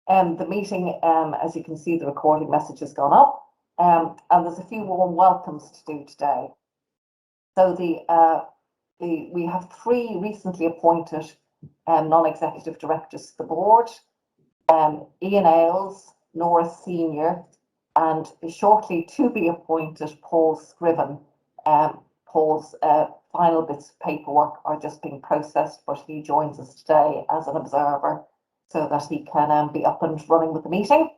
The meeting, as you can see, the recording message has gone up, and there's a few warm welcomes to do today. So we have 3 recently appointed non-executive directors to the board, Ian Ailes, Nora Senior, and shortly to be appointed Paul Scriven. Paul's final bits of paperwork are just being processed, but he joins us today as an observer so that he can be up and running with the meeting.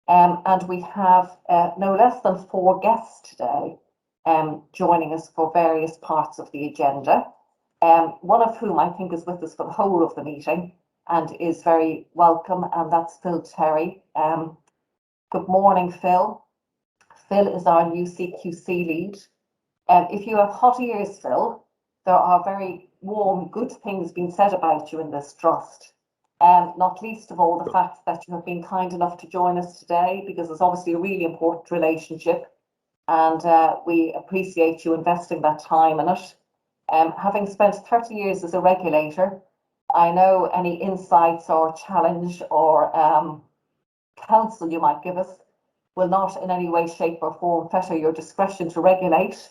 And we have no less than 4 guests today joining us for various parts of the agenda. One of whom I think is with us for the whole of the meeting and is very welcome, and that's Phil Terry. Good morning, Phil. Phil is our new CQC lead. If you have hot ears, Phil, there are very warm, good things being said about you in this trust. Not least of all the fact that you have been kind enough to join us today, because it's obviously a really important relationship, and we appreciate you investing that time in it. Having spent 30 years as a regulator, I know any insights or challenge or counsel you might give us will not in any way, shape or form fetter your discretion to regulate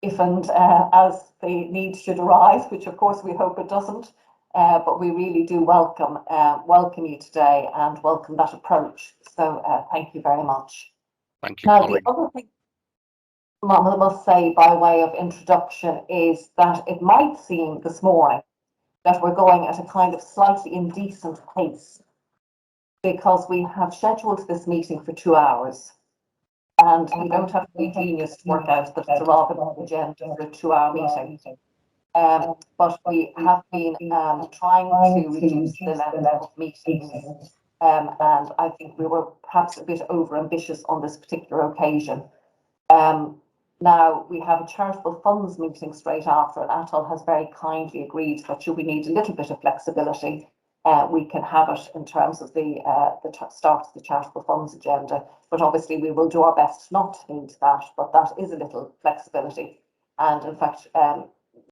if and as the need should arise, which of course we hope it doesn't. But we really do welcome you today and welcome that approach. So thank you very much. Thank you, now, Colin. The other thing I must say by way of introduction is that it might seem this morning that we're going at a kind of slightly indecent pace, because we have scheduled this meeting for 2 hours. And you don't have to be genius to work out that it's a rather agenda for a 2-hour meeting. But we have been trying to reduce the level of meetings, and I think we were perhaps a bit over-ambitious on this particular occasion. Now, we have a charitable funds meeting straight after, and Atul has very kindly agreed that should we need a little bit of flexibility, we can have it in terms of the start of the charitable funds agenda. But obviously we will do our best not to need that, but that is a little flexibility. And in fact,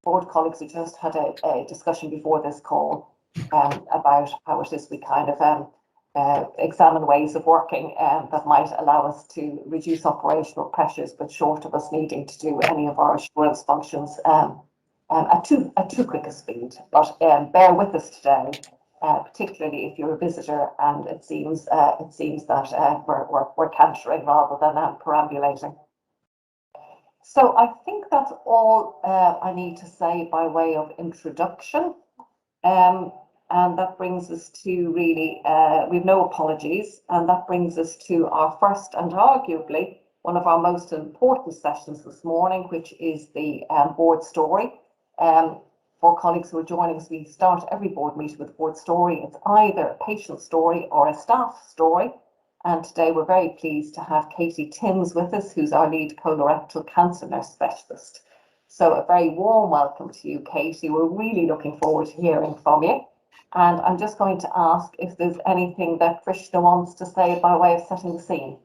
board colleagues, we just had a discussion before this call about how it is we kind of examine ways of working that might allow us to reduce operational pressures, but short of us needing to do any of our assurance functions at too quick a speed. But bear with us today, particularly if you're a visitor, and it seems that we're cantering rather than perambulating. So I think that's all I need to say by way of introduction. And that brings us to really, we've no apologies, and that brings us to our first and arguably one of our most important sessions this morning, which is the board story. For colleagues who are joining us, we start every board meeting with a board story. It's either a patient story or a staff story. And today we're very pleased to have Katie Timms with us, who's our lead colorectal cancer nurse specialist. So a very warm welcome to you, Katie. We're really looking forward to hearing from you. And I'm just going to ask if there's anything that Krishna wants to say by way of setting the scene.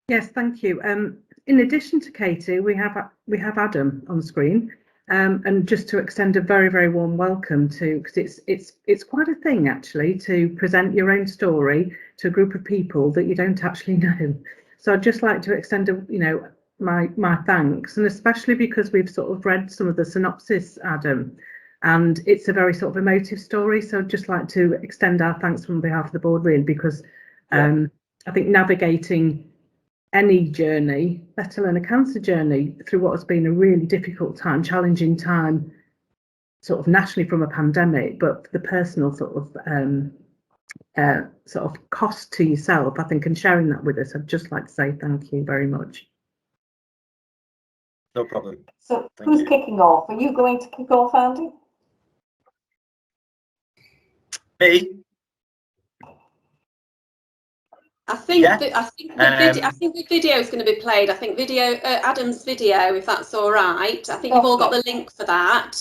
Yes, thank you. In addition to Katie, we have Adam on screen, and just to extend a very, very warm welcome to, because it's quite a thing actually to present your own story to a group of people that you don't actually know. So I'd just like to extend my thanks, and especially because we've sort of read some of the synopsis, Adam, and it's a very sort of emotive story. So I'd just like to extend our thanks on behalf of the board, really, because I think navigating any journey, let alone a cancer journey, through what has been a really difficult time, challenging time, sort of nationally from a pandemic, but the personal sort of cost to yourself, I think, and sharing that with us, I'd just like to say thank you very much. No problem. So who's kicking off? Are you going to kick off, Andy? Me? I think the video is going to be played. I think Adam's video, if that's all right. I think you've all got the link for that.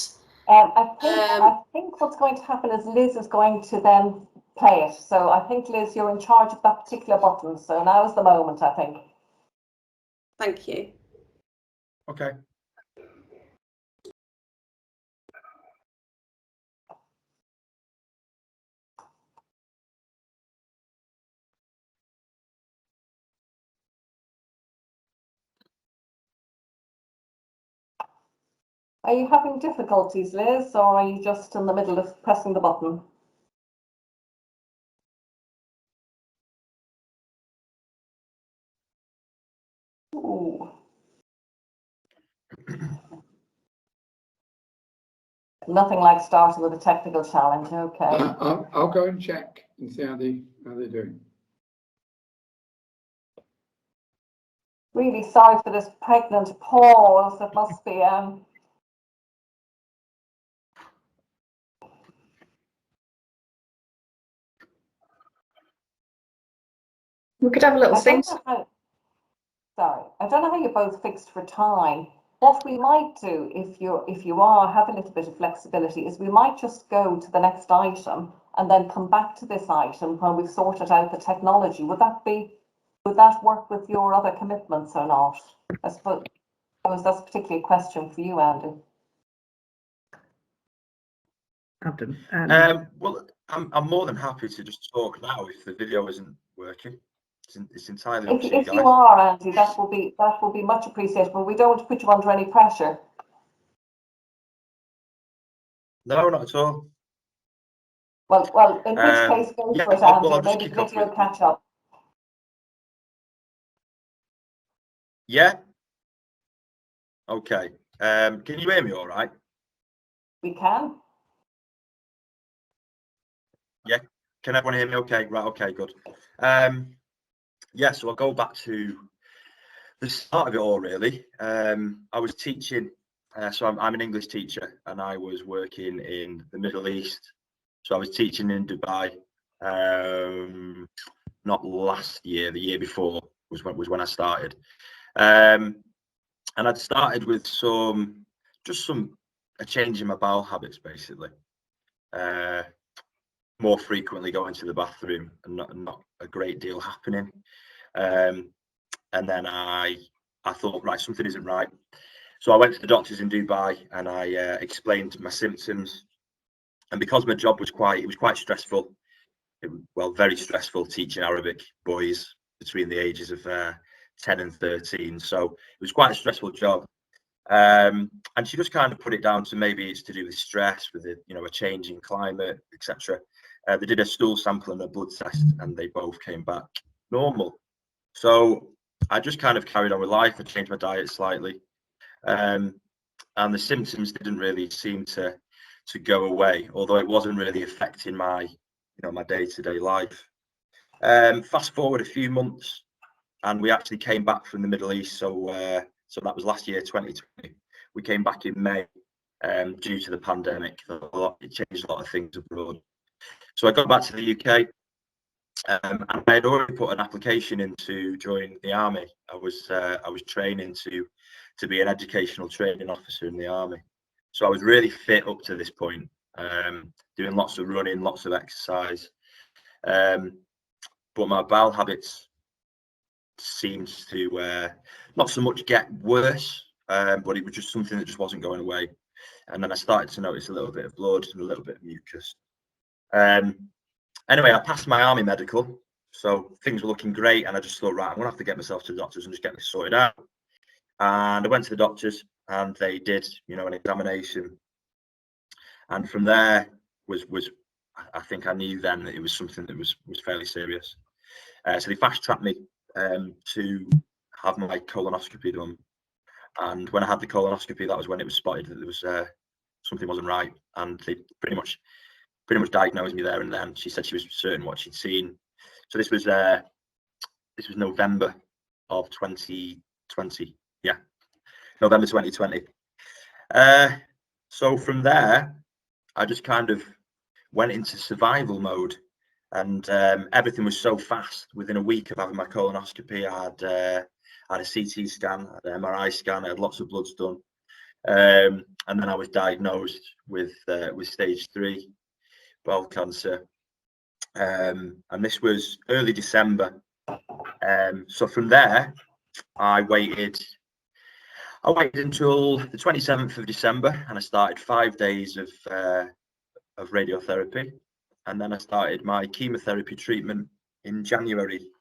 I think what's going to happen is Liz is going to then play it. So I think, Liz, you're in charge of that particular button. So now is the moment, I think. Thank you. Okay. Are you having difficulties, Liz, or are you just in the middle of pressing the button? Ooh. Nothing like starting with a technical challenge. Okay. I'll go and check and see how they're doing. Really sorry for this pregnant pause. It must be We could have a little I sing. don't know how, sorry, I don't know how you're both fixed for time. What we might do, if you are have a little bit of flexibility, is we might just go to the next item and then come back to this item when we've sorted out the technology. Would that work with your other commitments or not? I suppose that's a particular question for you, Andy. Adam. Well, I'm more than happy to just talk now if the video isn't working. It's entirely up to you If guys. you are, Andy, that will be much appreciated. But we don't want to put you under any pressure. No, not at all. Well, in which case, go yeah, for it, Andy. well, I'll just Maybe kick the off video with- catch up. Yeah. Okay. Can you hear me all right? We can. Yeah. Can everyone hear me okay? Right, okay, good. Yeah, so I'll go back to the start of it all, really. I was teaching, so I'm an English teacher, and I was working in the Middle East. So I was teaching in Dubai, not last year, the year before was when I started. And I'd started with a change in my bowel habits, basically. More frequently going to the bathroom and not a great deal happening. And then I thought, right, something isn't right. So I went to the doctors in Dubai and I explained my symptoms. And because my job was quite stressful, very stressful teaching Arabic boys between the ages of 10 and 13. So it was quite a stressful job. And she just kind of put it down to maybe it's to do with stress, with a change in climate, etc. They did a stool sample and a blood test, and they both came back normal. So I just kind of carried on with life. I changed my diet slightly, and the symptoms didn't really seem to go away, although it wasn't really affecting my my day-to-day life. Fast forward a few months, and we actually came back from the Middle East. So that was last year, 2020. We came back in May due to the pandemic. It changed a lot of things abroad. So I got back to the UK, and I had already put an application in to join the army. I was training to be an educational training officer in the army. So I was really fit up to this point, doing lots of running, lots of exercise. But my bowel habits seemed to not so much get worse, but it was just something that just wasn't going away. And then I started to notice a little bit of blood and a little bit of mucus. Anyway, I passed my army medical, so things were looking great, and I just thought, right, I'm gonna have to get myself to the doctors and just get this sorted out. And I went to the doctors, and they did, an examination. And from there I think I knew then that it was something that was fairly serious. So they fast-tracked me to have my colonoscopy done. And when I had the colonoscopy, that was when it was spotted that there was something wasn't right, and they pretty much diagnosed me there and then. She said she was certain what she'd seen. So this was November of 2020. Yeah, November 2020. So from there, I just kind of went into survival mode, and everything was so fast. Within a week of having my colonoscopy, I had a CT scan, I had an MRI scan, I had lots of bloods done, and then I was diagnosed with stage 3 bowel cancer, and this was early December. So from there, I waited until the 27th of December, and I started 5 days of radiotherapy, and then I started my chemotherapy treatment in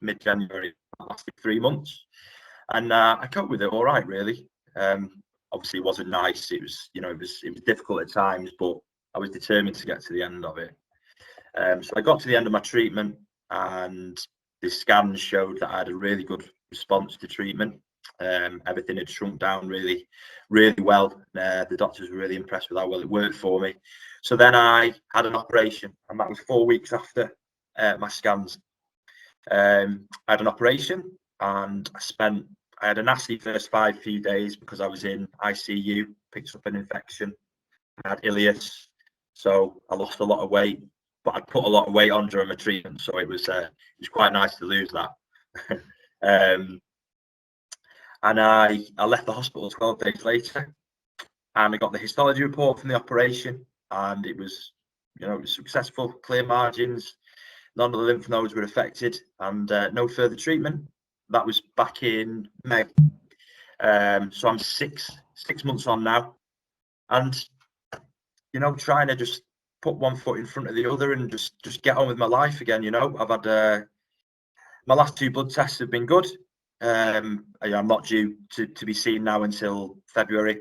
mid-January. It lasted 3 months, and I coped with it all right, really. obviously it wasn't nice. It was, you know, it was difficult at times, but I was determined to get to the end of it. So I got to the end of my treatment, and the scans showed that I had a really good response to treatment. Everything had shrunk down really, really well. The doctors were really impressed with how well it worked for me. So then I had an operation, and that was 4 weeks after my scans. I had an operation, and I had a nasty first few days because I was in ICU, picked up an infection, I had ileus, so I lost a lot of weight, but I put a lot of weight on during my treatment, so it was quite nice to lose that. And I left the hospital 12 days later, and I got the histology report from the operation, and it was, you know, it was successful, clear margins, none of the lymph nodes were affected, and no further treatment. That was back in May. So I'm six months on now, and you know, trying to just put one foot in front of the other and just get on with my life again. You know, I've had my last 2 blood tests have been good. I'm not due to be seen now until February.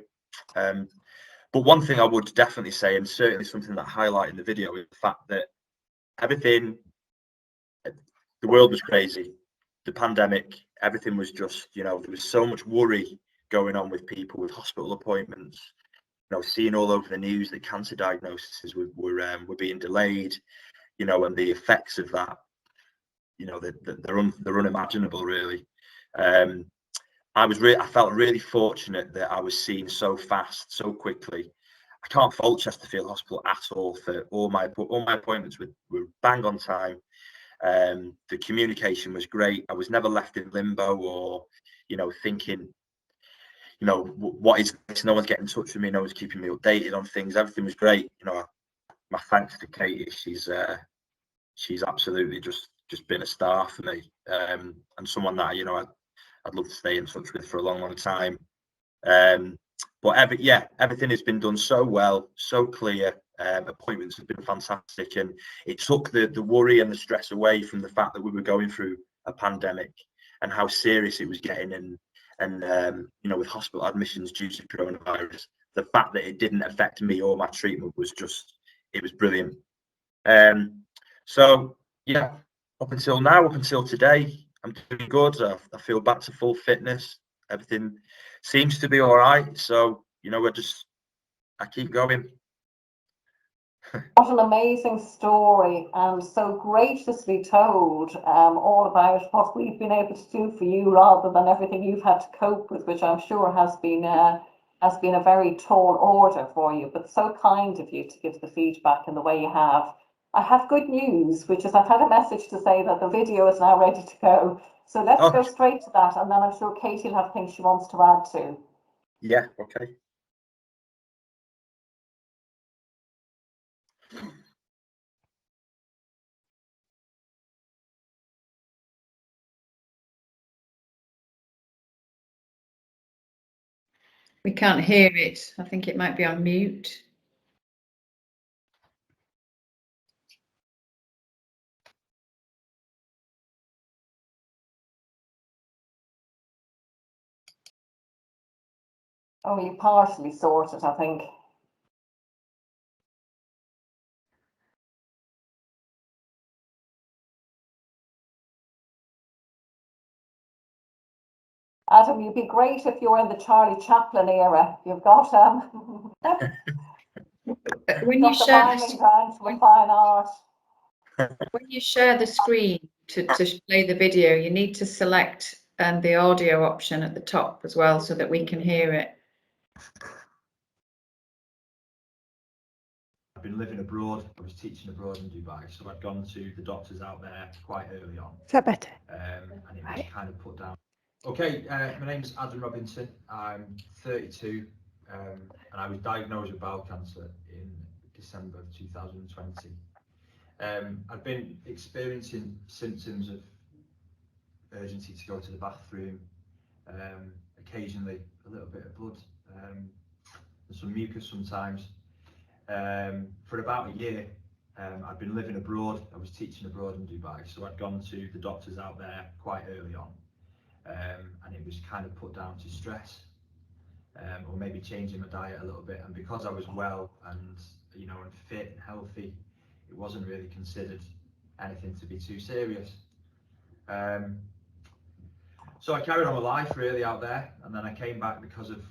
But one thing I would definitely say, and certainly something that I highlight in the video, is the fact that the world was crazy. The pandemic, everything was just, you know, there was so much worry going on with people, with hospital appointments, you know, seeing all over the news that cancer diagnoses were being delayed, you know, and the effects of that, you know, they're unimaginable, really. I felt really fortunate that I was seen so fast, so quickly. I can't fault Chesterfield Hospital at all for all my appointments were bang on time. The communication was great. I was never left in limbo or, you know, thinking, you know, what is this? No one's getting in touch with me. No one's keeping me updated on things. Everything was great. You know, my thanks to Katie. She's absolutely just been a star for me, and someone that, you know, I'd love to stay in touch with for a long time. But everything has been done so well, so clear. Appointments have been fantastic, and it took the worry and the stress away from the fact that we were going through a pandemic and how serious it was getting, and you know, with hospital admissions due to coronavirus, the fact that it didn't affect me or my treatment was it was brilliant. So yeah, up until now, up until today, I'm doing good. I feel back to full fitness. Everything seems to be all right. So, you know, I keep going. What an amazing story, and so graciously told, all about what we've been able to do for you rather than everything you've had to cope with, which I'm sure has been a very tall order for you, but so kind of you to give the feedback in the way you have. I have good news, which is I've had a message to say that the video is now ready to go. So let's go straight to that, and then I'm sure Katie will have things she wants to add to. Yeah, okay. We can't hear it. I think it might be on mute. Only partially sorted, I think. Adam, you'd be great if you were in the Charlie Chaplin era. You've got When you share fine art. when you share the screen to play the video, you need to select the audio option at the top as well, so that we can hear it. I've been living abroad. I was teaching abroad in Dubai, so I'd gone to the doctors out there quite early on. Is that better? And it was kind of put down. Okay, my name's Adam Robinson. I'm 32, and I was diagnosed with bowel cancer in December of 2020. I've been experiencing symptoms of urgency to go to the bathroom, occasionally a little bit of blood, and some mucus sometimes. For about a year, I'd been living abroad. I was teaching abroad in Dubai, so I'd gone to the doctors out there quite early on, and it was kind of put down to stress. or maybe changing my diet a little bit. And because I was well and, you know, and fit and healthy, it wasn't really considered anything to be too serious. So I carried on my life really out there, and then I came back because of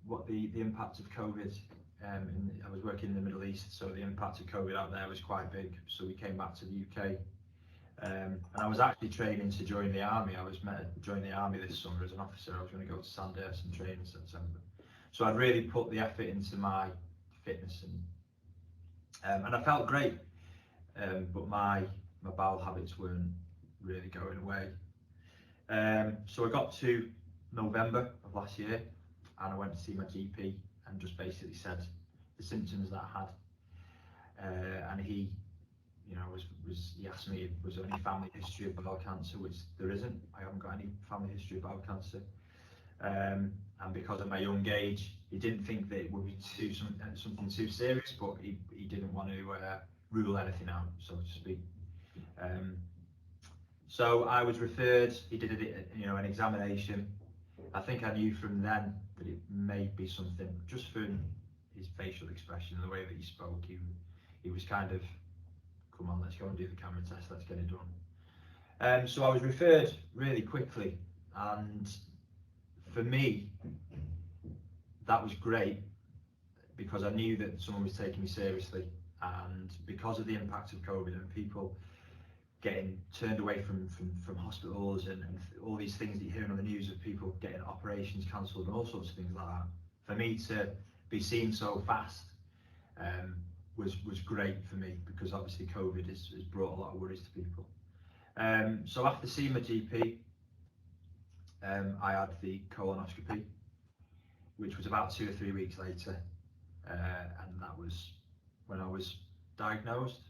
what the impact of COVID. I was working in the Middle East, so the impact of COVID out there was quite big. So we came back to the UK, and I was actually training to join the army. I was meant to join the army this summer as an officer. I was going to go to Sandhurst and train in September. So I'd really put the effort into my fitness, and I felt great. But my bowel habits weren't really going away. So I got to November of last year, and I went to see my GP and just basically said the symptoms that I had, and he, you know, he asked me was there any family history of bowel cancer, which there isn't. I haven't got any family history of bowel cancer, and because of my young age, he didn't think that it would be something too serious, but he didn't want to rule anything out, so to speak. So I was referred. He did an examination. I think I knew from then that it may be something, just from his facial expression and the way that he spoke. He was kind of, come on, let's go and do the camera test, let's get it done. So I was referred really quickly, and for me, that was great because I knew that someone was taking me seriously, and because of the impact of COVID and people getting turned away from hospitals and all these things that you hear on the news of people getting operations cancelled and all sorts of things like that, for me to be seen so fast was great for me, because obviously COVID has brought a lot of worries to people. So after seeing my GP, I had the colonoscopy, which was about 2 or 3 weeks later, and that was when I was diagnosed.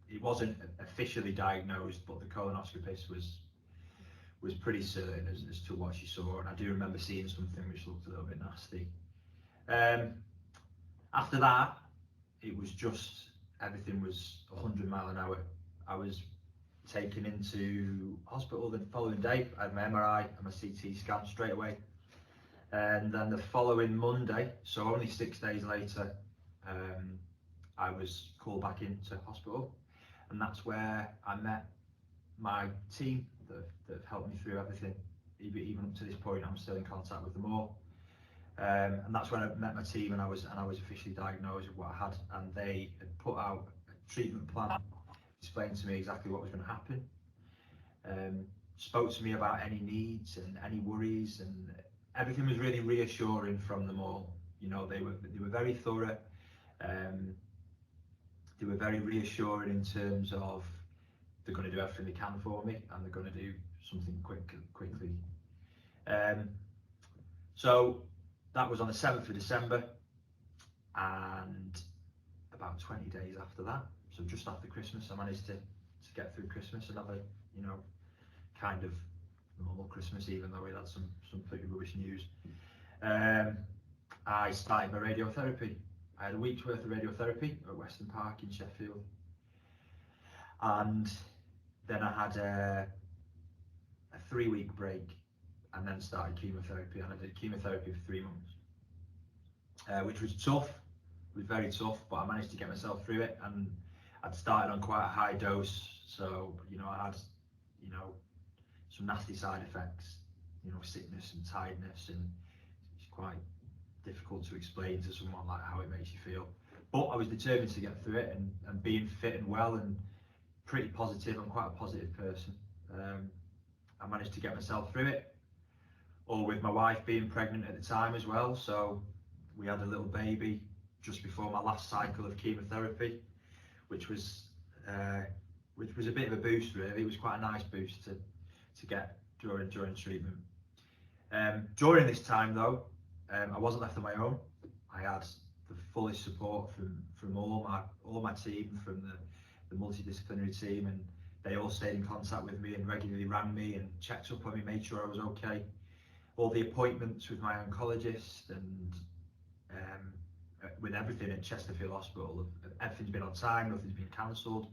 It wasn't officially diagnosed, but the colonoscopist was pretty certain as to what she saw, and I do remember seeing something which looked a little bit nasty. After that, it was just, everything was 100 miles an hour. I was taken into hospital the following day. I had my MRI and my CT scan straight away, and then the following Monday, so only 6 days later, I was called back into hospital, and that's where I met my team that have helped me through everything. Even up to this point, I'm still in contact with them all, and that's when I met my team, and I was officially diagnosed with what I had, and they had put out a treatment plan, explained to me exactly what was going to happen, spoke to me about any needs and any worries, and everything was really reassuring from them all. You know, they were very thorough. They were very reassuring in terms of they're going to do everything they can for me, and they're going to do something quickly. So that was on the 7th of December, and about 20 days after that, so just after Christmas, I managed to get through Christmas and have a, you know, kind of normal Christmas, even though we had some pretty rubbish news. I started my radiotherapy. I had a week's worth of radiotherapy at Weston Park in Sheffield, and then I had a 3-week break, and then started chemotherapy, and I did chemotherapy for 3 months, which was tough. It was very tough, but I managed to get myself through it, and I'd started on quite a high dose, so, you know, I had, you know, some nasty side effects, you know, sickness and tiredness, and it's quite difficult to explain to someone like how it makes you feel. But I was determined to get through it, and being fit and well and pretty positive. I'm quite a positive person. I managed to get myself through it, all with my wife being pregnant at the time as well. So we had a little baby just before my last cycle of chemotherapy, which was a bit of a boost, really. It was quite a nice boost to get during treatment. During this time, though, I wasn't left on my own. I had the fullest support from all my team, from the multidisciplinary team, and they all stayed in contact with me and regularly rang me and checked up on me, made sure I was okay. All the appointments with my oncologist and with everything at Chesterfield Hospital, everything's been on time, nothing's been cancelled.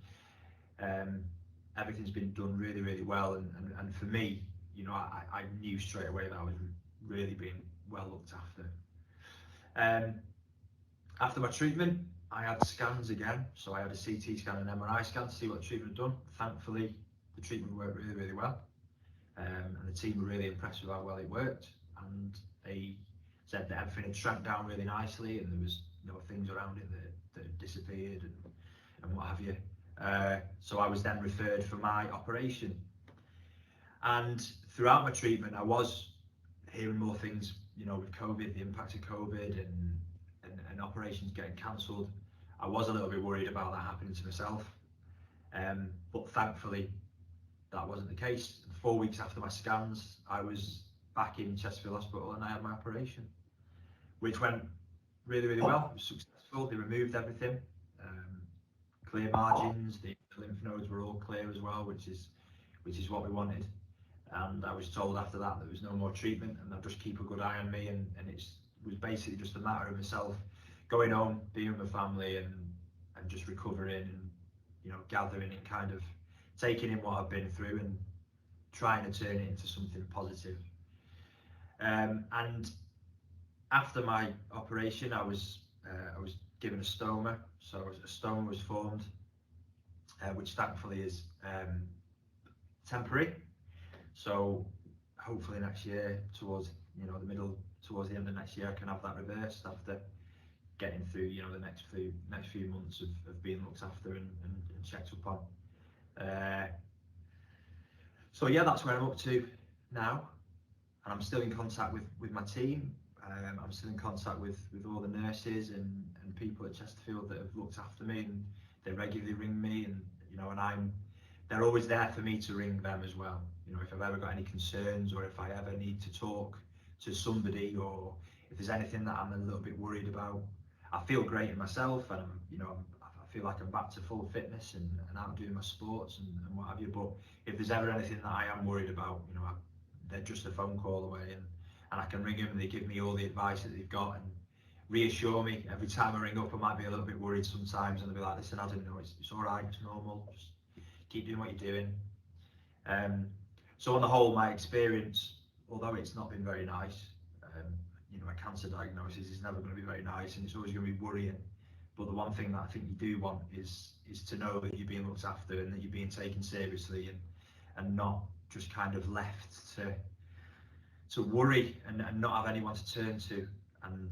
Everything's been done really, really well, and for me, you know, I knew straight away that I was really being well looked after. After my treatment, I had scans again. So I had a CT scan and MRI scan to see what the treatment had done. Thankfully, the treatment worked really, really well. And the team were really impressed with how well it worked. And they said that everything had shrank down really nicely, and there was no things around it that had disappeared and what have you. So I was then referred for my operation. And throughout my treatment, I was hearing more things, you know, with COVID, the impact of COVID and operations getting cancelled. I was a little bit worried about that happening to myself. But thankfully, that wasn't the case. 4 weeks after my scans, I was back in Chesterfield Hospital and I had my operation, which went really, really well. It was successful. They removed everything. Clear margins, the lymph nodes were all clear as well, which is what we wanted. And I was told after that there was no more treatment and they'll just keep a good eye on me, and it was basically just a matter of myself going home, being with my family and just recovering and, you know, gathering and kind of taking in what I've been through and trying to turn it into something positive. And after my operation, I was given a stoma. So a stoma was formed, which thankfully is temporary. So hopefully next year, towards the end of next year, I can have that reversed after getting through, you know, the next few months of being looked after and checked up on. So yeah, that's where I'm up to now, and I'm still in contact with my team. I'm still in contact with all the nurses and people at Chesterfield that have looked after me, and they regularly ring me, and you know, and they're always there for me to ring them as well. You know, if I've ever got any concerns or if I ever need to talk to somebody, or if there's anything that I'm a little bit worried about. I feel great in myself, and I feel like I'm back to full fitness and out doing my sports and what have you. But if there's ever anything that I am worried about, you know, they're just a phone call away, and I can ring them and they give me all the advice that they've got and reassure me. Every time I ring up, I might be a little bit worried sometimes, and they'll be like, listen, Adam, you know, it's all right, it's normal, just keep doing what you're doing. So on the whole, my experience, although it's not been very nice, you know, a cancer diagnosis is never going to be very nice, and it's always going to be worrying. But the one thing that I think you do want is to know that you're being looked after and that you're being taken seriously, and not just kind of left to worry and not have anyone to turn to. And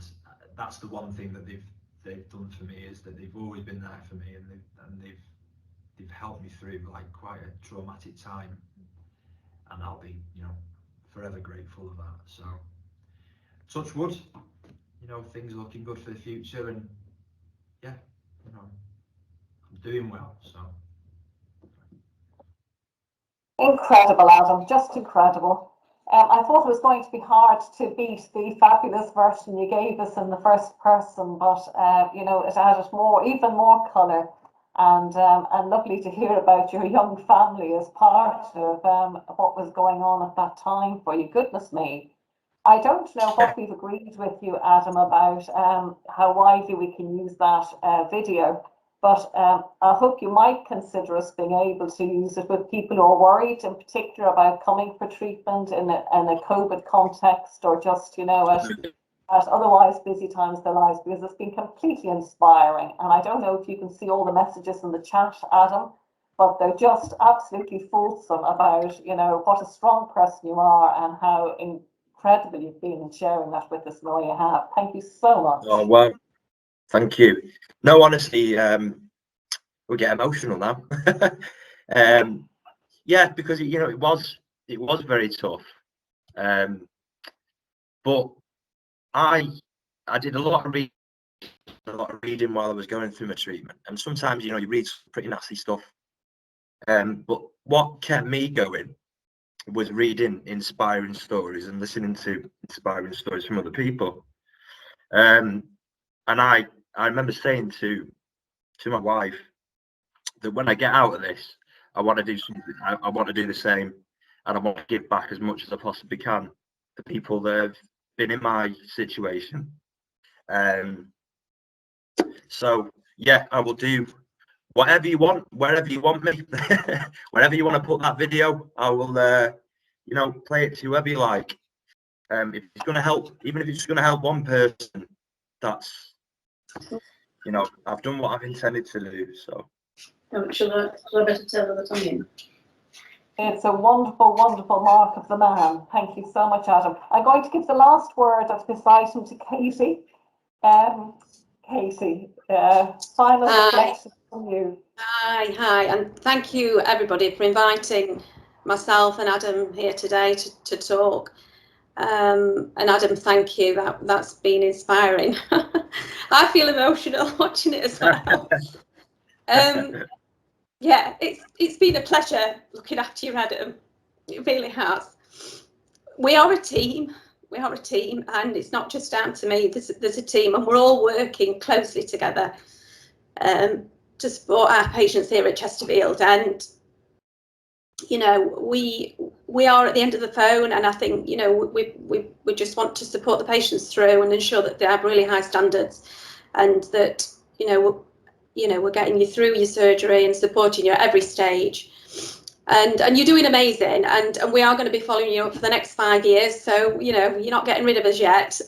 that's the one thing that they've done for me, is that they've always been there for me, and they've helped me through like quite a traumatic time, and I'll be, you know, forever grateful of that. So touch wood, you know, things are looking good for the future, and yeah, you know, I'm doing well. So incredible, Adam, just incredible. I thought it was going to be hard to beat the fabulous version you gave us in the first person, but you know, it added even more colour, and lovely to hear about your young family as part of what was going on at that time for you. Goodness me. I don't know what we've agreed with you, Adam, about how widely we can use that video, but I hope you might consider us being able to use it with people who are worried, in particular, about coming for treatment in a COVID context, or just, you know, at otherwise busy times of their lives, because it's been completely inspiring. And I don't know if you can see all the messages in the chat, Adam, but they're just absolutely fulsome about, you know, what a strong person you are and how incredible you've been in sharing that with us, and all you have. Thank you so much. Oh, well, thank you. No, honestly, we get emotional now. Yeah, because you know, it was very tough. But I did a lot of reading while I was going through my treatment, and sometimes, you know, you read pretty nasty stuff. But what kept me going was reading inspiring stories and listening to inspiring stories from other people. And I remember saying to my wife that when I get out of this, I want to do something. I want to do the same, and I want to give back as much as I possibly can to people that have been in my situation. So yeah, I will do whatever you want, wherever you want me, wherever you want to put that video, I will, you know, play it to whoever you like. if it's going to help, even if it's just going to help one person, that's, you know, I've done what I've intended to do. So. Shall I better tell her that I'm in? It's a wonderful, wonderful mark of the man. Thank you so much, Adam. I'm going to give the last word of this item to Katie. Katie, final reflection from you. Hi, and thank you everybody for inviting myself and Adam here today to talk. And Adam, thank you. That's been inspiring. I feel emotional watching it as well. Yeah, it's been a pleasure looking after you, Adam. It really has. We are a team. We are a team, and it's not just down to me. There's a team, and we're all working closely together to support our patients here at Chesterfield. And you know, we are at the end of the phone, and I think, you know, we just want to support the patients through and ensure that they have really high standards, and that we're getting you through your surgery and supporting you at every stage. And you're doing amazing, and we are going to be following you up for the next 5 years, so you know, you're not getting rid of us yet.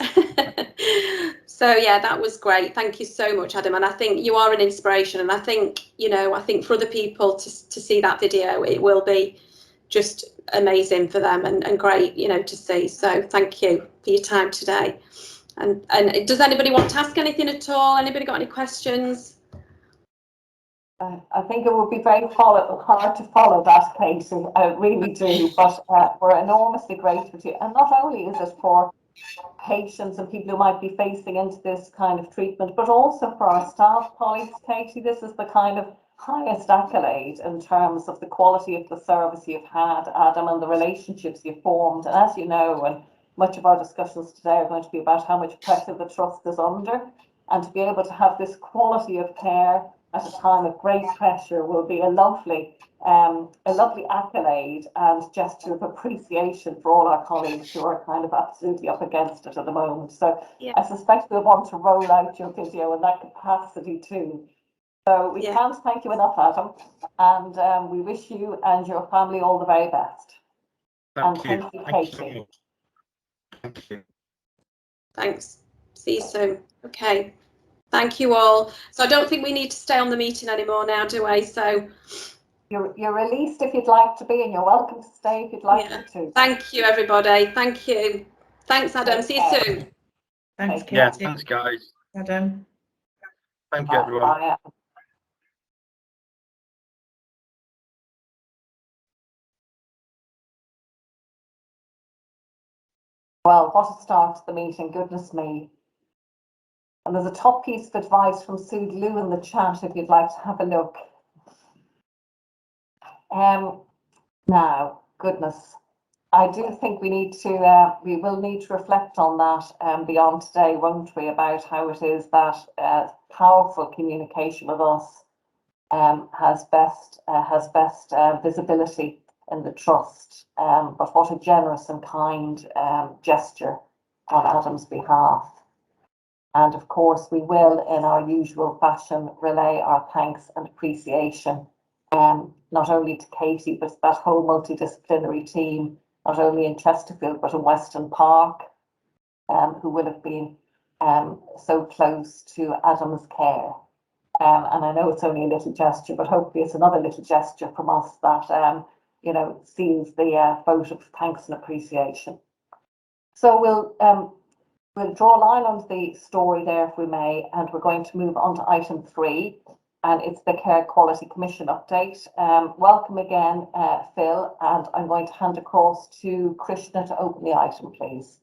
So yeah, that was great. Thank you so much, Adam, and I think you are an inspiration, and I think, you know, I think for other people to see that video, it will be just amazing for them, and great, you know, to see. So thank you for your time today. And does anybody want to ask anything at all? Anybody got any questions? I think it would be very hard to follow that, Katie. I really do. But we're enormously grateful to you. And not only is it for patients and people who might be facing into this kind of treatment, but also for our staff colleagues, Katie. This is the kind of highest accolade in terms of the quality of the service you've had, Adam, and the relationships you've formed. And as you know, and much of our discussions today are going to be about how much pressure the trust is under, and to be able to have this quality of care at a time of great pressure will be a lovely accolade and gesture of appreciation for all our colleagues who are kind of absolutely up against it at the moment. So yeah. I suspect we'll want to roll out your video in that capacity too. So we can't thank you enough, Adam, and we wish you and your family all the very best. Thank you, Katie. Thank you. Thanks. See you soon. Okay. Thank you all. So I don't think we need to stay on the meeting anymore now, do we? So you're released if you'd like to be, and you're welcome to stay if you'd like to. Thank you, everybody. Thank you. Thanks, Adam. See you soon. Thanks, Katie. Yeah, thanks, guys. Adam. Thank you, everyone. Bye. Well, what a start to the meeting, goodness me. And there's a top piece of advice from Sue Lou in the chat if you'd like to have a look. Now, goodness, I do think we will need to reflect on that beyond today, won't we, about how it is that powerful communication with us has best visibility in the trust. But what a generous and kind gesture on Adam's behalf. And of course, we will, in our usual fashion, relay our thanks and appreciation not only to Katie, but that whole multidisciplinary team, not only in Chesterfield, but in Weston Park, who will have been so close to Adam's care. And I know it's only a little gesture, but hopefully it's another little gesture from us that, seals the vote of thanks and appreciation. So we'll draw a line on the story there, if we may, and we're going to move on to item 3, and it's the Care Quality Commission update. Welcome again, Phil, and I'm going to hand across to Krishna to open the item, please.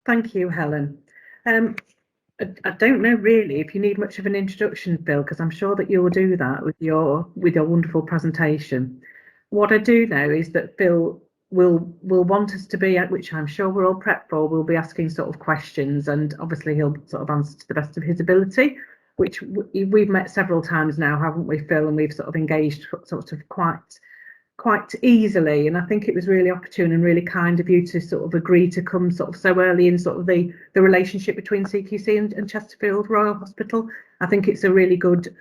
Thank you, Helen. I don't know really if you need much of an introduction, Phil, because I'm sure that you'll do that with your wonderful presentation. What I do know is that Phil will want us to be, which I'm sure we're all prepped for, we'll be asking sort of questions, and obviously he'll sort of answer to the best of his ability, which we've met several times now, haven't we, Phil? And we've sort of engaged sort of quite easily, and I think it was really opportune and really kind of you to sort of agree to come sort of so early in sort of the relationship between CQC and Chesterfield Royal Hospital. I think it's a really good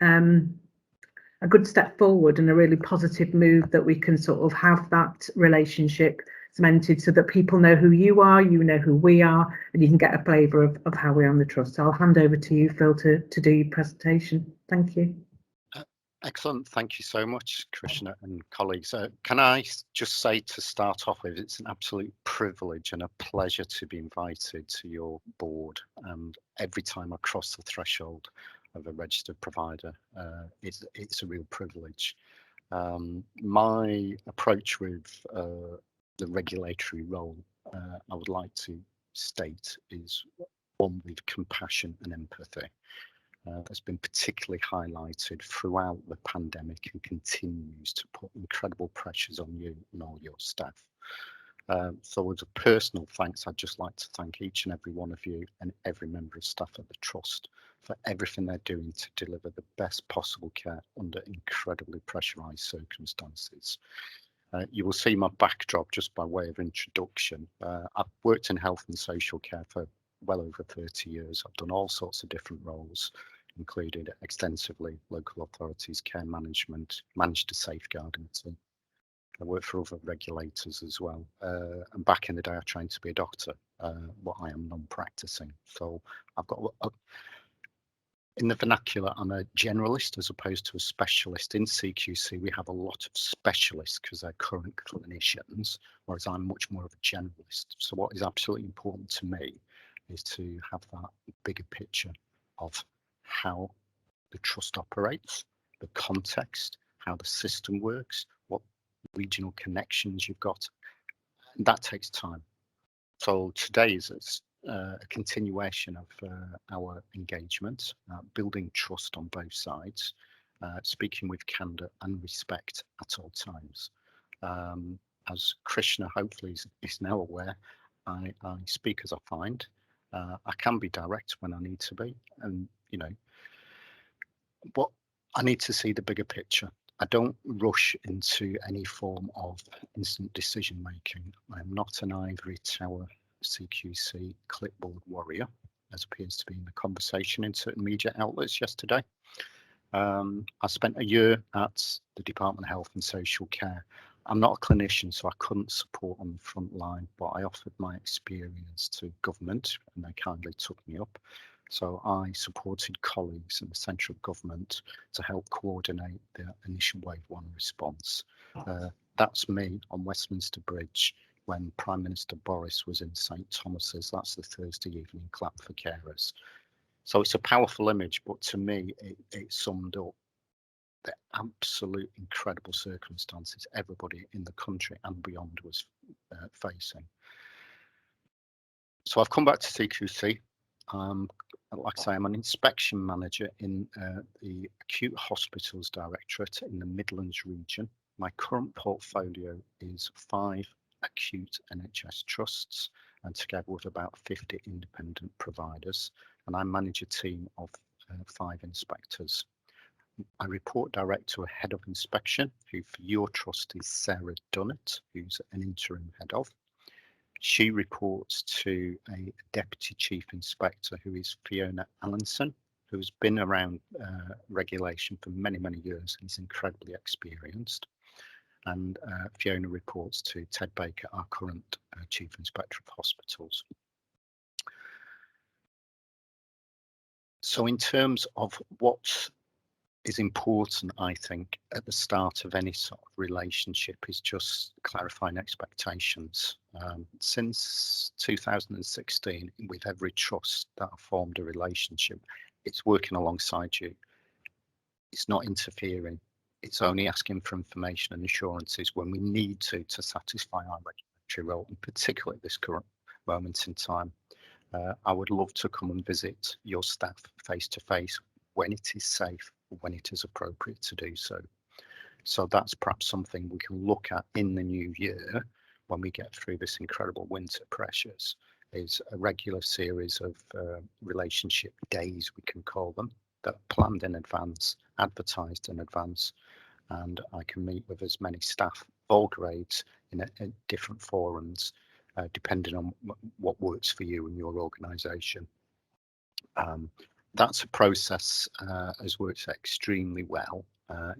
step forward and a really positive move that we can sort of have that relationship cemented so that people know who you are, you know who we are, and you can get a flavour of how we are in the trust. So I'll hand over to you, Phil, to do your presentation. Thank you. Excellent. Thank you so much, Krishna and colleagues. Can I just say to start off with, it's an absolute privilege and a pleasure to be invited to your board. And every time I cross the threshold of a registered provider, it's a real privilege. My approach with the regulatory role, I would like to state, is one with compassion and empathy. That's been particularly highlighted throughout the pandemic and continues to put incredible pressures on you and all your staff. So as a personal thanks, I'd just like to thank each and every one of you and every member of staff at the Trust for everything they're doing to deliver the best possible care under incredibly pressurised circumstances. You will see my backdrop just by way of introduction. I've worked in health and social care for well over 30 years. I've done all sorts of different roles, included extensively local authorities, care management, managed a safeguarding team. I worked for other regulators as well. And back in the day, I trained to be a doctor, but I am non-practicing. So I've got, in the vernacular, I'm a generalist as opposed to a specialist. In CQC, we have a lot of specialists because they're current clinicians, whereas I'm much more of a generalist. So what is absolutely important to me is to have that bigger picture of how the trust operates, the context, how the system works, what regional connections you've got. And that takes time. So today is a continuation of our engagement, building trust on both sides, speaking with candour and respect at all times. As Krishna hopefully is now aware, I speak as I find. I can be direct when I need to be, and but I need to see the bigger picture. I don't rush into any form of instant decision making. I'm not an ivory tower CQC clipboard warrior, as appears to be in the conversation in certain media outlets yesterday. I spent a year at the Department of Health and Social Care. I'm not a clinician, so I couldn't support on the front line, but I offered my experience to government and they kindly took me up. So I supported colleagues in the central government to help coordinate the initial wave 1 response. That's me on Westminster Bridge when Prime Minister Boris was in St Thomas's. That's the Thursday evening clap for carers. So it's a powerful image, but to me, it summed up the absolute incredible circumstances everybody in the country and beyond was facing. So I've come back to CQC. Like I say, I'm an inspection manager in the Acute Hospitals Directorate in the Midlands region. My current portfolio is 5 acute NHS trusts and together with about 50 independent providers. And I manage a team of 5 inspectors. I report direct to a head of inspection, who for your trust is Sarah Dunnett, who's an interim head of. She reports to a deputy chief inspector, who is Fiona Allenson, who's been around regulation for many, many years and is incredibly experienced. And Fiona reports to Ted Baker, our current chief inspector of hospitals. So in terms of what is important, I think, at the start of any sort of relationship is just clarifying expectations. Since 2016, with every trust that I've formed a relationship, it's working alongside you. It's not interfering. It's only asking for information and assurances when we need to satisfy our regulatory role, and particularly at this current moment in time. I would love to come and visit your staff face to face when it is safe, when it is appropriate to do so. So that's perhaps something we can look at in the new year when we get through this incredible winter pressures, is a regular series of relationship days, we can call them, that are planned in advance, advertised in advance, and I can meet with as many staff of all grades in different forums, depending on what works for you and your organisation. That's a process has worked extremely well,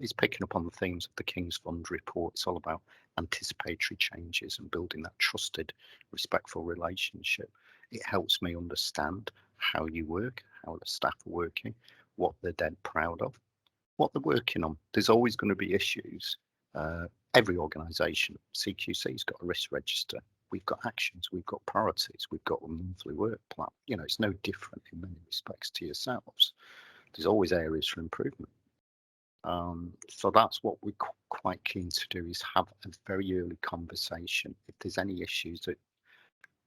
It's picking up on the themes of the King's Fund report. It's all about anticipatory changes and building that trusted, respectful relationship. It helps me understand how you work, how the staff are working, what they're dead proud of, what they're working on. There's always going to be issues. Every organisation, CQC's got a risk register. We've got actions, we've got priorities, we've got a monthly work plan. You know, it's no different in many respects to yourselves. There's always areas for improvement. So that's what we're quite keen to do, is have a very early conversation. If there's any issues that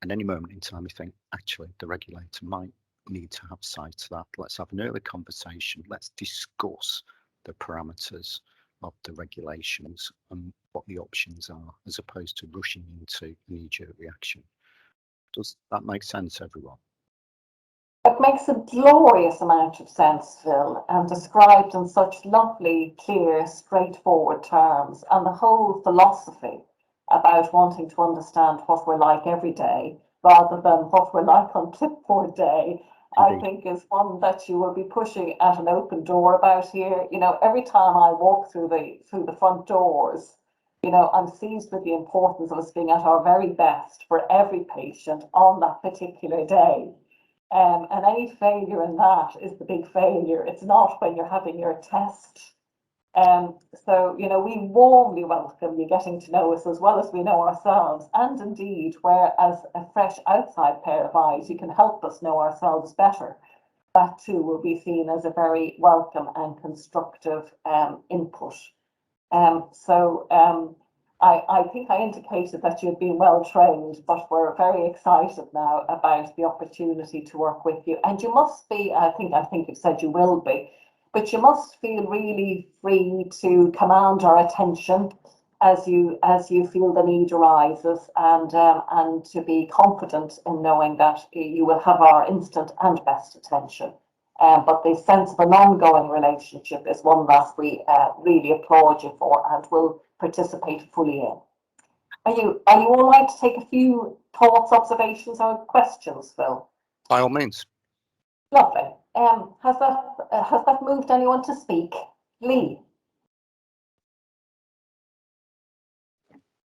at any moment in time you think actually the regulator might need to have sight to that, let's have an early conversation. Let's discuss the parameters of the regulations and what the options are, as opposed to rushing into a knee-jerk reaction. Does that make sense, everyone? It makes a glorious amount of sense, Phil, and described in such lovely, clear, straightforward terms. And the whole philosophy about wanting to understand what we're like every day rather than what we're like on clipboard day, I think is one that you will be pushing at an open door about here. You know, every time I walk through the front doors, you know, I'm seized with the importance of us being at our very best for every patient on that particular day. And any failure in that is the big failure. It's not when you're having your test. So, you know, we warmly welcome you getting to know us as well as we know ourselves. And indeed, whereas a fresh outside pair of eyes, you can help us know ourselves better. That too will be seen as a very welcome and constructive input. I think I indicated that you'd been well trained, but we're very excited now about the opportunity to work with you. And you must be, I think you've said you will be, but you must feel really free to command our attention as you feel the need arises, and to be confident in knowing that you will have our instant and best attention. But the sense of an ongoing relationship is one that we really applaud you for and will participate fully in. Are you all right to take a few thoughts, observations, or questions, Phil? By all means. Lovely. Has that moved anyone to speak? Lee.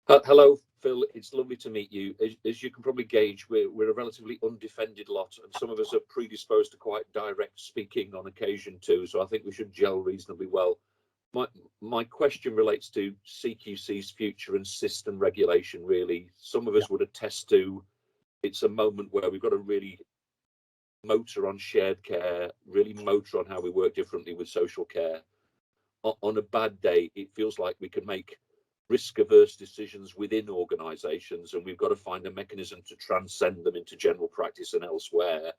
Hello, Phil. It's lovely to meet you. As you can probably gauge, we're a relatively undefended lot, and some of us are predisposed to quite direct speaking on occasion too. So I think we should gel reasonably well. My question relates to CQC's future and system regulation, really. Some of us would attest to it's a moment where we've got to really motor on shared care, really motor on how we work differently with social care. On a bad day, it feels like we can make risk-averse decisions within organisations, and we've got to find a mechanism to transcend them into general practice and elsewhere,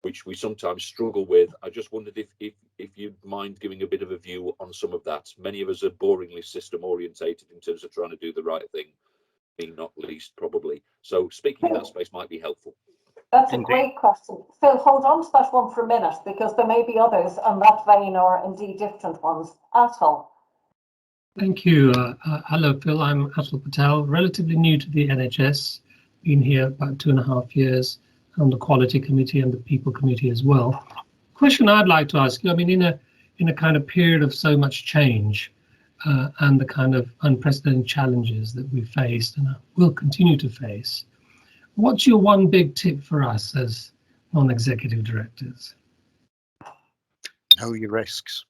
which we sometimes struggle with. I just wondered if you'd mind giving a bit of a view on some of that. Many of us are boringly system orientated in terms of trying to do the right thing, being not least probably. So speaking in that space might be helpful. That's a great question. Phil, hold on to that one for a minute, because there may be others on that vein, or indeed different ones. Atul. Thank you. Hello, Phil. I'm Atul Patel, relatively new to the NHS, been here about 2.5 years on the Quality Committee and the People Committee as well. Question I'd like to ask you, I mean, in a kind of period of so much change and the kind of unprecedented challenges that we faced and will continue to face, what's your one big tip for us as non-executive directors? Know your risks.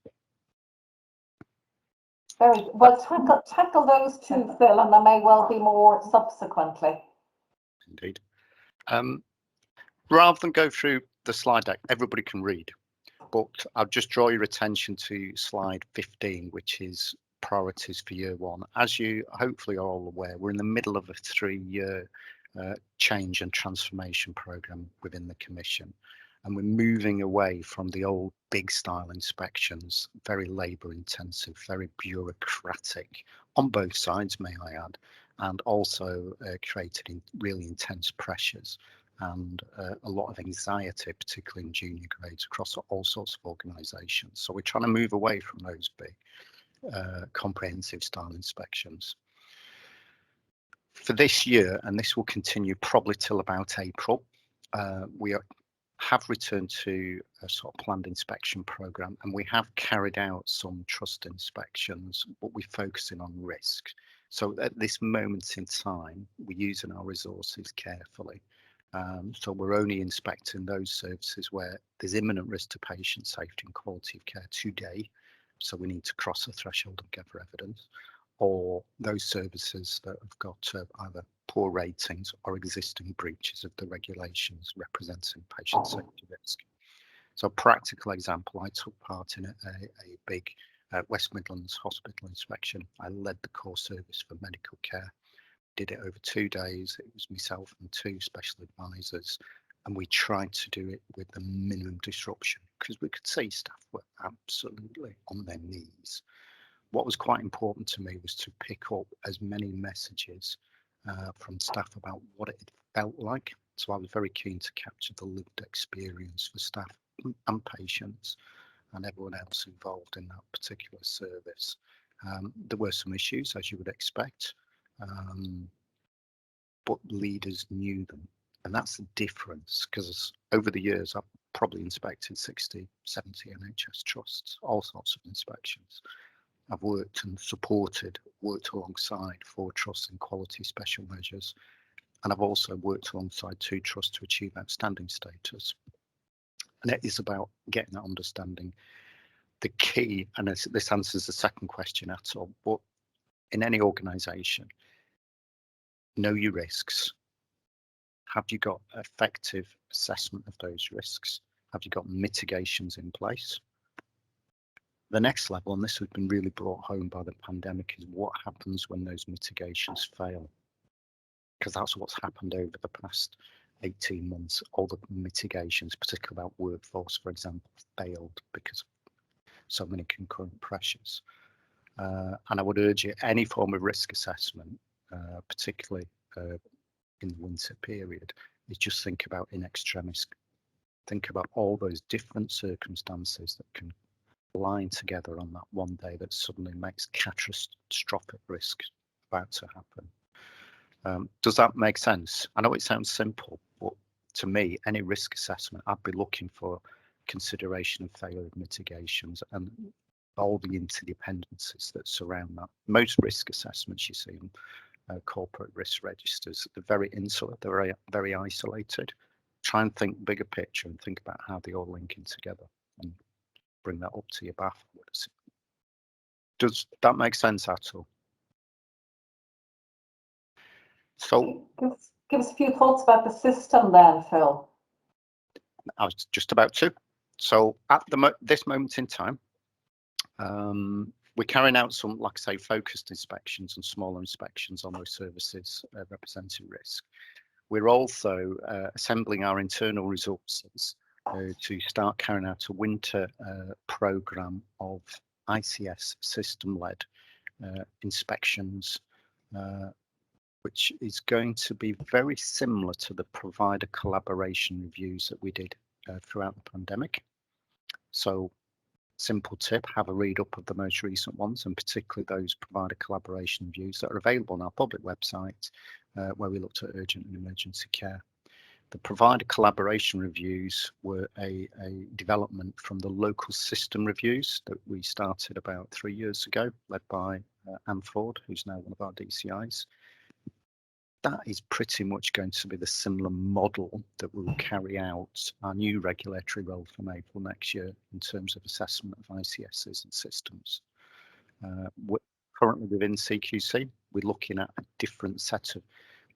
Very well. Tackle those two, Phil, and there may well be more subsequently. Indeed. Rather than go through the slide deck, everybody can read, but I'll just draw your attention to slide 15, which is priorities for year one. As you hopefully are all aware, we're in the middle of a 3-year change and transformation programme within the Commission, and we're moving away from the old big style inspections, very labour intensive, very bureaucratic on both sides, may I add, and also created really intense pressures and a lot of anxiety, particularly in junior grades across all sorts of organisations. So we're trying to move away from those big comprehensive style inspections. For this year, and this will continue probably till about April, we are have returned to a sort of planned inspection program, and we have carried out some trust inspections, but we're focusing on risk. So at this moment in time, we're using our resources carefully. So we're only inspecting those services where there's imminent risk to patient safety and quality of care today. So we need to cross a threshold and gather evidence, or those services that have got either poor ratings or existing breaches of the regulations representing patient safety risk. So a practical example, I took part in a big West Midlands hospital inspection. I led the core service for medical care. Did it over 2 days. It was myself and 2 special advisors, and we tried to do it with the minimum disruption because we could see staff were absolutely on their knees. What was quite important to me was to pick up as many messages from staff about what it felt like. So I was very keen to capture the lived experience for staff and patients and everyone else involved in that particular service. There were some issues, as you would expect, but leaders knew them. And that's the difference, because over the years, I've probably inspected 60, 70 NHS trusts, all sorts of inspections. I've worked and worked alongside 4 trusts in quality special measures. And I've also worked alongside 2 trusts to achieve outstanding status. And it is about getting that understanding. The key, and this answers the second question at all, but in any organisation, know your risks. Have you got effective assessment of those risks? Have you got mitigations in place? The next level, and this has been really brought home by the pandemic, is what happens when those mitigations fail? Because that's what's happened over the past 18 months. All the mitigations, particularly about workforce, for example, failed because of so many concurrent pressures. And I would urge you, any form of risk assessment, particularly in the winter period, is just think about in extremis. Think about all those different circumstances that can line together on that one day that suddenly makes catastrophic risk about to happen. Does that make sense? I know it sounds simple, but to me, any risk assessment, I'd be looking for consideration of failure of mitigations and all the interdependencies that surround that. Most risk assessments you see in corporate risk registers, they're very insular, they're very isolated. Try and think bigger picture and think about how they all link in together and bring that up to your BAF. Does that make sense at all? So give us a few thoughts about the system then, Phil. I was just about to. So at this moment in time, we're carrying out some, like I say, focused inspections and smaller inspections on those services representing risk. We're also assembling our internal resources to start carrying out a winter programme of ICS system-led inspections, which is going to be very similar to the provider collaboration reviews that we did throughout the pandemic. So simple tip, have a read up of the most recent ones, and particularly those provider collaboration reviews that are available on our public website, where we looked at urgent and emergency care. The provider collaboration reviews were a development from the local system reviews that we started about 3 years ago, led by Anne Ford, who's now one of our DCIs. That is pretty much going to be the similar model that will carry out our new regulatory role from April next year in terms of assessment of ICSs and systems. We're currently within CQC, we're looking at a different set of,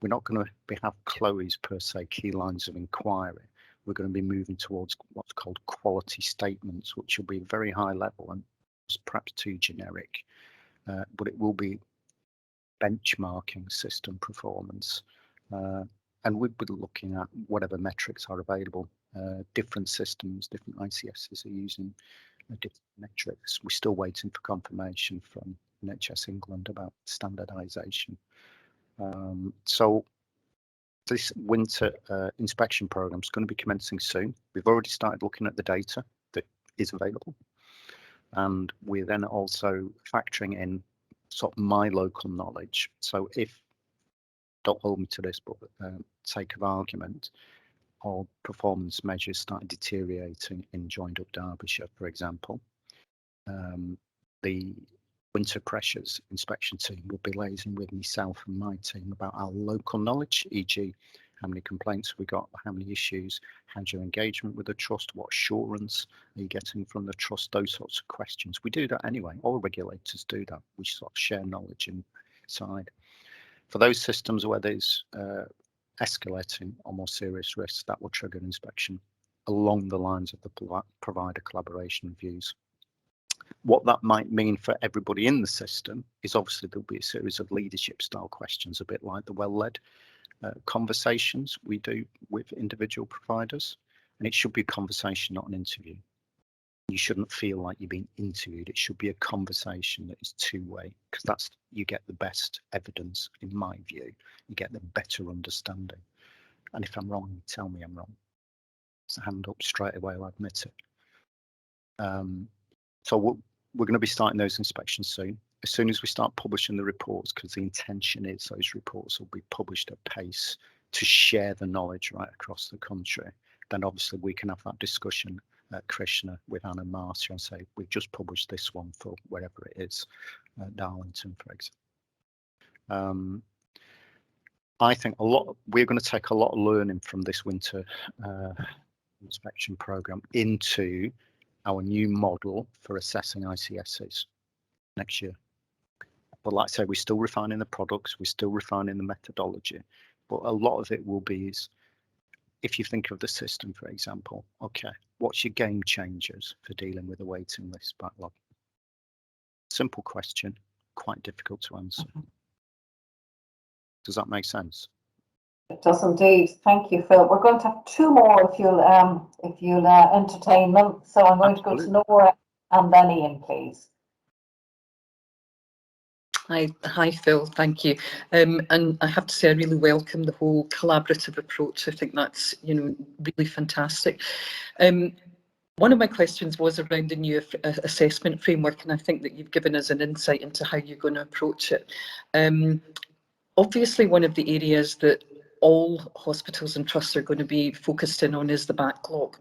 we're not going to have Chloe's per se key lines of inquiry. We're going to be moving towards what's called quality statements, which will be very high level and perhaps too generic, but it will be benchmarking system performance, and we'd be looking at whatever metrics are available. Different systems, different ICSs are using different metrics. We're still waiting for confirmation from NHS England about standardisation. So this winter inspection programme is going to be commencing soon. We've already started looking at the data that is available, and we're then also factoring in sort of my local knowledge. So if, don't hold me to this, but sake of argument, or performance measures started deteriorating in joined up Derbyshire, for example, the winter pressures inspection team will be liaising with myself and my team about our local knowledge, e.g. how many complaints have we got, how many issues, how's your engagement with the trust, what assurance are you getting from the trust, those sorts of questions. We do that anyway, all regulators do that. We sort of share knowledge inside. For those systems where there's escalating or more serious risks, that will trigger an inspection along the lines of the provider collaboration reviews. What that might mean for everybody in the system is obviously there'll be a series of leadership style questions, a bit like the well-led conversations we do with individual providers. And it should be a conversation, not an interview. You shouldn't feel like you're being interviewed. It should be a conversation that is two-way, because that's, you get the best evidence, in my view. You get the better understanding. And if I'm wrong, you tell me I'm wrong. It's a hand up straight away, I'll admit it. So we're going to be starting those inspections soon. As soon as we start publishing the reports, because the intention is those reports will be published at pace to share the knowledge right across the country, then obviously we can have that discussion at Krishna with Anna Marcia and say, we've just published this one for wherever it is, Darlington, for example. I think we're going to take a lot of learning from this winter inspection program into our new model for assessing ICSs next year. But like I say, we're still refining the products, we're still refining the methodology, but a lot of it will be is, if you think of the system, for example, okay, what's your game changers for dealing with a waiting list backlog? Simple question, quite difficult to answer. Does that make sense? It does indeed. Thank you, Phil. We're going to have two more if you'll entertain them. So I'm going to go to Nora and then Ian, please. Hi, Phil. Thank you. And I have to say, I really welcome the whole collaborative approach. I think that's, really fantastic. One of my questions was around the new assessment framework, and I think that you've given us an insight into how you're going to approach it. Obviously, one of the areas that all hospitals and trusts are going to be focused in on is the backlog.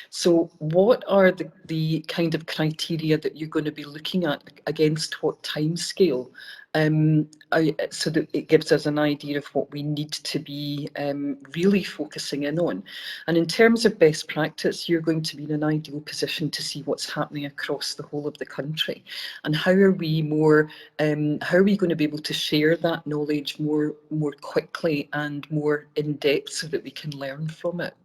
So what are the kind of criteria that you're going to be looking at, against what timescale, so that it gives us an idea of what we need to be really focusing in on? And in terms of best practice, you're going to be in an ideal position to see what's happening across the whole of the country. And how are we going to be able to share that knowledge more quickly and more in depth so that we can learn from it?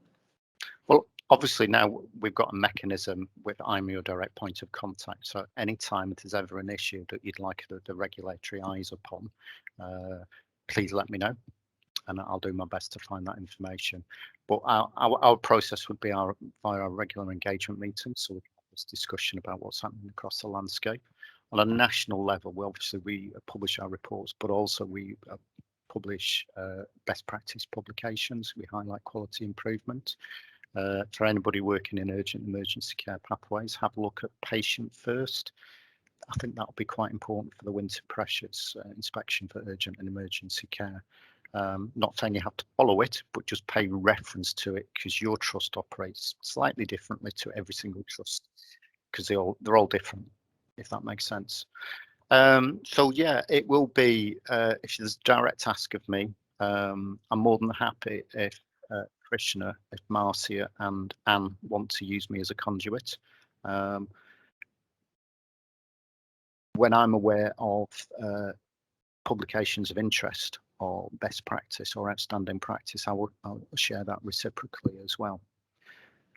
Well, obviously now we've got a mechanism with I'm your direct point of contact. So anytime there's ever an issue that you'd like the regulatory eyes upon, please let me know, and I'll do my best to find that information. But our process would be via our regular engagement meetings, so we can have this discussion about what's happening across the landscape. On a national level, we publish our reports, but also we publish best practice publications. We highlight quality improvement. For anybody working in urgent emergency care pathways, have a look at patient first. I think that'll be quite important for the winter pressures inspection for urgent and emergency care. Not saying you have to follow it, but just pay reference to it, because your trust operates slightly differently to every single trust, because they're all different, if that makes sense. So yeah, it will be, if there's a direct ask of me, I'm more than happy if Krishna, if Marcia and Anne want to use me as a conduit. When I'm aware of publications of interest or best practice or outstanding practice, I'll share that reciprocally as well.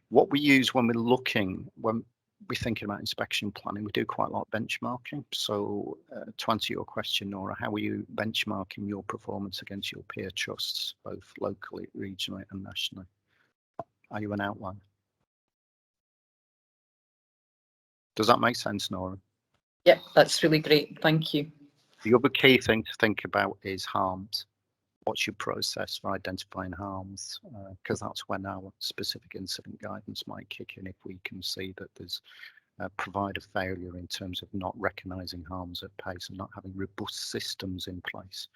What we use when we're thinking about inspection planning, we do quite a lot of benchmarking. So to answer your question, Nora, how are you benchmarking your performance against your peer trusts, both locally, regionally and nationally? Are you an outlier? Does that make sense, Nora? Yeah, that's really great. Thank you. The other key thing to think about is harms. What's your process for identifying harms? Because that's when our specific incident guidance might kick in, if we can see that there's provider failure in terms of not recognising harms at pace and not having robust systems in place.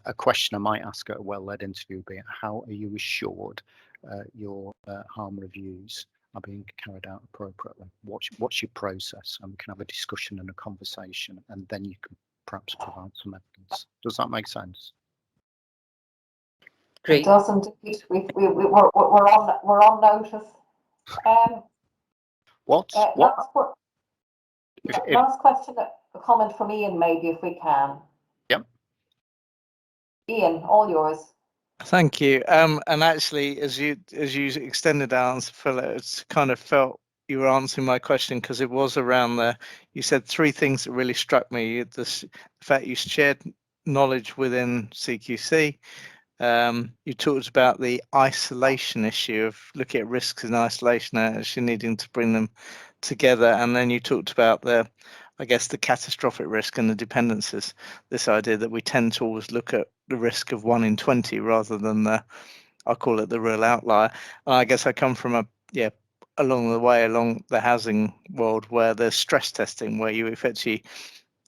A question I might ask at a well-led interview would be, how are you assured your harm reviews are being carried out appropriately. What's your process? And we can have a discussion and a conversation, and then you can perhaps provide some evidence. Does that make sense? Great. It does indeed. We're on notice. Last question, a comment from Ian, maybe, if we can. Yep. Ian, all yours. Thank you. And actually, as you extended that answer, Phil, it's kind of felt you were answering my question, because it was around there. You said three things that really struck me. The fact you shared knowledge within CQC. You talked about the isolation issue of looking at risks in isolation and actually needing to bring them together. And then you talked about the catastrophic risk and the dependencies. This idea that we tend to always look at the risk of 1 in 20 rather than I call it the real outlier. And I guess I come from along the housing world where there's stress testing, where you effectively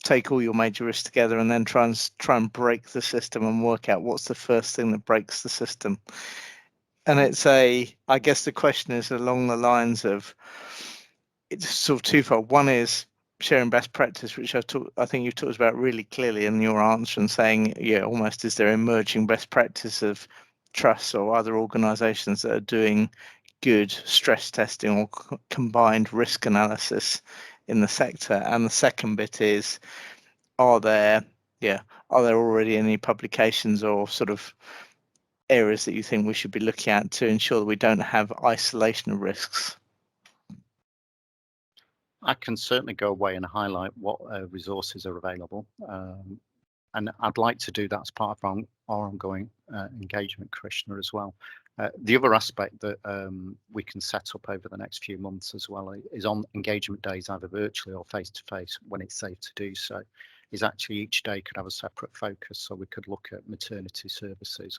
take all your major risks together and then try and break the system and work out what's the first thing that breaks the system. And I guess the question is along the lines of, it's sort of twofold. One is sharing best practice, which I think you talked about really clearly in your answer, and saying, almost is there emerging best practice of trusts or other organisations that are doing good stress testing or combined risk analysis in the sector? And the second bit is, are there already any publications or sort of areas that you think we should be looking at to ensure that we don't have isolation of risks? I can certainly go away and highlight what resources are available. And I'd like to do that as part of our ongoing engagement, Krishna, as well. The other aspect that we can set up over the next few months as well is on engagement days, either virtually or face-to-face, when it's safe to do so, is actually each day could have a separate focus. So we could look at maternity services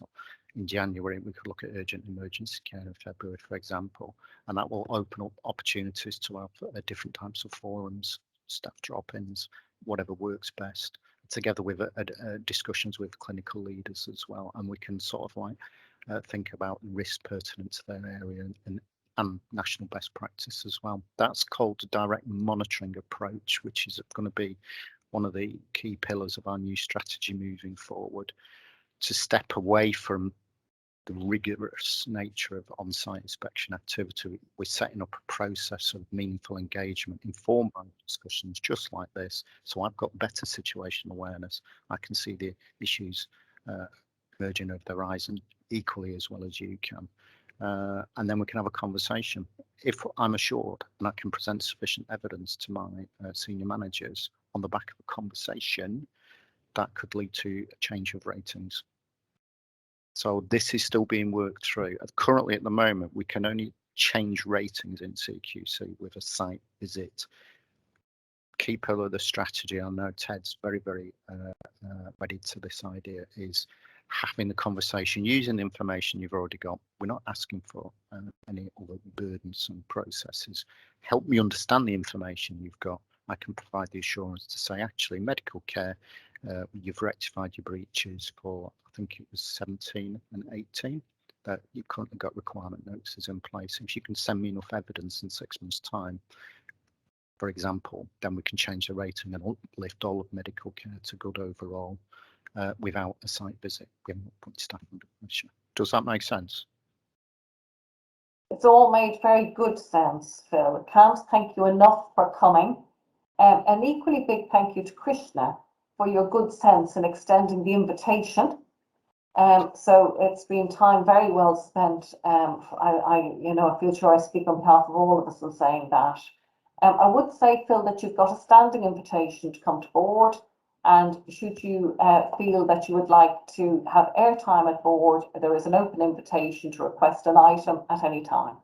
in January, we could look at urgent emergency care in February, for example, and that will open up opportunities to have different types of forums, staff drop-ins, whatever works best, together with discussions with clinical leaders as well. And we can sort of think about risk pertinent to their area and national best practice as well. That's called a direct monitoring approach, which is going to be one of the key pillars of our new strategy moving forward, to step away from the rigorous nature of on-site inspection activity. We're setting up a process of meaningful engagement, informed by discussions just like this. So I've got better situational awareness. I can see the issues emerging over the horizon equally as well as you can. And then we can have a conversation. If I'm assured and I can present sufficient evidence to my senior managers on the back of a conversation, that could lead to a change of ratings. So this is still being worked through. Currently, at the moment, we can only change ratings in CQC with a site visit. Key pillar of the strategy, I know Ted's very, very ready to this idea, is having the conversation, using the information you've already got. We're not asking for any other burdensome processes. Help me understand the information you've got. I can provide the assurance to say, actually, medical care, you've rectified your breaches for, I think it was 17 and 18, that you've currently got requirement notices in place. If you can send me enough evidence in 6 months' time, for example, then we can change the rating and uplift all of medical care to good overall without a site visit. We're not putting staff under pressure. Does that make sense? It's all made very good sense, Phil. Can't thank you enough for coming. An equally big thank you to Krishna for your good sense in extending the invitation. So it's been time very well spent. I feel sure I speak on behalf of all of us in saying that. I would say, Phil, that you've got a standing invitation to come to board, and should you feel that you would like to have airtime at board, there is an open invitation to request an item at any time.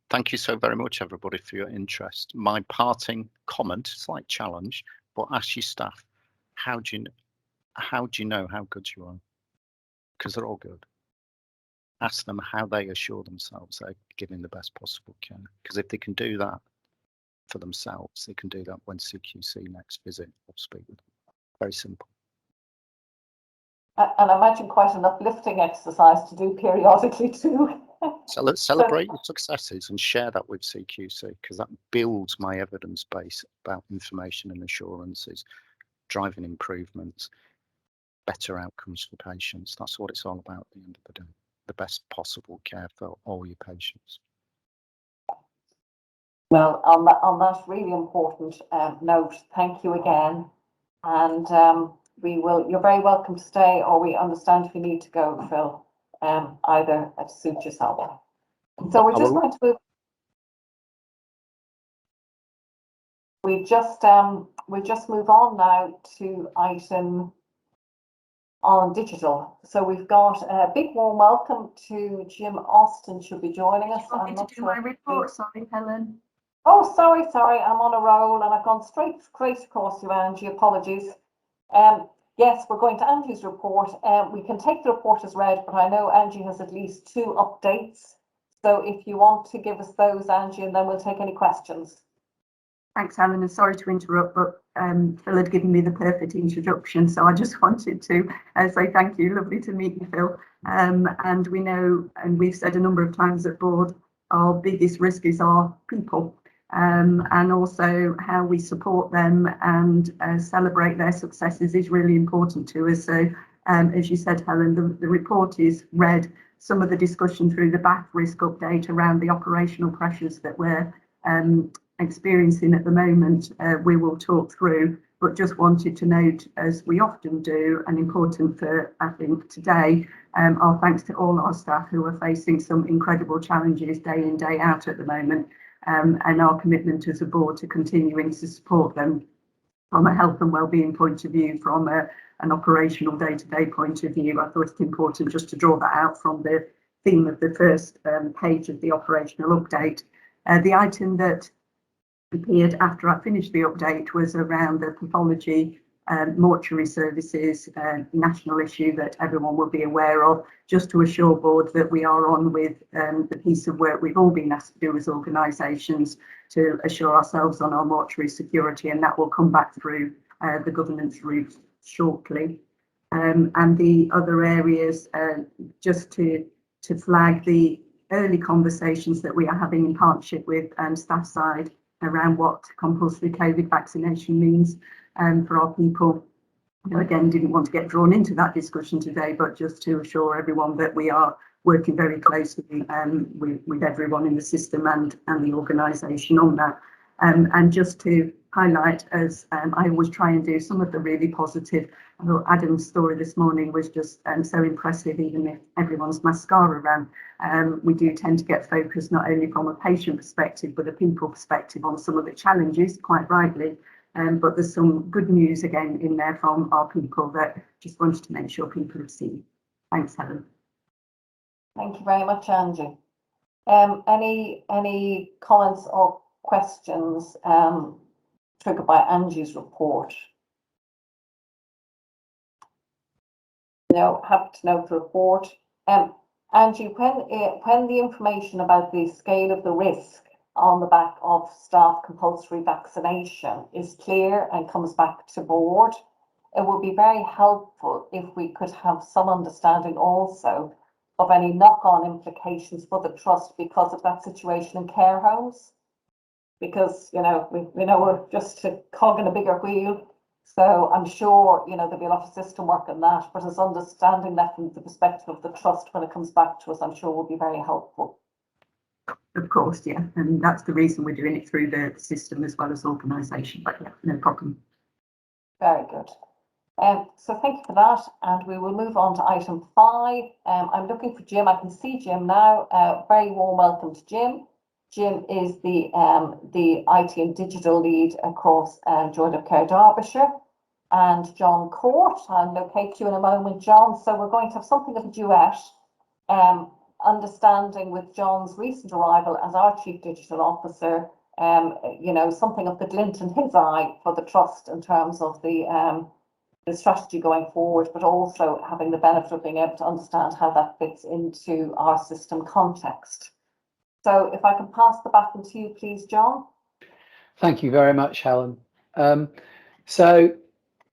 Thank you so very much, everybody, for your interest. My parting comment, slight challenge, but ask your staff, how do you know how good you are? Because they're all good. Ask them how they assure themselves they're giving the best possible care. Because if they can do that for themselves, they can do that when CQC next visit or speak with them. Very simple. And I imagine quite an uplifting exercise to do periodically too. So let's celebrate your successes and share that with CQC, because that builds my evidence base about information and assurances, driving improvements, better outcomes for patients. That's what it's all about at the end of the day. The best possible care for all your patients. Well, on that really important note, thank you again. And you're very welcome to stay, or we understand if you need to go, Phil, either to suit yourself. So we're just going to move. We just move on now to item on digital. So we've got a big warm welcome to Jim Austin, should be joining us. I'm not sure. My report, sorry, Helen. Oh, sorry, I'm on a roll and I've gone straight across you, Angie. Apologies. Yes, we're going to Angie's report. We can take the report as read, but I know Angie has at least 2 updates. So if you want to give us those, Angie, and then we'll take any questions. Thanks, Helen, and sorry to interrupt, but Phil had given me the perfect introduction, so I just wanted to say thank you. Lovely to meet you, Phil. And we know, and we've said a number of times at board, our biggest risk is our people, and also how we support them and celebrate their successes is really important to us. So, as you said, Helen, the report is read. Some of the discussion through the BAF risk update around the operational pressures that we're experiencing at the moment, we will talk through, but just wanted to note, as we often do, and important for, I think, today, our thanks to all our staff who are facing some incredible challenges day in, day out at the moment, and our commitment as a board to continuing to support them from a health and wellbeing point of view, from an operational day-to-day point of view. I thought it important just to draw that out from the theme of the first page of the operational update. The item that appeared after I finished the update was around the pathology mortuary services, national issue that everyone will be aware of, just to assure board that we are on with the piece of work we've all been asked to do as organisations to assure ourselves on our mortuary security, and that will come back through the governance route shortly. And the other areas, just to flag the early conversations that we are having in partnership with staff side around what compulsory COVID vaccination means for our people. Again, didn't want to get drawn into that discussion today, but just to assure everyone that we are working very closely with everyone in the system and the organisation on that. And just to highlight, as I always try and do, some of the really positive. I thought Adam's story this morning was just so impressive, even if everyone's mascara ran. We do tend to get focused not only from a patient perspective, but a people perspective on some of the challenges, quite rightly. But there's some good news again in there from our people that just wanted to make sure people have seen. Thanks, Helen. Thank you very much, Angie. Any comments or questions triggered by Angie's report? No, happy to note the report. Angie, when the information about the scale of the risk on the back of staff compulsory vaccination is clear and comes back to board, it would be very helpful if we could have some understanding also of any knock-on implications for the trust because of that situation in care homes. Because, we know we're just a cog in a bigger wheel. So I'm sure, there'll be a lot of system work on that, but as understanding that from the perspective of the trust when it comes back to us, I'm sure will be very helpful. Of course, yeah, and that's the reason we're doing it through the system as well as organisation, but yeah, no problem. Very good. So thank you for that, and we will move on to item 5. I'm looking for Jim. I can see Jim now. Very warm welcome to Jim. Jim is the IT and digital lead across Joined Up Care Derbyshire, and John Court. I'll locate you in a moment, John. So we're going to have something of a duet, understanding with John's recent arrival as our Chief Digital Officer, something of the glint in his eye for the trust in terms of the strategy going forward, but also having the benefit of being able to understand how that fits into our system context. So if I can pass the baton to you, please, John. Thank you very much, Helen. So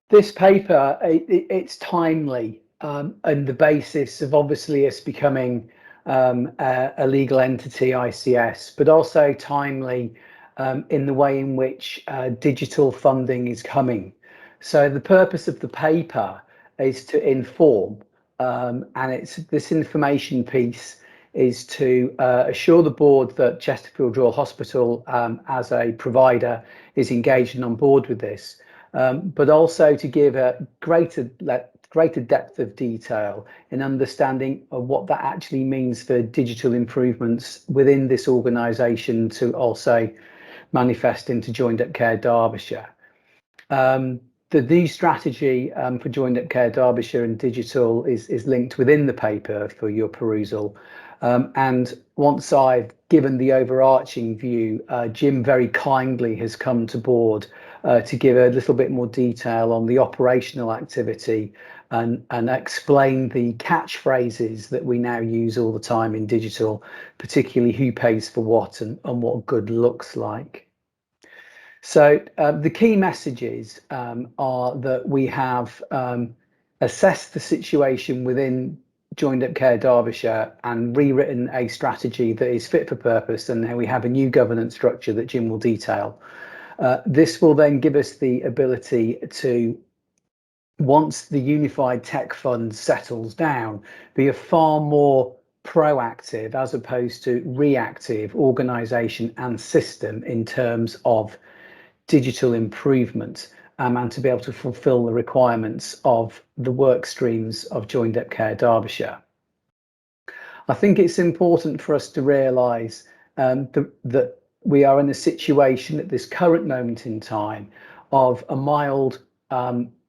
this paper, it's timely. and the basis of obviously us becoming a legal entity, ICS, but also timely in the way in which digital funding is coming. So the purpose of the paper is to inform, and it's this information piece is to assure the board that Chesterfield Royal Hospital as a provider is engaged and on board with this, but also to give a greater depth of detail in understanding of what that actually means for digital improvements within this organisation to also manifest into Joined Up Care Derbyshire. The new strategy for Joined Up Care Derbyshire and digital is linked within the paper for your perusal. And once I've given the overarching view, Jim very kindly has come to board to give a little bit more detail on the operational activity and explain the catchphrases that we now use all the time in digital, particularly who pays for what and what good looks like. So the key messages are that we have assessed the situation within Joined Up Care Derbyshire and rewritten a strategy that is fit for purpose, and now we have a new governance structure that Jim will detail. This will then give us the ability to, once the Unified Tech Fund settles down, be a far more proactive as opposed to reactive organisation and system in terms of digital improvement, and to be able to fulfil the requirements of the work streams of Joined Up Care Derbyshire. I think it's important for us to realise that we are in a situation at this current moment in time of a mild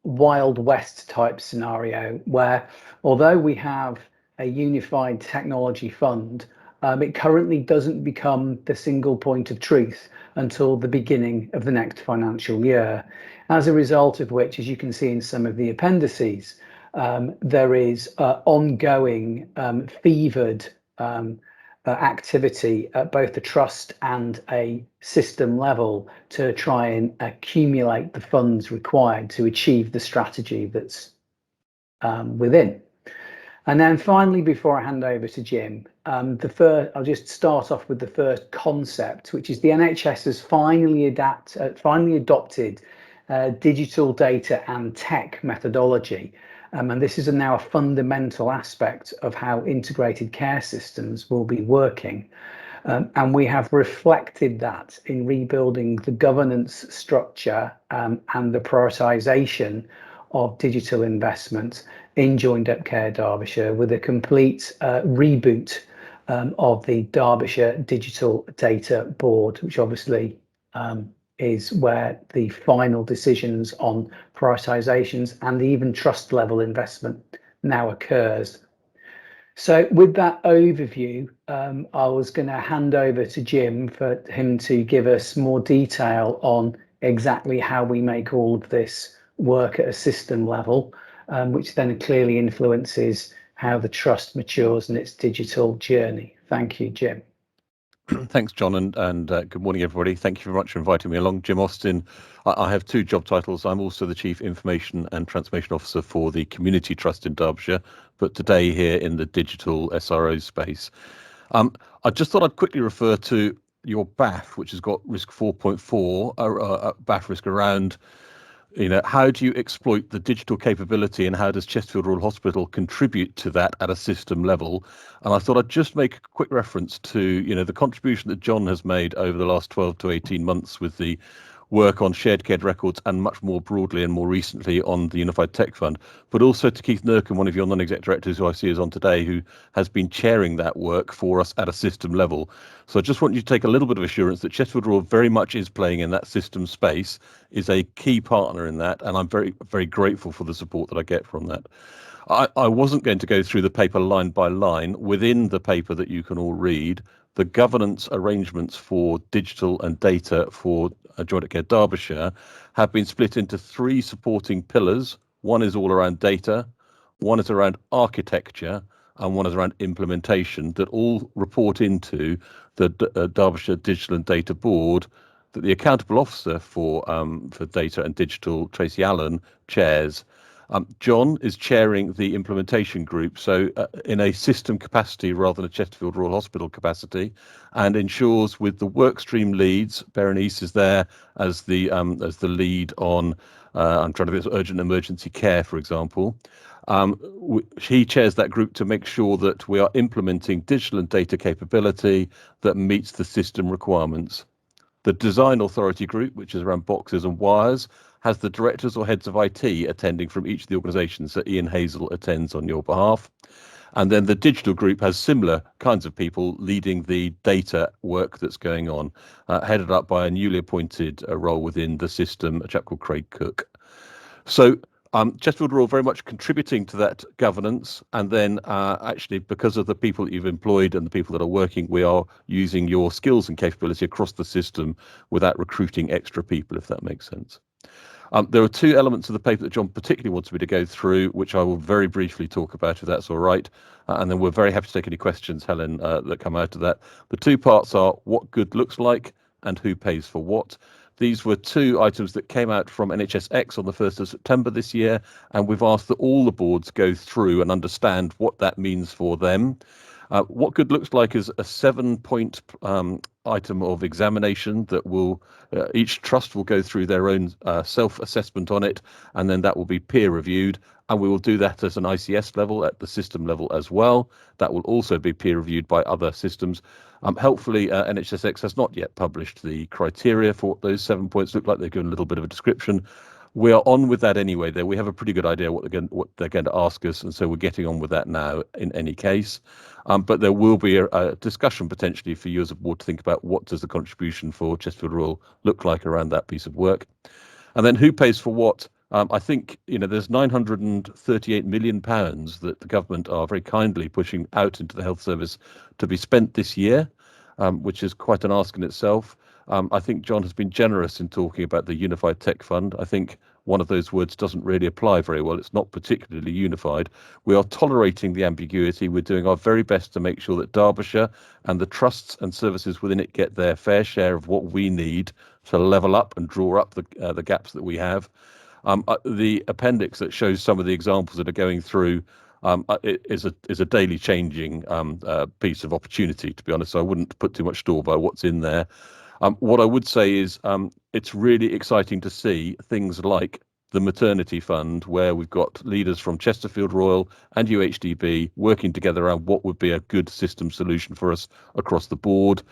Wild West type scenario where, although we have a unified technology fund, it currently doesn't become the single point of truth until the beginning of the next financial year. As a result of which, as you can see in some of the appendices, there is ongoing fevered activity at both the trust and a system level to try and accumulate the funds required to achieve the strategy that's within. And then finally, before I hand over to Jim, I'll just start off with the first concept, which is the NHS has finally adopted digital data and tech methodology. And this is now a fundamental aspect of how integrated care systems will be working. And we have reflected that in rebuilding the governance structure and the prioritisation of digital investment in Joined Up Care Derbyshire with a complete reboot of the Derbyshire Digital Data Board, which obviously is where the final decisions on prioritisations and even trust level investment now occurs. So with that overview, I was going to hand over to Jim for him to give us more detail on exactly how we make all of this work at a system level, which then clearly influences how the trust matures in its digital journey. Thank you, Jim. Thanks, John, and good morning, everybody. Thank you very much for inviting me along. Jim Austin. I have two job titles. I'm also the Chief Information and Transformation Officer for the Community Trust in Derbyshire, but today here in the digital SRO space. I just thought I'd quickly refer to your BAF, which has got risk 4.4, BAF risk around, how do you exploit the digital capability and how does Chesterfield Royal Hospital contribute to that at a system level? And I thought I'd just make a quick reference to, the contribution that John has made over the last 12 to 18 months with the work on shared care records and much more broadly and more recently on the Unified Tech Fund, but also to Keith Nurkin, one of your non-exec directors who I see is on today, who has been chairing that work for us at a system level. So I just want you to take a little bit of assurance that Chesterfield Royal very much is playing in that system space, is a key partner in that, and I'm very, very grateful for the support that I get from that. I wasn't going to go through the paper line by line. Within the paper that you can all read, the governance arrangements for digital and data for Joined Up Care Derbyshire have been split into three supporting pillars. One is all around data, one is around architecture, and one is around implementation, that all report into the Derbyshire Digital and Data Board, that the accountable officer for data and digital, Tracy Allen, chairs. John is chairing the implementation group, so in a system capacity rather than a Chesterfield Royal Hospital capacity, and ensures with the workstream leads. Berenice is there as the lead on. I'm trying to think, urgent emergency care, for example. He chairs that group to make sure that we are implementing digital and data capability that meets the system requirements. The design authority group, which is around boxes and wires, has the directors or heads of IT attending from each of the organisations. So Ian Hazel attends on your behalf. And then the digital group has similar kinds of people leading the data work that's going on, headed up by a newly appointed role within the system, a chap called Craig Cook. So Chesterfield Royal very much contributing to that governance, and then actually because of the people that you've employed and the people that are working, we are using your skills and capability across the system without recruiting extra people, if that makes sense. There are two elements of the paper that John particularly wants me to go through, which I will very briefly talk about, if that's all right. And then we're very happy to take any questions, Helen, that come out of that. The two parts are what good looks like and who pays for what. These were two items that came out from NHSX on the 1st of September this year, and we've asked that all the boards go through and understand what that means for them. What good looks like is a 7-point item of examination that will, each trust will go through their own self-assessment on it, and then that will be peer reviewed. And we will do that at an ICS level, at the system level as well. That will also be peer reviewed by other systems. Helpfully, NHSX has not yet published the criteria for what those 7 points look like. They've given a little bit of a description. We are on with that anyway, though. We have a pretty good idea what they're going to ask us, and so we're getting on with that now in any case. But there will be a discussion potentially for you as a board to think about what does the contribution for Chesterfield Royal look like around that piece of work. And then who pays for what? I think, there's £938 million that the government are very kindly pushing out into the health service to be spent this year, which is quite an ask in itself. I think John has been generous in talking about the Unified Tech Fund. I think one of those words doesn't really apply very well. It's not particularly unified. We are tolerating the ambiguity. We're doing our very best to make sure that Derbyshire and the trusts and services within it get their fair share of what we need to level up and draw up the gaps that we have. The appendix that shows some of the examples that are going through is a daily changing piece of opportunity, to be honest. So I wouldn't put too much store by what's in there. What I would say is it's really exciting to see things like the maternity fund, where we've got leaders from Chesterfield Royal and UHDB working together around what would be a good system solution for us across the board.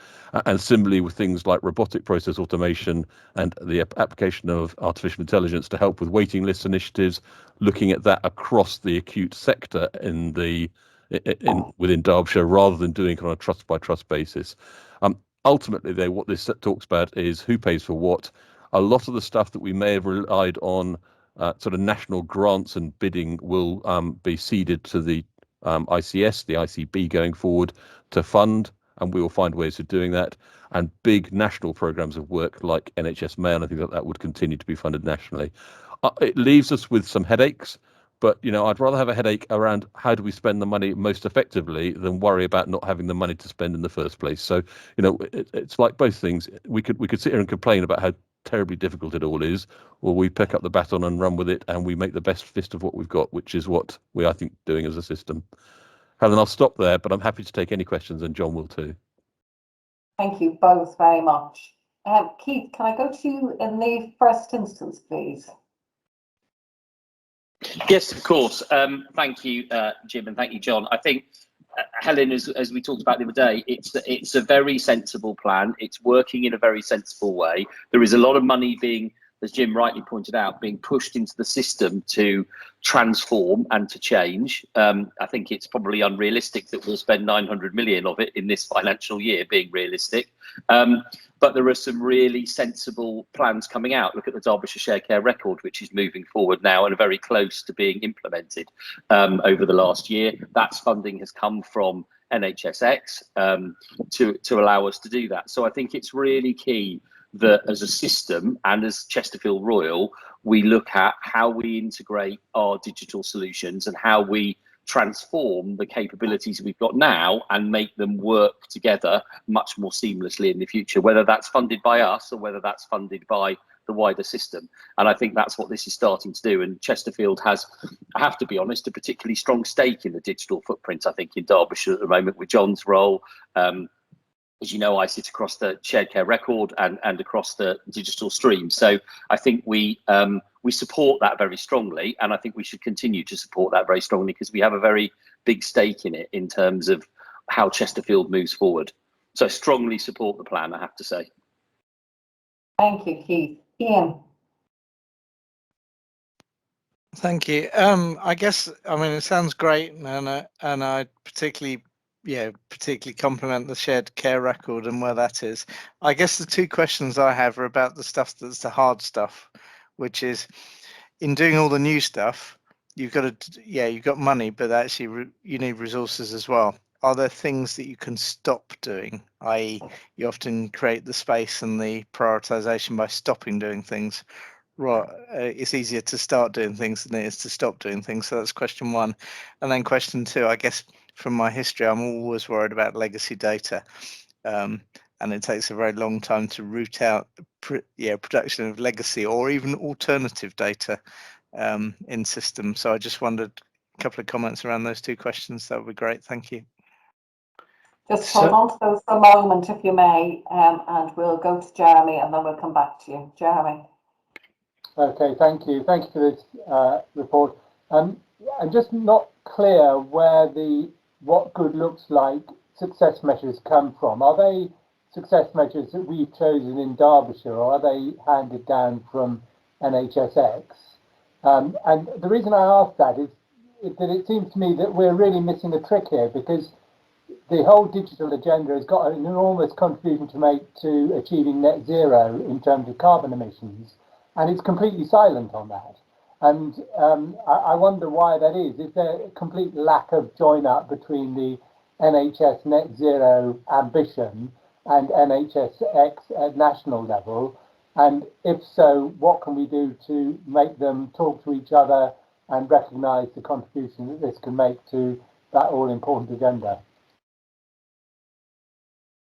And similarly with things like robotic process automation and the application of artificial intelligence to help with waiting list initiatives, looking at that across the acute sector within Derbyshire rather than doing it on a trust by trust basis. Ultimately, though, what this talks about is who pays for what. A lot of the stuff that we may have relied on sort of national grants and bidding will be ceded to the ICS, the ICB going forward to fund, and we will find ways of doing that. And big national programs of work like NHS Mail, I think that would continue to be funded nationally. It leaves us with some headaches, but I'd rather have a headache around how do we spend the money most effectively than worry about not having the money to spend in the first place. So it's like both things. We could sit here and complain about how terribly difficult it all is, or we pick up the baton and run with it and we make the best fist of what we've got, which is what we I think doing as a system. Helen, I'll stop there, but I'm happy to take any questions, and John will too. Thank you both very much. Keith, can I go to you in the first instance, please? Yes, of course. Thank you, Jim, and thank you, John. I think, Helen, as we talked about the other day, it's a very sensible plan. It's working in a very sensible way. There is a lot of money being, as Jim rightly pointed out, being pushed into the system to transform and to change. I think it's probably unrealistic that we'll spend 900 million of it in this financial year, being realistic. But there are some really sensible plans coming out. Look at the Derbyshire Shared Care Record, which is moving forward now and are very close to being implemented over the last year. That funding has come from NHSX to allow us to do that. So I think it's really key that as a system and as Chesterfield Royal, we look at how we integrate our digital solutions and how we transform the capabilities we've got now and make them work together much more seamlessly in the future, whether that's funded by us or whether that's funded by the wider system. And I think that's what this is starting to do. And Chesterfield has, I have to be honest, a particularly strong stake in the digital footprint, I think, in Derbyshire at the moment with John's role. As you know, I sit across the shared care record and across the digital stream. So I think we support that very strongly, and I think we should continue to support that very strongly because we have a very big stake in it in terms of how Chesterfield moves forward. So I strongly support the plan, I have to say. Thank you, Keith. Ian. Thank you. I guess, I mean, it sounds great, and I particularly compliment the shared care record and where that is. I guess the two questions I have are about the stuff that's the hard stuff, which is in doing all the new stuff, you've got money, but actually you need resources as well. Are there things that you can stop doing, i.e. you often create the space and the prioritization by stopping doing things? Right, it's easier to start doing things than it is to stop doing things. So that's question one. And then question two, I guess from my history, I'm always worried about legacy data. And it takes a very long time to root out production of legacy or even alternative data in systems. So I just wondered a couple of comments around those two questions. That would be great. Thank you. Just hold on to those for a moment, if you may, and we'll go to Jeremy and then we'll come back to you. Jeremy. Okay, thank you. Thank you for this report. I'm just not clear where what good looks like success measures come from. Are they success measures that we've chosen in Derbyshire, or are they handed down from NHSX? And the reason I ask that is that it seems to me that we're really missing a trick here, because the whole digital agenda has got an enormous contribution to make to achieving net zero in terms of carbon emissions, and it's completely silent on that. And I wonder why that is. Is there a complete lack of join up between the NHS net zero ambition and NHSX at national level? And if so, what can we do to make them talk to each other and recognise the contribution that this can make to that all-important agenda?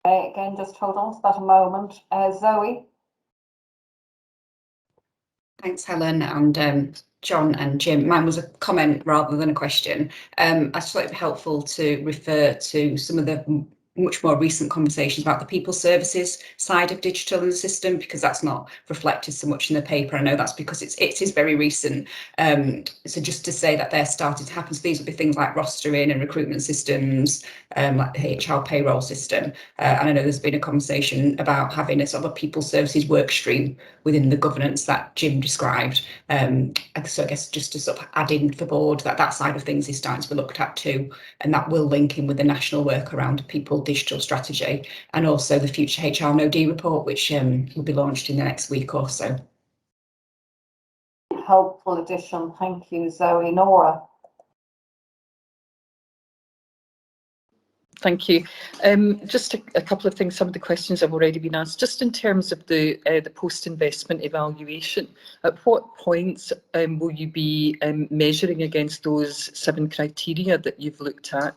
Again, just hold on to that a moment. Zoe. Thanks, Helen, and John and Jim. Mine was a comment rather than a question. I just thought it'd be helpful to refer to some of the much more recent conversations about the people services side of digital in the system, because that's not reflected so much in the paper. I know that's because it is very recent. So just to say that they're starting to happen. So these will be things like rostering and recruitment systems, like the HR payroll system. And I know there's been a conversation about having a sort of a people services work stream within the governance that Jim described. So I guess just to sort of add in for board that side of things is starting to be looked at too, and that will link in with the national work around people digital strategy, and also the future HR No-D report, which will be launched in the next week or so. Helpful addition. Thank you, Zoe. Nora. Thank you. Just a couple of things. Some of the questions have already been asked. Just in terms of the post-investment evaluation, at what points will you be measuring against those 7 criteria that you've looked at?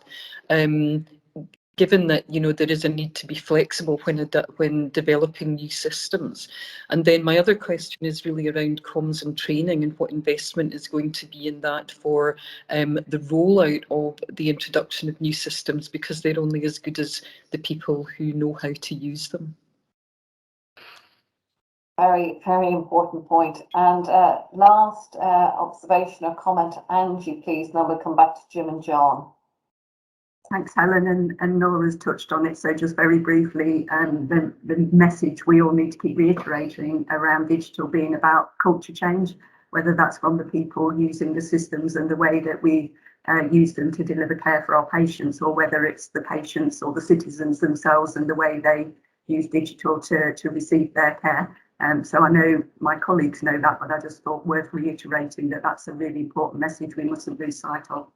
Given that there is a need to be flexible when developing new systems. And then my other question is really around comms and training, and what investment is going to be in that for the rollout of the introduction of new systems, because they're only as good as the people who know how to use them. Very, very important point. And last observation or comment, Angie, please, and then we'll come back to Jim and John. Thanks, Helen, and Nora's touched on it. So just very briefly, the message we all need to keep reiterating around digital being about culture change, whether that's from the people using the systems and the way that we use them to deliver care for our patients, or whether it's the patients or the citizens themselves and the way they use digital to receive their care. So I know my colleagues know that, but I just thought worth reiterating that that's a really important message we mustn't lose sight of.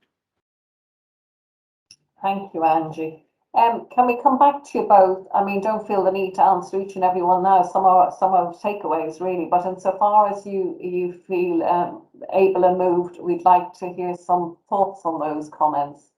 Thank you, Angie. Can we come back to you both? I mean, don't feel the need to answer each and every one now. Some are takeaways really, but insofar as you feel able and moved, we'd like to hear some thoughts on those comments.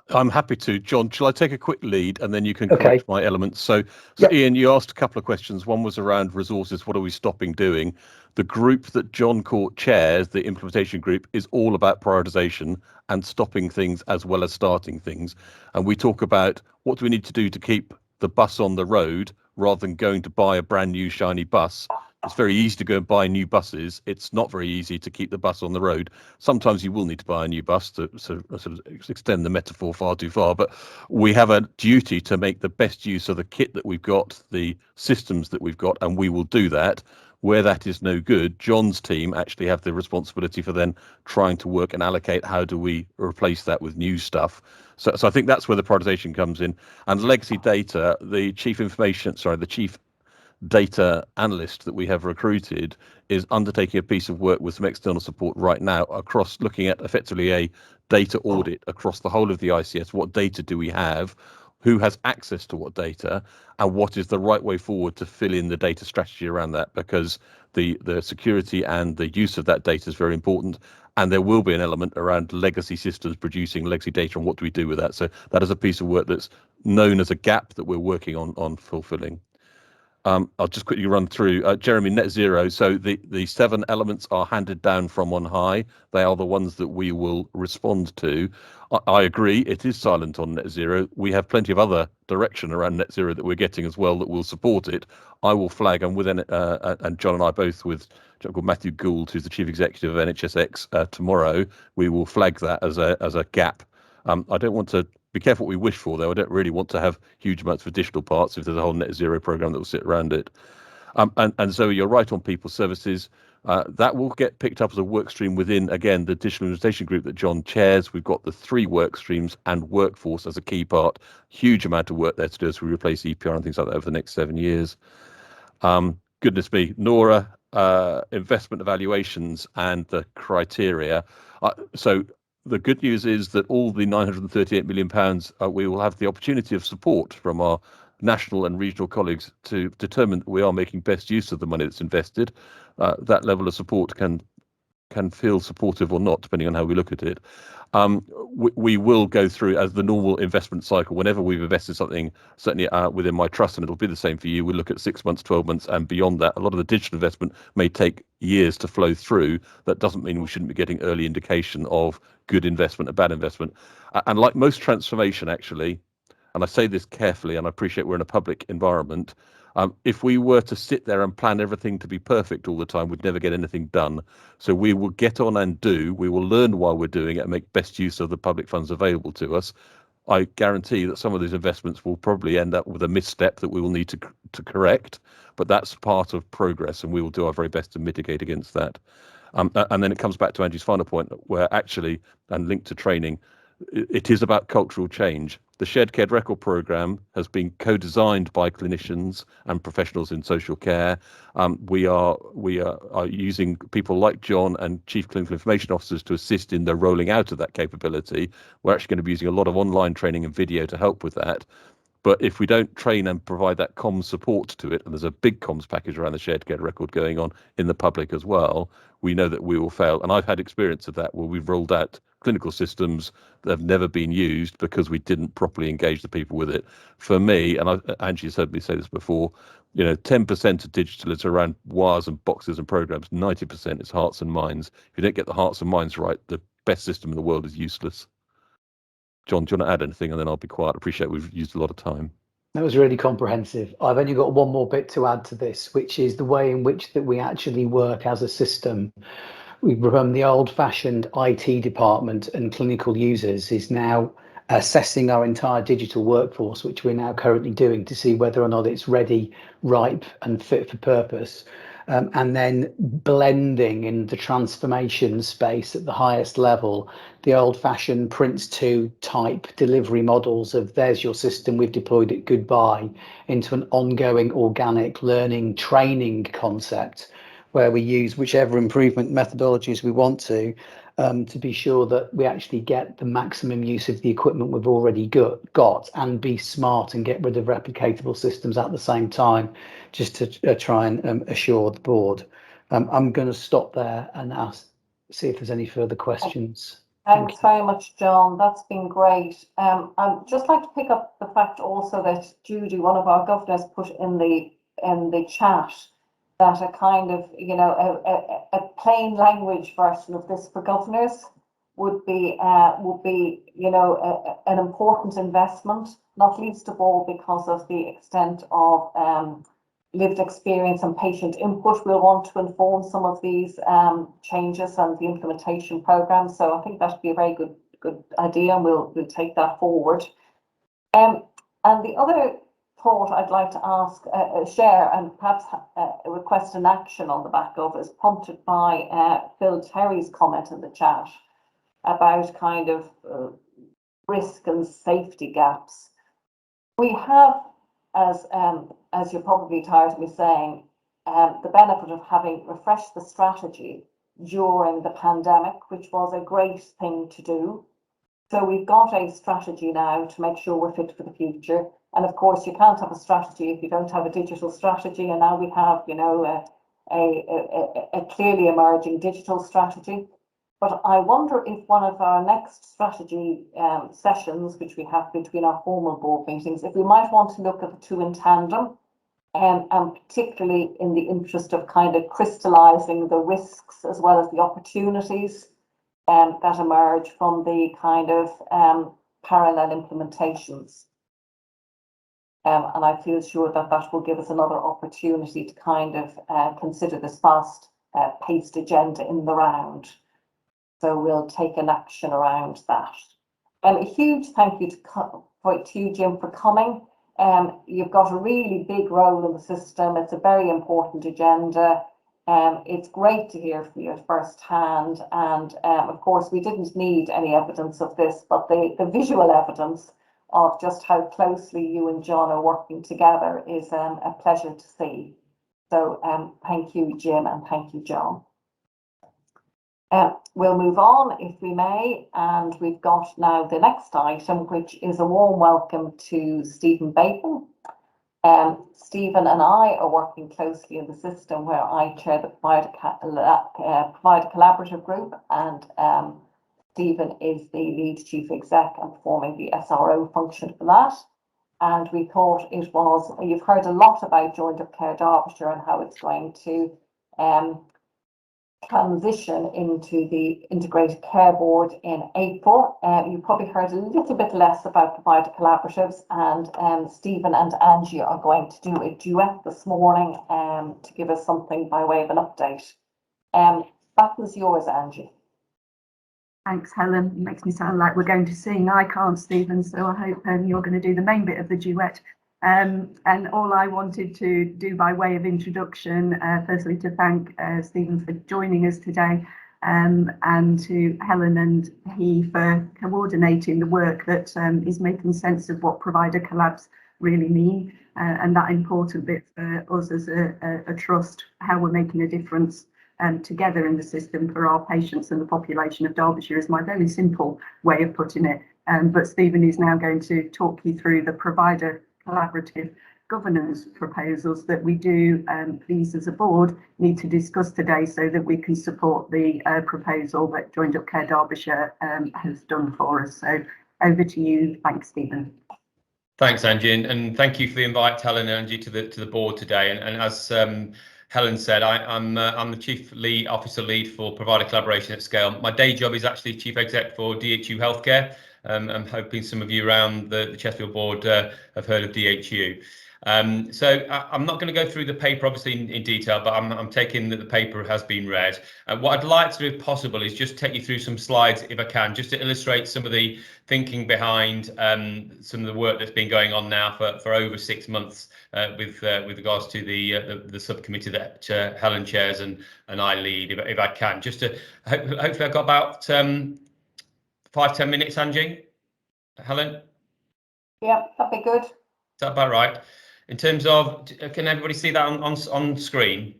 I'm happy to. John, shall I take a quick lead and then you can Okay. correct my elements? So Yep. Ian, you asked a couple of questions. One was around resources. What are we stopping doing? The group that John Court chairs, the implementation group, is all about prioritization and stopping things as well as starting things. And we talk about what do we need to do to keep the bus on the road rather than going to buy a brand new shiny bus. It's very easy to go and buy new buses. It's not very easy to keep the bus on the road. Sometimes you will need to buy a new bus to sort of extend the metaphor far too far, but we have a duty to make the best use of the kit that we've got, the systems that we've got, and we will do that. Where that is no good, John's team actually have the responsibility for then trying to work and allocate how do we replace that with new stuff. So I think that's where the prioritization comes in. And legacy data, the chief data analyst that we have recruited is undertaking a piece of work with some external support right now across looking at effectively a data audit across the whole of the ICS. What data do we have? Who has access to what data? And what is the right way forward to fill in the data strategy around that? Because the security and the use of that data is very important. And there will be an element around legacy systems producing legacy data and what do we do with that? So that is a piece of work that's known as a gap that we're working on fulfilling. I'll just quickly run through Jeremy, net zero. So the 7 elements are handed down from on high. They are the ones that we will respond to. I agree, it is silent on net zero. We have plenty of other direction around net zero that we're getting as well that will support it. I will flag, and and John and I both with a gentleman called Matthew Gould, who's the chief executive of NHSX tomorrow. We will flag that as a gap. I don't want to be careful what we wish for, though. I don't really want to have huge amounts of additional parts if there's a whole net zero program that will sit around it. And so you're right on people services. That will get picked up as a work stream within, again, the digital implementation group that John chairs. We've got the 3 work streams and workforce as a key part. Huge amount of work there to do as we replace EPR and things like that over the next 7 years. Goodness me, Nora, investment evaluations and the criteria. So the good news is that all the £938 million, we will have the opportunity of support from our national and regional colleagues to determine that we are making best use of the money that's invested. That level of support can feel supportive or not, depending on how we look at it. We will go through as the normal investment cycle. Whenever we've invested something, certainly within my trust, and it'll be the same for you, we'll look at 6 months, 12 months and beyond that. A lot of the digital investment may take years to flow through. That doesn't mean we shouldn't be getting early indication of good investment and bad investment. And like most transformation, actually, and I say this carefully, and I appreciate we're in a public environment, if we were to sit there and plan everything to be perfect all the time, we'd never get anything done. So we will get on and do, we will learn while we're doing it and make best use of the public funds available to us. I guarantee that some of these investments will probably end up with a misstep that we will need to correct, but that's part of progress and we will do our very best to mitigate against that. And then it comes back to Angie's final point, where actually, and linked to training, it is about cultural change. The Shared Cared Record Programme has been co-designed by clinicians and professionals in social care. We are using people like John and Chief Clinical Information Officers to assist in the rolling out of that capability. We're actually going to be using a lot of online training and video to help with that. But if we don't train and provide that comms support to it, and there's a big comms package around the Shared Care Record going on in the public as well, we know that we will fail. And I've had experience of that where we've rolled out clinical systems that have never been used because we didn't properly engage the people with it. For me, and Angie's heard me say this before, 10% of digital is around wires and boxes and programs. 90% is hearts and minds. If you don't get the hearts and minds right, the best system in the world is useless. John, do you want to add anything? And then I'll be quiet. I appreciate we've used a lot of time. That was really comprehensive. I've only got one more bit to add to this, which is the way in which that we actually work as a system. From the old-fashioned IT department and clinical users is now assessing our entire digital workforce, which we're now currently doing to see whether or not it's ready, ripe and fit for purpose. And then blending in the transformation space at the highest level, the old-fashioned Prince2 type delivery models of there's your system, we've deployed it, goodbye, into an ongoing organic learning training concept where we use whichever improvement methodologies we want to be sure that we actually get the maximum use of the equipment we've already got and be smart and get rid of replicatable systems at the same time, just to try and assure the board. I'm going to stop there and see if there's any further questions. Thanks very much, John. That's been great. I'd just like to pick up the fact also that Judy, one of our governors, put in the chat that a kind of, you know, a plain language version of this for governors would be, you know, an important investment, not least of all because of the extent of lived experience and patient input. We'll want to inform some of these changes and the implementation program. So I think that would be a very good idea, and we'll take that forward. And the other thought I'd like to ask, share, and perhaps request an action on the back of is prompted by Phil Terry's comment in the chat about kind of risk and safety gaps. We have, as you're probably tired of me saying, the benefit of having refreshed the strategy during the pandemic, which was a great thing to do. So we've got a strategy now to make sure we're fit for the future. And of course, you can't have a strategy if you don't have a digital strategy. And now we have, you know, a clearly emerging digital strategy. But I wonder if one of our next strategy sessions, which we have between our formal board meetings, if we might want to look at the two in tandem, and particularly in the interest of kind of crystallising the risks as well as the opportunities that emerge from the kind of parallel implementations. And I feel sure that that will give us another opportunity to kind of consider this fast-paced agenda in the round. So we'll take an action around that. A huge thank you to you, Jim, for coming. You've got a really big role in the system. It's a very important agenda. It's great to hear from you firsthand. And of course, we didn't need any evidence of this, but the visual evidence of just how closely you and John are working together is a pleasure to see. So thank you, Jim, and thank you, John. We'll move on, if we may, and we've got now the next item, which is a warm welcome to Stephen Bacon. Stephen and I are working closely in the system where I chair the Provider Collaborative Group, and Stephen is the lead chief exec and performing the SRO function for that. And we thought it was, you've heard a lot about Joined Up Care Derbyshire and how it's going to transition into the Integrated Care Board in April. You probably heard a little bit less about Provider Collaboratives, and Stephen and Angie are going to do a duet this morning to give us something by way of an update. That was yours, Angie. Thanks, Helen. It makes me sound like we're going to sing. I can't, Stephen, so I hope you're going to do the main bit of the duet. And all I wanted to do by way of introduction, firstly to thank Stephen for joining us today, and to Helen and he for coordinating the work that is making sense of what provider collabs really mean, and that important bit for us as a trust, how we're making a difference together in the system for our patients and the population of Derbyshire is my very simple way of putting it. But Stephen is now going to talk you through the provider collaborative governance proposals that we do, please as a board, need to discuss today so that we can support the proposal that Joined Up Care Derbyshire has done for us. So over to you. Thanks, Stephen. Thanks, Angie, and thank you for the invite, Helen and Angie, to the board today. And as Helen said, I'm the Chief Officer Lead for Provider Collaboration at Scale. My day job is actually Chief Exec for DHU Healthcare. I'm hoping some of you around the Chesterfield board have heard of DHU. So I'm not going to go through the paper obviously in detail, but I'm taking that the paper has been read. What I'd like to do, if possible, is just take you through some slides, if I can, just to illustrate some of the thinking behind some of the work that's been going on now for over 6 months with regards to the subcommittee that Helen chairs and I lead, if I can. Just to hopefully I've got about 5-10 minutes, Angie. Helen? Yeah, that'd be good. Is that about right? In terms of, can everybody see that on screen?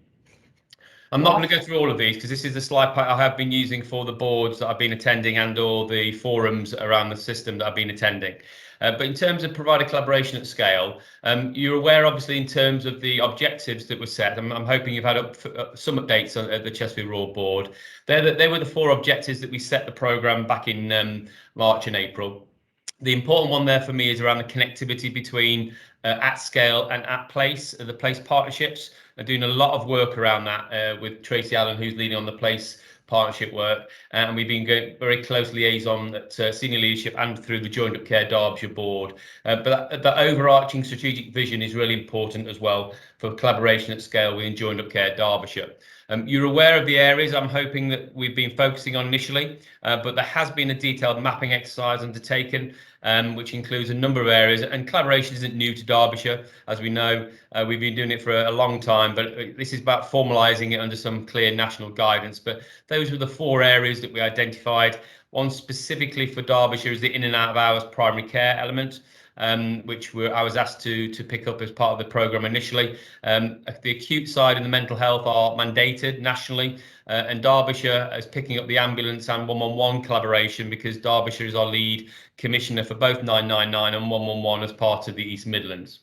I'm not going to go through all of these because this is the slide pack I have been using for the boards that I've been attending and all the forums around the system that I've been attending. But in terms of provider collaboration at scale, you're aware, obviously, in terms of the objectives that were set. I'm hoping you've had some updates at the Chesterfield Royal Board. They were the 4 objectives that we set the programme back in March and April. The important one there for me is around the connectivity between at scale and at place, the place partnerships. I'm doing a lot of work around that with Tracy Allen, who's leading on the place partnership work, and we've been going very close liaison at senior leadership and through the Joined Up Care Derbyshire board. But the overarching strategic vision is really important as well for collaboration at scale within Joined Up Care Derbyshire. You're aware of the areas I'm hoping that we've been focusing on initially, but there has been a detailed mapping exercise undertaken, which includes a number of areas, and collaboration isn't new to Derbyshire. As we know, we've been doing it for a long time, but this is about formalising it under some clear national guidance. But those were the 4 areas that we identified. One specifically for Derbyshire is the in and out of hours primary care element, which I was asked to pick up as part of the programme initially. The acute side and the mental health are mandated nationally, and Derbyshire is picking up the ambulance and 111 collaboration because Derbyshire is our lead commissioner for both 999 and 111 as part of the East Midlands.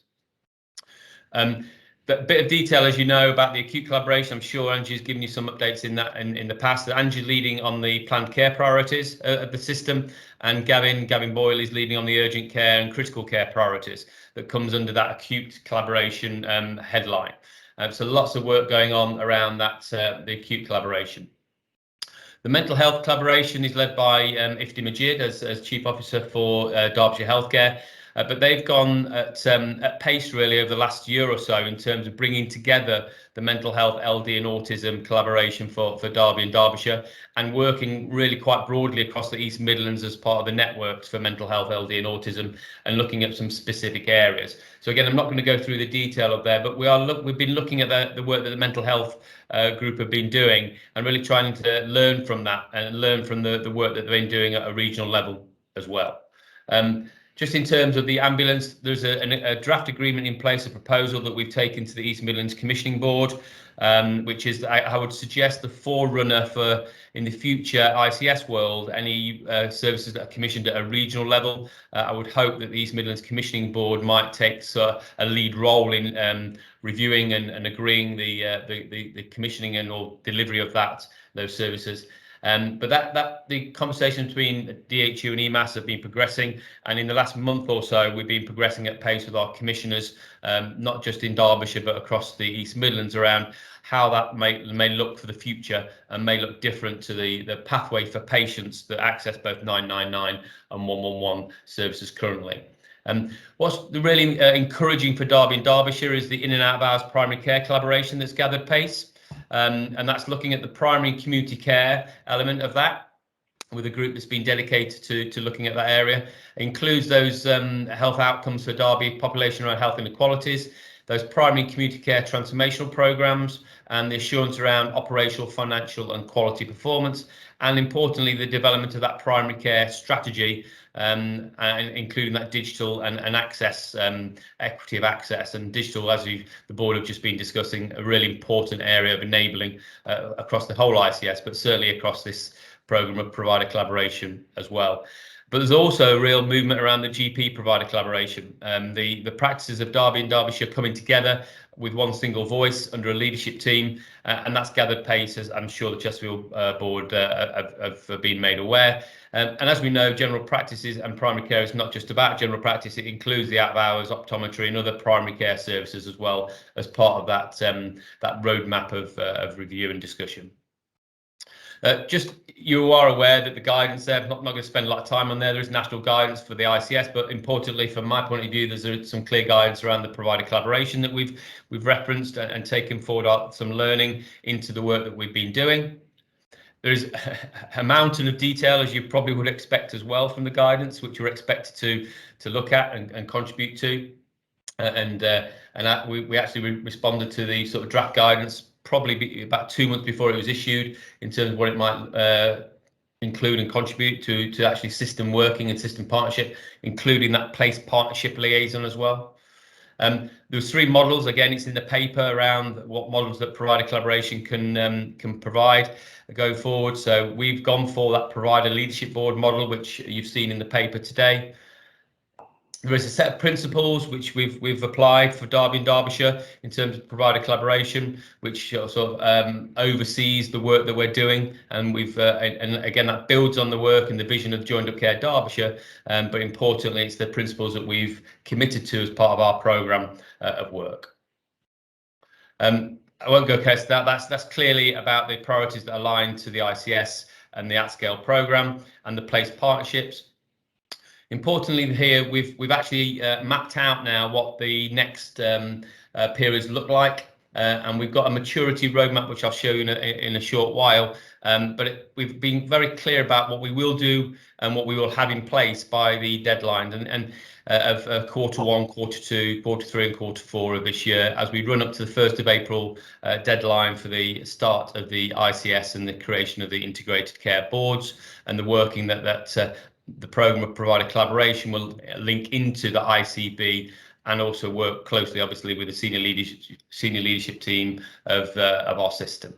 But bit of detail, as you know, about the acute collaboration. I'm sure Angie's given you some updates in that in the past. Angie's leading on the planned care priorities of the system, and Gavin Boyle is leading on the urgent care and critical care priorities that comes under that acute collaboration headline. So lots of work going on around that, the acute collaboration. The mental health collaboration is led by Ifti Majid as Chief Officer for Derbyshire Healthcare. But they've gone at pace really over the last year or so in terms of bringing together the mental health, LD and autism collaboration for Derby and Derbyshire, and working really quite broadly across the East Midlands as part of the networks for mental health, LD and autism, and looking at some specific areas. So again, I'm not going to go through the detail of there, but we've been looking at the work that the mental health group have been doing and really trying to learn from that and learn from the work that they've been doing at a regional level as well. Just in terms of the ambulance, there's a draft agreement in place, a proposal that we've taken to the East Midlands Commissioning Board, which is, I would suggest, the forerunner for, in the future ICS world, any services that are commissioned at a regional level. I would hope that the East Midlands Commissioning Board might take a lead role in reviewing and agreeing the commissioning and or delivery of those services. But the conversation between DHU and EMAS have been progressing, and in the last month or so we've been progressing at pace with our commissioners, not just in Derbyshire but across the East Midlands, around how that may look for the future and may look different to the pathway for patients that access both 999 and 111 services currently. What's really encouraging for Derby and Derbyshire is the in and out of hours primary care collaboration that's gathered pace. And that's looking at the primary community care element of that, with a group that's been dedicated to looking at that area. It includes those health outcomes for Derby population around health inequalities, those primary community care transformational programmes, and the assurance around operational, financial and quality performance, and importantly the development of that primary care strategy, and including that digital and access, equity of access, and digital, as the board have just been discussing, a really important area of enabling across the whole ICS, but certainly across this programme of provider collaboration as well. But there's also a real movement around the GP provider collaboration. The practices of Derby and Derbyshire coming together with one single voice under a leadership team, and that's gathered pace, as I'm sure the Chesterfield board have been made aware. And as we know, general practices and primary care is not just about general practice, it includes the out of hours, optometry and other primary care services as well as part of that roadmap of review and discussion. Just you are aware that the guidance there, I'm not going to spend a lot of time on there is national guidance for the ICS, but importantly from my point of view there's some clear guidance around the provider collaboration that we've referenced and taken forward some learning into the work that we've been doing. There's a mountain of detail, as you probably would expect as well from the guidance, which we're expected to look at and contribute to. We actually responded to the sort of draft guidance probably about 2 months before it was issued, in terms of what it might include and contribute to actually system working and system partnership, including that place partnership liaison as well. There was 3 models. Again, it's in the paper around what models that provider collaboration can provide going forward. So we've gone for that provider leadership board model, which you've seen in the paper today. There is a set of principles which we've applied for Derby and Derbyshire in terms of provider collaboration, which sort of oversees the work that we're doing, and we've and again that builds on the work and the vision of Joined Up Care Derbyshire, but importantly it's the principles that we've committed to as part of our programme of work. I won't go case that's clearly about the priorities that align to the ICS and the at-scale programme and the place partnerships. Importantly here, we've actually mapped out now what the next periods look like, and we've got a maturity roadmap which I'll show you in a short while. But we've been very clear about what we will do and what we will have in place by the deadline of Q1, Q2, Q3 and Q4 of this year, as we run up to the 1st of April deadline for the start of the ICS and the creation of the integrated care boards, and the working that the programme of provider collaboration will link into the ICB and also work closely, obviously, with the senior leadership team of our system.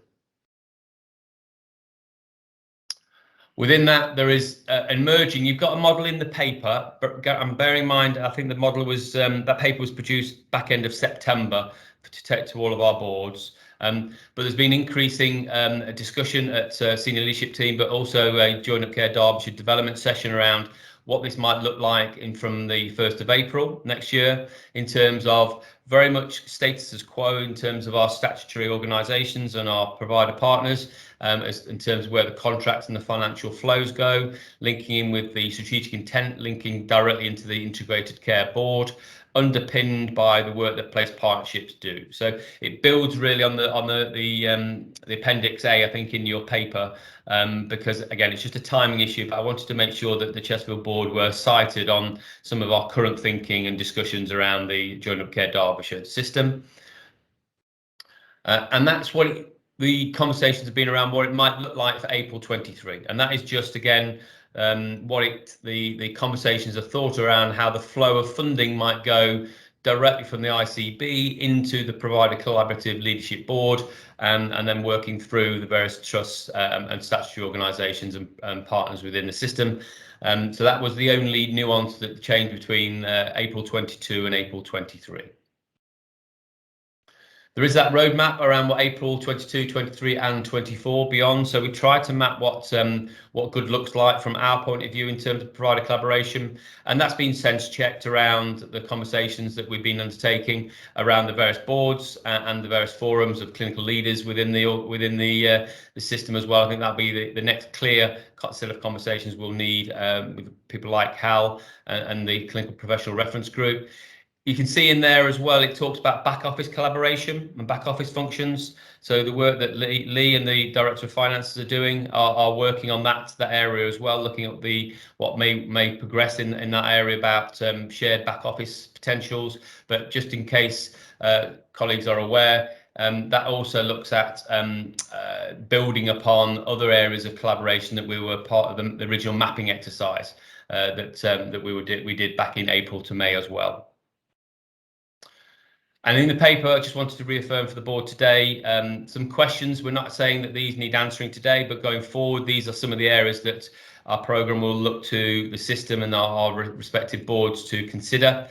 Within that, there is emerging. You've got a model in the paper, but bearing in mind, I think the model was that paper was produced back end of September to take to all of our boards. But there's been increasing discussion at senior leadership team, but also a Joined Up Care Derbyshire development session around what this might look like from the 1st of April next year, in terms of very much status quo in terms of our statutory organisations and our provider partners, in terms of where the contracts and the financial flows go, linking in with the strategic intent, linking directly into the integrated care board, underpinned by the work that place partnerships do. So it builds really on the appendix A, I think, in your paper, because again it's just a timing issue, but I wanted to make sure that the Chesterfield board were cited on some of our current thinking and discussions around the Joined Up Care Derbyshire system, and that's what the conversations have been around what it might look like for April 23, and that is just again the conversations are thought around how the flow of funding might go directly from the ICB into the provider collaborative leadership board, and then working through the various trusts and statutory organisations and partners within the system. So that was the only nuance that changed between April 22 and April 23. There is that roadmap around what April 22, 23 and 24 beyond. So we try to map what good looks like from our point of view in terms of provider collaboration. And that's been sense checked around the conversations that we've been undertaking around the various boards and the various forums of clinical leaders within the system as well. I think that'll be the next clear set of conversations we'll need with people like HAL and the Clinical Professional Reference Group. You can see in there as well, it talks about back office collaboration and back office functions. So the work that Lee and the Director of Finances are doing are working on that area as well, looking at what may progress in that area about shared back office potentials. But just in case colleagues are aware, that also looks at building upon other areas of collaboration that we were part of the original mapping exercise that we did back in April to May as well. And in the paper, I just wanted to reaffirm for the board today some questions. We're not saying that these need answering today, but going forward, these are some of the areas that our programme will look to the system and our respective boards to consider.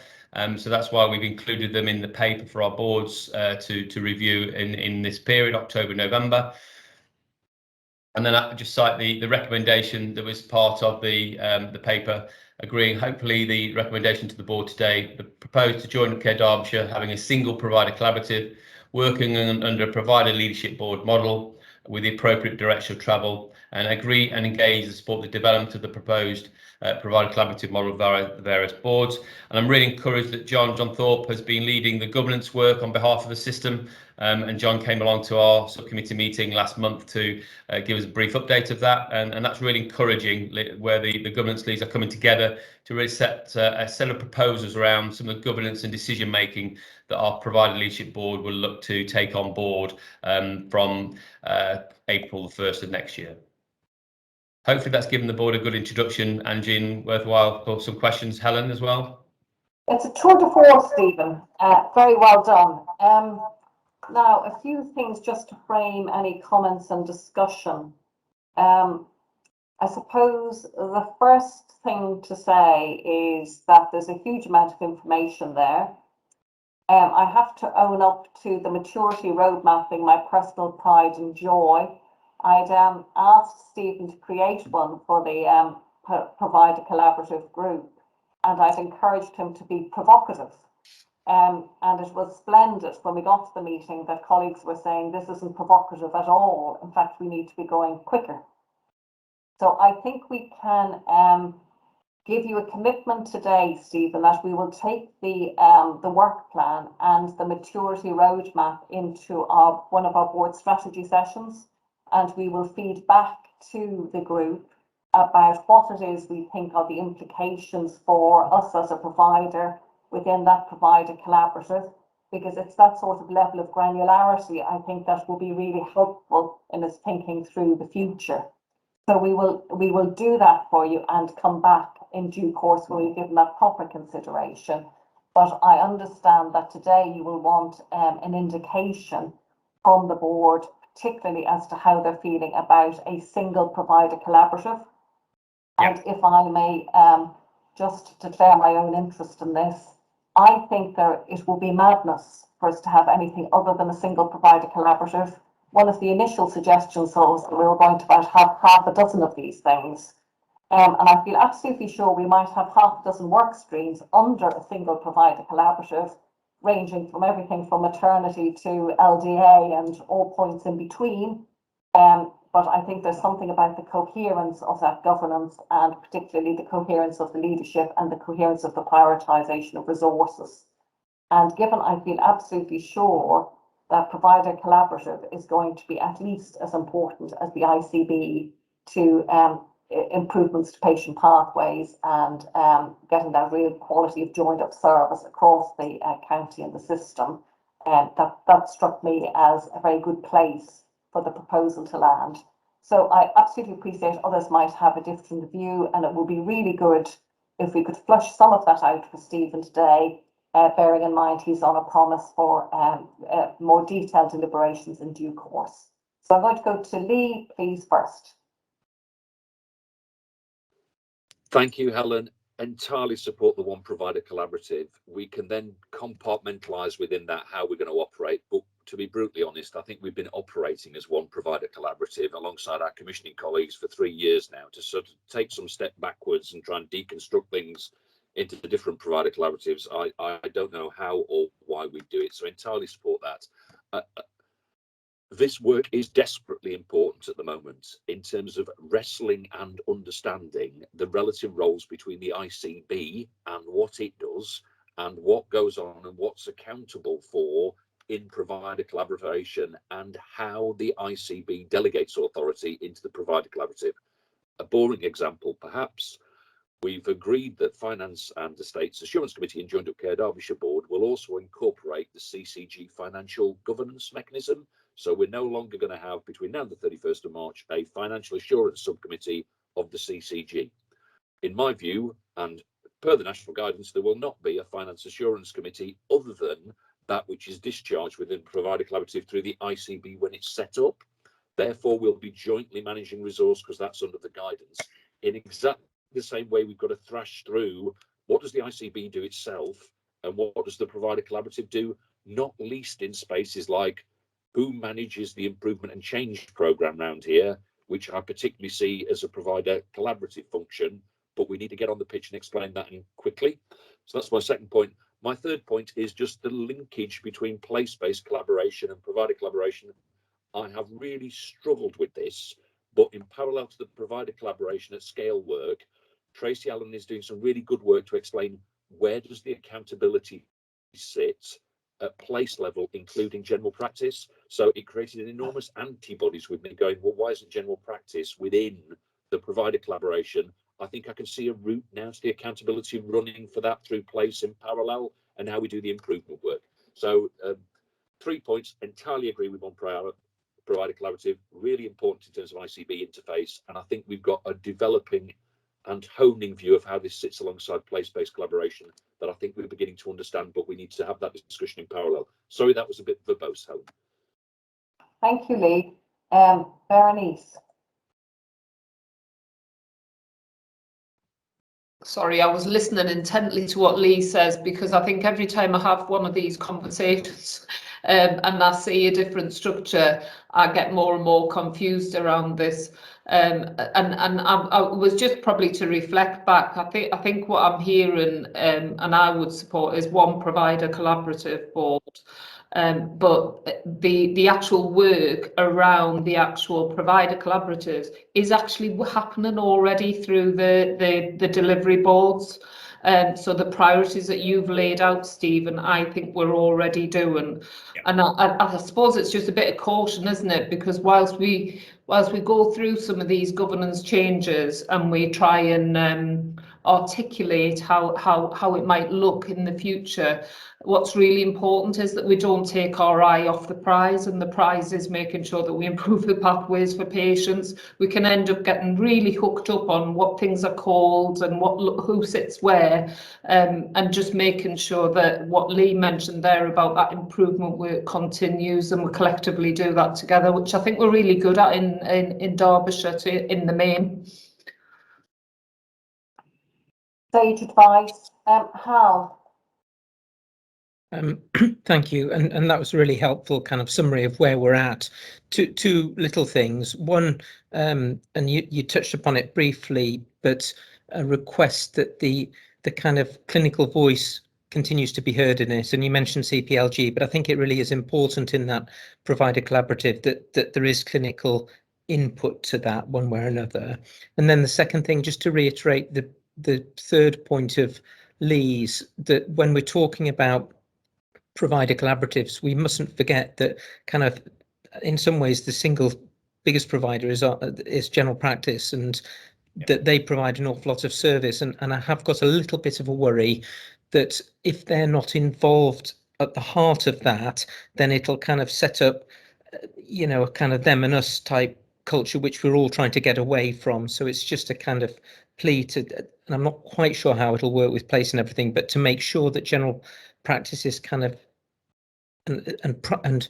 So that's why we've included them in the paper for our boards to review in this period, October, November. And then I just cite the recommendation that was part of the paper, agreeing hopefully the recommendation to the board today, the proposed to Joined Up Care Derbyshire having a single provider collaborative, working under a provider leadership board model with the appropriate direction of travel, and agree and engage and support the development of the proposed provider collaborative model via the various boards. And I'm really encouraged that John Thorpe has been leading the governance work on behalf of the system, and John came along to our subcommittee meeting last month to give us a brief update of that, and that's really encouraging, where the governance leads are coming together to really set a set of proposals around some of the governance and decision making that our provider leadership board will look to take on board from April the 1st of next year. Hopefully that's given the board a good introduction, Angie, and worthwhile for some questions, Helen, as well. It's a tour de force, Stephen. Very well done. Now, a few things just to frame any comments and discussion. I suppose the first thing to say is that there's a huge amount of information there. I have to own up to the maturity roadmap being my personal pride and joy. I'd asked Stephen to create one for the Provider Collaborative group, and I'd encouraged him to be provocative. And it was splendid when we got to the meeting that colleagues were saying this isn't provocative at all. In fact, we need to be going quicker. So I think we can give you a commitment today, Stephen, that we will take the work plan and the maturity roadmap into one of our board strategy sessions, and we will feed back to the group about what it is we think are the implications for us as a provider within that provider collaborative, because it's that sort of level of granularity I think that will be really helpful in us thinking through the future. So we will do that for you and come back in due course when we've given that proper consideration. But I understand that today you will want an indication from the board, particularly as to how they're feeling about a single provider collaborative. And if I may just declare my own interest in this, I think it will be madness for us to have anything other than a single provider collaborative. One of the initial suggestions was that we were going to about have half a dozen of these things. And I feel absolutely sure we might have half a dozen work streams under a single provider collaborative, ranging from everything from maternity to LDA and all points in between. But I think there's something about the coherence of that governance, and particularly the coherence of the leadership and the coherence of the prioritisation of resources. And given I feel absolutely sure that provider collaborative is going to be at least as important as the ICB to improvements to patient pathways and getting that real quality of joined up service across the county and the system, that struck me as a very good place for the proposal to land. So I absolutely appreciate others might have a different view, and it would be really good if we could flush some of that out for Stephen today, bearing in mind he's on a promise for more detailed deliberations in due course. So I'm going to go to Lee, please, first. Thank you, Helen. Entirely support the one provider collaborative. We can then compartmentalise within that how we're going to operate. But to be brutally honest, I think we've been operating as one provider collaborative alongside our commissioning colleagues for 3 years now to sort of take some step backwards and try and deconstruct things into the different provider collaboratives. I don't know how or why we do it. So entirely support that. This work is desperately important at the moment in terms of wrestling and understanding the relative roles between the ICB and what it does and what goes on and what's accountable for in provider collaboration and how the ICB delegates authority into the provider collaborative. A boring example, perhaps. We've agreed that Finance and Estates Assurance Committee and Joined Up Care Derbyshire Board will also incorporate the CCG financial governance mechanism. So we're no longer going to have, between now and the 31st of March, a financial assurance subcommittee of the CCG. In my view, and per the national guidance, there will not be a finance assurance committee other than that which is discharged within provider collaborative through the ICB when it's set up. Therefore, we'll be jointly managing resource because that's under the guidance. In exactly the same way, we've got to thrash through what does the ICB do itself and what does the provider collaborative do, not least in spaces like who manages the improvement and change program around here, which I particularly see as a provider collaborative function, but we need to get on the pitch and explain that in quickly. So that's my second point. My third point is just the linkage between place-based collaboration and provider collaboration. I have really struggled with this, but in parallel to the provider collaboration at scale work, Tracy Allen is doing some really good work to explain where does the accountability sit at place level, including general practice. So it created an enormous antibodies with me going, well, why isn't general practice within the provider collaboration? I think I can see a route now to the accountability running for that through place in parallel and how we do the improvement work. So 3 points, entirely agree with one provider collaborative, really important in terms of ICB interface. And I think we've got a developing and honing view of how this sits alongside place-based collaboration that I think we're beginning to understand, but we need to have that discussion in parallel. Sorry, that was a bit verbose, Helen. Thank you, Lee. Berenice. Sorry, I was listening intently to what Lee says, because I think every time I have one of these conversations and I see a different structure, I get more and more confused around this. And I was just probably to reflect back. I think what I'm hearing, and I would support, is one provider collaborative board. But the actual work around the actual provider collaboratives is actually happening already through the delivery boards. So the priorities that you've laid out, Stephen, I think we're already doing. And I suppose it's just a bit of caution, isn't it? Because whilst we go through some of these governance changes and we try and articulate how it might look in the future, what's really important is that we don't take our eye off the prize, and the prize is making sure that we improve the pathways for patients. We can end up getting really hooked up on what things are called and who sits where, and just making sure that what Lee mentioned there about that improvement work continues, and we collectively do that together, which I think we're really good at in Derbyshire in the main. Sage advice. Hal. Thank you, and that was a really helpful kind of summary of where we're at. Two little things. One, and you touched upon it briefly, but a request that the kind of clinical voice continues to be heard in it. And you mentioned CPLG, but I think it really is important in that provider collaborative that there is clinical input to that one way or another. And then the second thing, just to reiterate the third point of Lee's, that when we're talking about provider collaboratives, we mustn't forget that kind of in some ways the single biggest provider is general practice, and that they provide an awful lot of service, and I have got a little bit of a worry that if they're not involved at the heart of that, then it'll kind of set up a kind of them and us type culture, which we're all trying to get away from. So it's just a kind of plea to, and I'm not quite sure how it'll work with place and everything, but to make sure that general practice is kind of and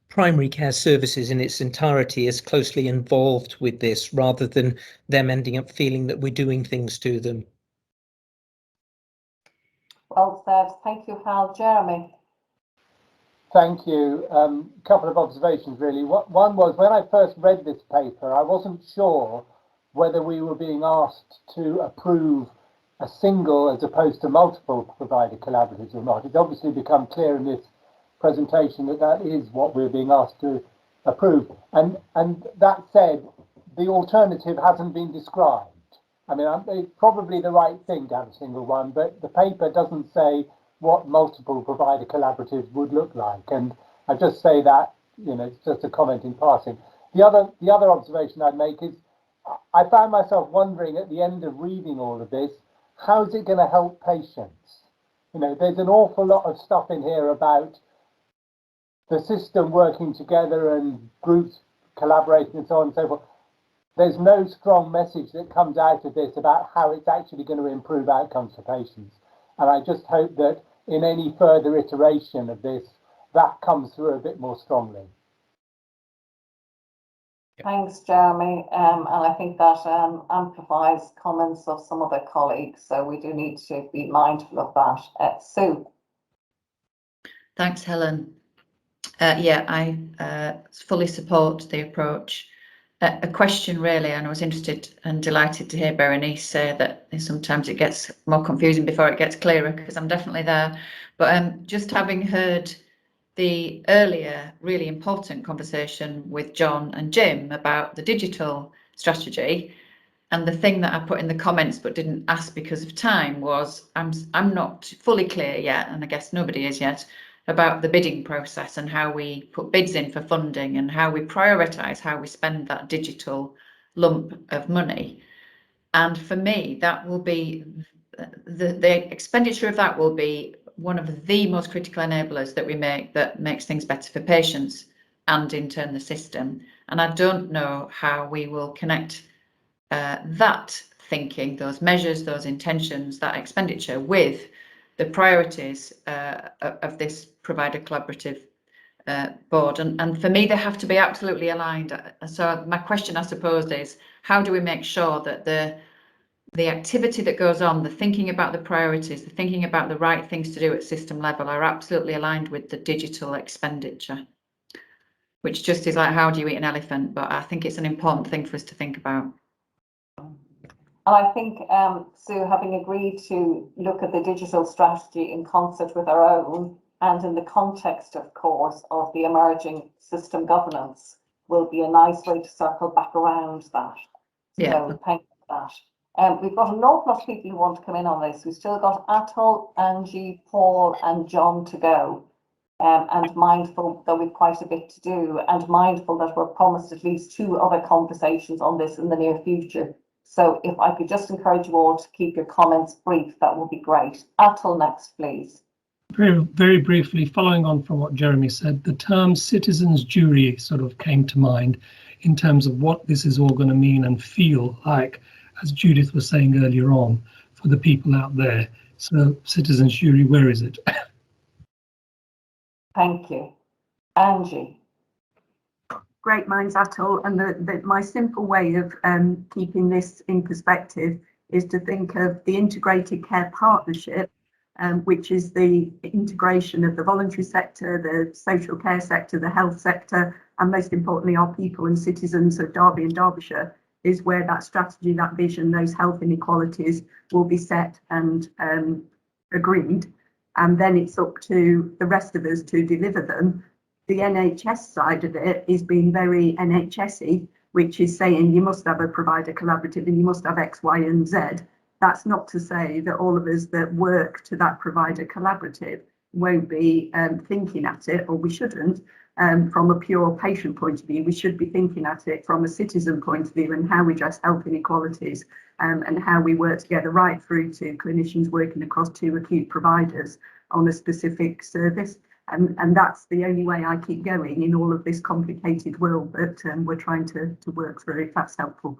primary care services in its entirety is closely involved with this, rather than them ending up feeling that we're doing things to them. Well said. Thank you, Hal. Jeremy. Thank you. Couple of observations, really. One was, when I first read this paper, I wasn't sure whether we were being asked to approve a single as opposed to multiple provider collaboratives or not. It's obviously become clear in this presentation that is what we're being asked to approve. And that said, the alternative hasn't been described. I mean, it's probably the right thing to have a single one, but the paper doesn't say what multiple provider collaboratives would look like. And I just say that, it's just a comment in passing. The other observation I'd make is, I found myself wondering at the end of reading all of this, how is it going to help patients? There's an awful lot of stuff in here about the system working together and groups collaborating and so on and so forth. There's no strong message that comes out of this about how it's actually going to improve outcomes for patients. And I just hope that in any further iteration of this, that comes through a bit more strongly. Thanks, Jeremy. And I think that amplifies comments of some of the colleagues. So we do need to be mindful of that. Sue. Thanks, Helen. Yeah, I fully support the approach. A question really, and I was interested and delighted to hear Berenice say that sometimes it gets more confusing before it gets clearer, because I'm definitely there. But just having heard the earlier really important conversation with John and Jim about the digital strategy, and the thing that I put in the comments but didn't ask because of time was, I'm not fully clear yet, and I guess nobody is yet, about the bidding process and how we put bids in for funding and how we prioritise how we spend that digital lump of money. And for me, that will be the expenditure of that will be one of the most critical enablers that we make, that makes things better for patients and in turn the system. And I don't know how we will connect that thinking, those measures, those intentions, that expenditure with the priorities of this provider collaborative board. And for me, they have to be absolutely aligned. So my question, I suppose, is how do we make sure that the activity that goes on, the thinking about the priorities, the thinking about the right things to do at system level are absolutely aligned with the digital expenditure, which just is like, how do you eat an elephant? But I think it's an important thing for us to think about. And I think, Sue, having agreed to look at the digital strategy in concert with our own and in the context, of course, of the emerging system governance will be a nice way to circle back around that. Yeah. So thank you for that. We've got an awful lot of people who want to come in on this. We've still got Atul, Angie, Paul and John to go. And mindful that we've quite a bit to do, and mindful that we're promised at least 2 other conversations on this in the near future. So if I could just encourage you all to keep your comments brief, that would be great. Atul next, please. Very, very briefly, following on from what Jeremy said, the term citizens jury sort of came to mind in terms of what this is all going to mean and feel like, as Judith was saying earlier on, for the people out there. So citizens jury, where is it? Thank you. Angie. Great minds, Atul, and my simple way of keeping this in perspective is to think of the integrated care partnership, which is the integration of the voluntary sector, the social care sector, the health sector, and most importantly our people and citizens of Derby and Derbyshire, is where that strategy, that vision, those health inequalities will be set and agreed. And then it's up to the rest of us to deliver them. The NHS side of it is being very NHS-y, which is saying you must have a provider collaborative and you must have X, Y, and Z. That's not to say that all of us that work to that provider collaborative won't be thinking at it, or we shouldn't, from a pure patient point of view. We should be thinking at it from a citizen point of view and how we address health inequalities and how we work together right through to clinicians working across 2 acute providers on a specific service. And that's the only way I keep going in all of this complicated world that we're trying to work through, if that's helpful.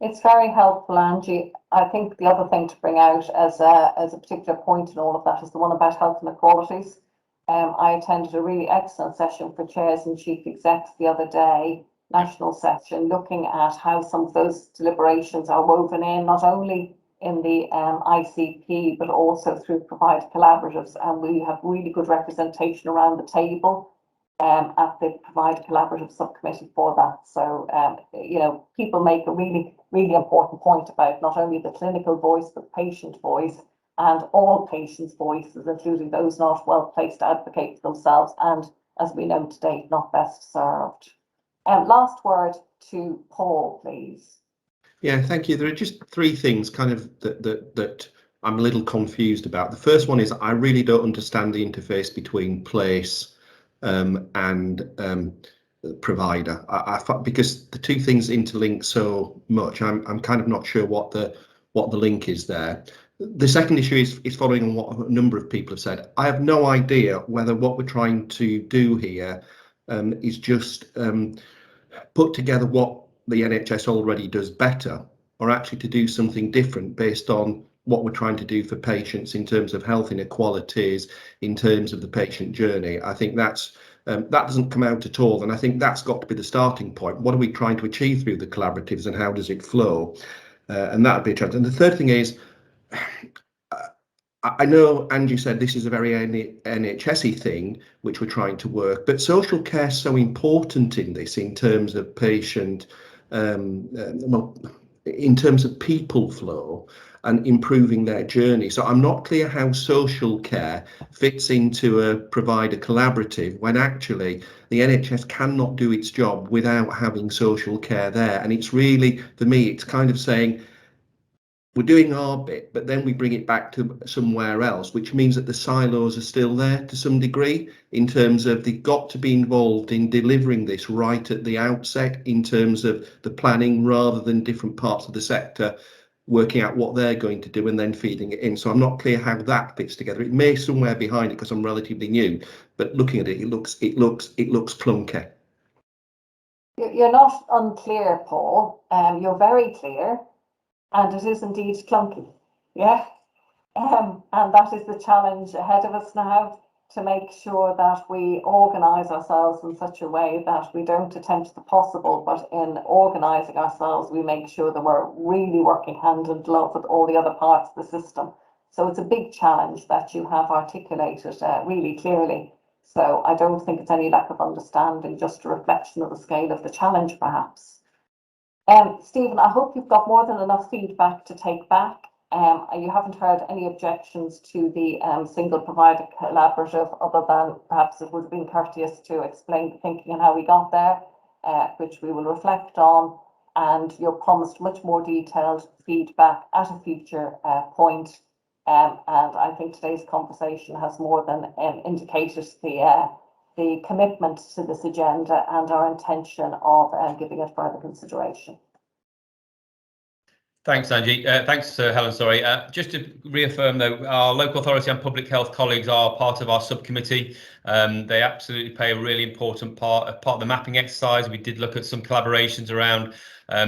It's very helpful, Angie. I think the other thing to bring out as a particular point in all of that is the one about health inequalities. I attended a really excellent session for chairs and chief execs the other day, national session, looking at how some of those deliberations are woven in, not only in the ICP, but also through provider collaboratives. And we have really good representation around the table at the provider collaborative subcommittee for that. So, you know, people make a really, really important point about not only the clinical voice, but patient voice and all patients' voices, including those not well placed to advocate for themselves and, as we know today, not best served. Last word to Paul, please. Yeah, thank you. There are just 3 things kind of that I'm a little confused about. The first one is I really don't understand the interface between place and provider. I because the 2 things interlink so much. I'm kind of not sure what the link is there. The second issue is following on what a number of people have said. I have no idea whether what we're trying to do here is just put together what the NHS already does better, or actually to do something different based on what we're trying to do for patients in terms of health inequalities, in terms of the patient journey. I think that's that doesn't come out at all, and I think that's got to be the starting point. What are we trying to achieve through the collaboratives, and how does it flow? And that would be a challenge. And the third thing is, I know Angie said this is a very NHS-y thing which we're trying to work, but social care is so important in this, in terms of patient, well, in terms of people flow and improving their journey. So I'm not clear how social care fits into a provider collaborative when actually the NHS cannot do its job without having social care there. And it's really, for me, it's kind of saying, we're doing our bit, but then we bring it back to somewhere else, which means that the silos are still there to some degree, in terms of they've got to be involved in delivering this right at the outset, in terms of the planning, rather than different parts of the sector working out what they're going to do and then feeding it in. So I'm not clear how that fits together. It may somewhere behind it because I'm relatively new, but looking at it, it looks clunky. You're not unclear, Paul. You're very clear. and it is indeed clunky. Yeah. And that is the challenge ahead of us now, to make sure that we organise ourselves in such a way that we don't attempt the possible, but in organising ourselves, we make sure that we're really working hand in glove with all the other parts of the system. So it's a big challenge that you have articulated really clearly. So I don't think it's any lack of understanding, just a reflection of the scale of the challenge, perhaps. Stephen, I hope you've got more than enough feedback to take back. You haven't heard any objections to the single provider collaborative, other than perhaps it would have been courteous to explain the thinking and how we got there, which we will reflect on, and you're promised much more detailed feedback at a future point. And I think today's conversation has more than indicated the commitment to this agenda and our intention of giving it further consideration. Thanks, Angie. Thanks, Helen. Sorry. Just to reaffirm, though, our local authority and public health colleagues are part of our subcommittee. They absolutely play a really important part of the mapping exercise. We did look at some collaborations around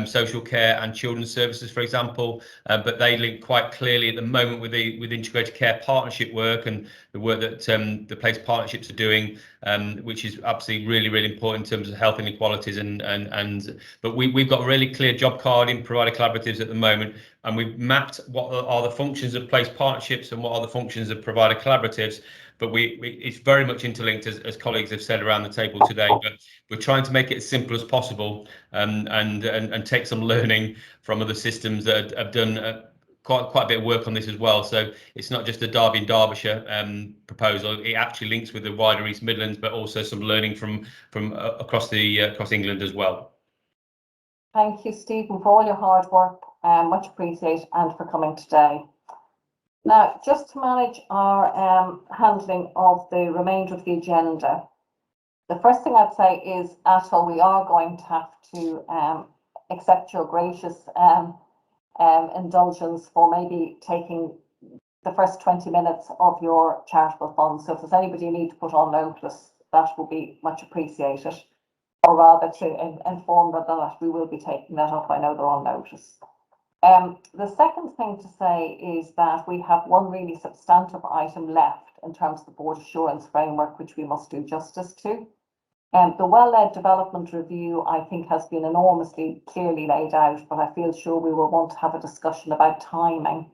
social care and children's services, for example, but they link quite clearly at the moment with integrated care partnership work and the work that the place partnerships are doing, which is absolutely really important in terms of health inequalities but we've got a really clear job card in provider collaboratives at the moment, and we've mapped what are the functions of place partnerships and what are the functions of provider collaboratives. But it's very much interlinked, as colleagues have said around the table today. But we're trying to make it as simple as possible, and take some learning from other systems that have done quite a bit of work on this as well. So it's not just a Derby and Derbyshire proposal. It actually links with the wider East Midlands, but also some learning from across England as well. Thank you, Stephen, for all your hard work. Much appreciated, and for coming today. Now, just to manage our handling of the remainder of the agenda, the first thing I'd say is, Atul, we are going to have to accept your gracious indulgence for maybe taking the first 20 minutes of your charitable fund. So if there's anybody you need to put on notice, that will be much appreciated, or rather to inform them that we will be taking that up. I know they're on notice. The second thing to say is that we have one really substantive item left in terms of the board assurance framework, which we must do justice to. The well-led development review, I think, has been enormously clearly laid out, but I feel sure we will want to have a discussion about timing.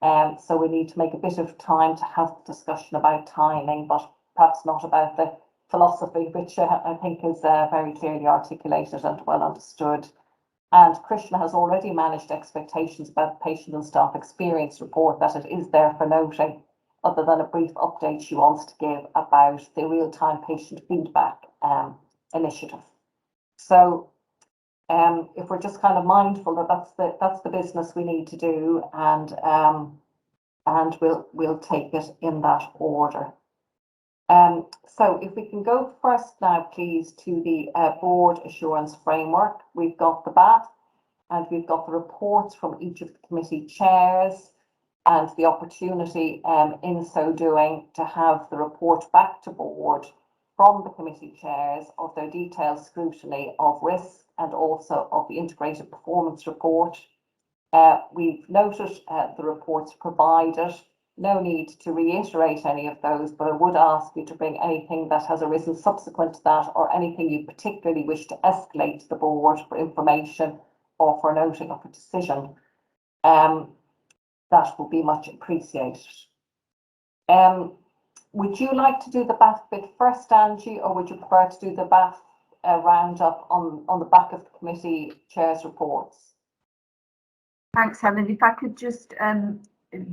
So we need to make a bit of time to have the discussion about timing, but perhaps not about the philosophy, which I think is very clearly articulated and well understood. And Krishna has already managed expectations about the patient and staff experience report, that it is there for noting, other than a brief update she wants to give about the real-time patient feedback initiative. So if we're just kind of mindful that that's the business we need to do, and we'll take it in that order. So if we can go first now, please, to the board assurance framework. We've got the BAF, and we've got the reports from each of the committee chairs, and the opportunity in so doing to have the report back to board from the committee chairs of their detailed scrutiny of risk and also of the integrated performance report. We've noted the reports provided. No need to reiterate any of those, but I would ask you to bring anything that has arisen subsequent to that, or anything you particularly wish to escalate to the board for information or for noting of a decision. That will be much appreciated. Would you like to do the BAF bit first, Angie, or would you prefer to do the BAF roundup on the back of the committee chairs' reports? Thanks, Helen. If I could just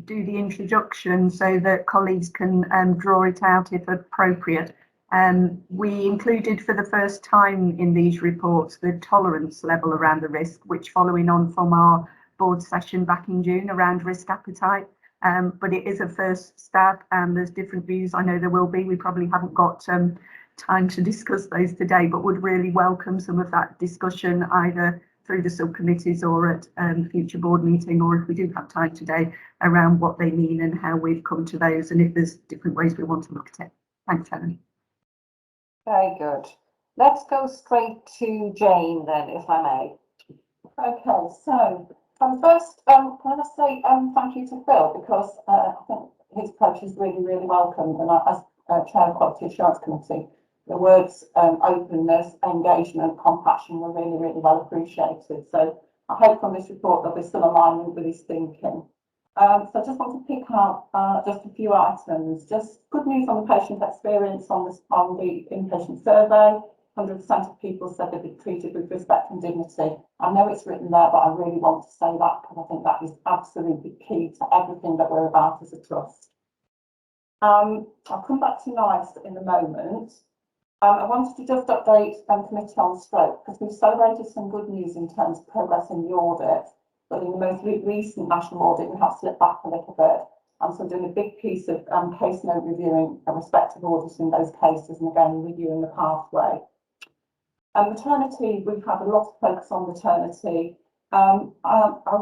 do the introduction so that colleagues can draw it out if appropriate. We included for the first time in these reports the tolerance level around the risk, which following on from our board session back in June around risk appetite. But it is a first stab, and there's different views. I know there will be. We probably haven't got time to discuss those today, but would really welcome some of that discussion either through the subcommittees or at future board meeting, or if we do have time today, around what they mean and how we've come to those, and if there's different ways we want to look at it. Thanks, Helen. Very good. Let's go straight to Jane then, if I may. Okay, so First, can I just say thank you to Phil, because I think his approach is really, really welcome. And as Chair of Quality Assurance Committee, the words openness, engagement, compassion were really, really well appreciated. So I hope from this report there'll be some alignment with his thinking. So I just want to pick out just a few items. Just good news on the patient experience on the inpatient survey. 100% of people said they'd be treated with respect and dignity. I know it's written there, but I really want to say that because I think that is absolutely key to everything that we're about as a trust. I'll come back to NICE in a moment. I wanted to just update Committee on Stroke, because we've celebrated some good news in terms of progress in the audit, but in the most recent national audit we have slipped back a little bit. And so doing a big piece of case note reviewing respective audits in those cases, and again reviewing the pathway. Maternity, we've had a lot of focus on maternity. I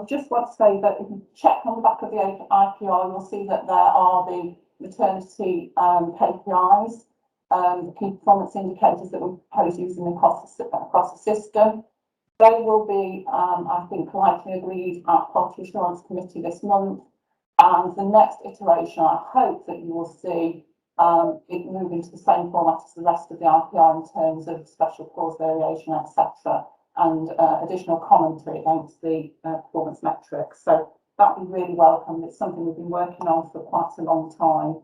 just want to say that if you check on the back of the IPR, you'll see that there are the maternity KPIs, the key performance indicators that we propose using across the system. They will be, I think, politely agreed at Quality Assurance Committee this month. And the next iteration, I hope that you will see it move into the same format as the rest of the IPR in terms of special clause variation, etc., and additional commentary against the performance metrics. So that would be really welcome. It's something we've been working on for quite a long time.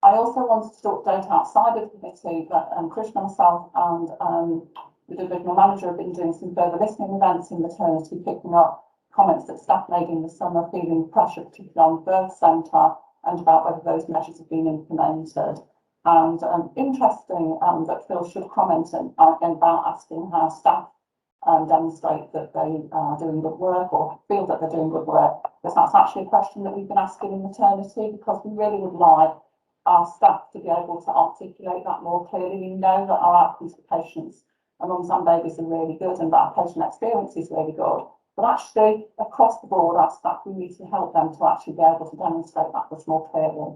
I also wanted to update outside of the committee that Krishna, myself, and the divisional manager have been doing some further listening events in maternity, picking up comments that staff made in the summer, feeling pressure, particularly on the birth centre, and about whether those measures have been implemented. And interesting that Phil should comment about asking how staff demonstrate that they are doing good work or feel that they're doing good work, because that's actually a question that we've been asking in maternity, because we really would like our staff to be able to articulate that more clearly. We know that our outcomes for patients and mums and babies are really good, and that our patient experience is really good. But actually, across the board, our staff, we need to help them to actually be able to demonstrate that much more clearly.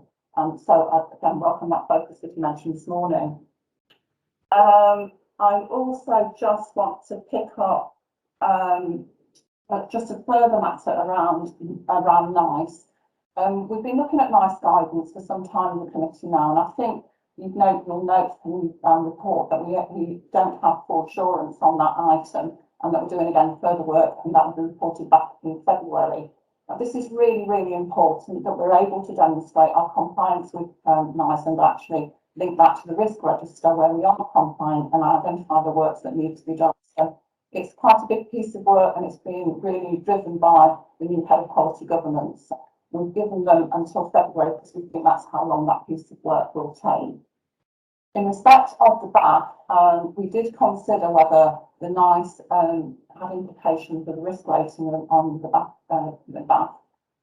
So again, welcome that focus that you mentioned this morning. I also just want to pick up just a further matter around NICE. We've been looking at NICE guidance for some time in the committee now, and I think you'll note from the report that we don't have full assurance on that item, and that we're doing again further work, and that will be reported back in February. Now, this is really, really important that we're able to demonstrate our compliance with NICE and actually link that to the risk register where we are compliant and identify the works that need to be done. So it's quite a big piece of work, and it's being really driven by the new head of quality governance. We've given them until February because we think that's how long that piece of work will take. In respect of the bath, we did consider whether the NICE had implications for the risk rating on the bath.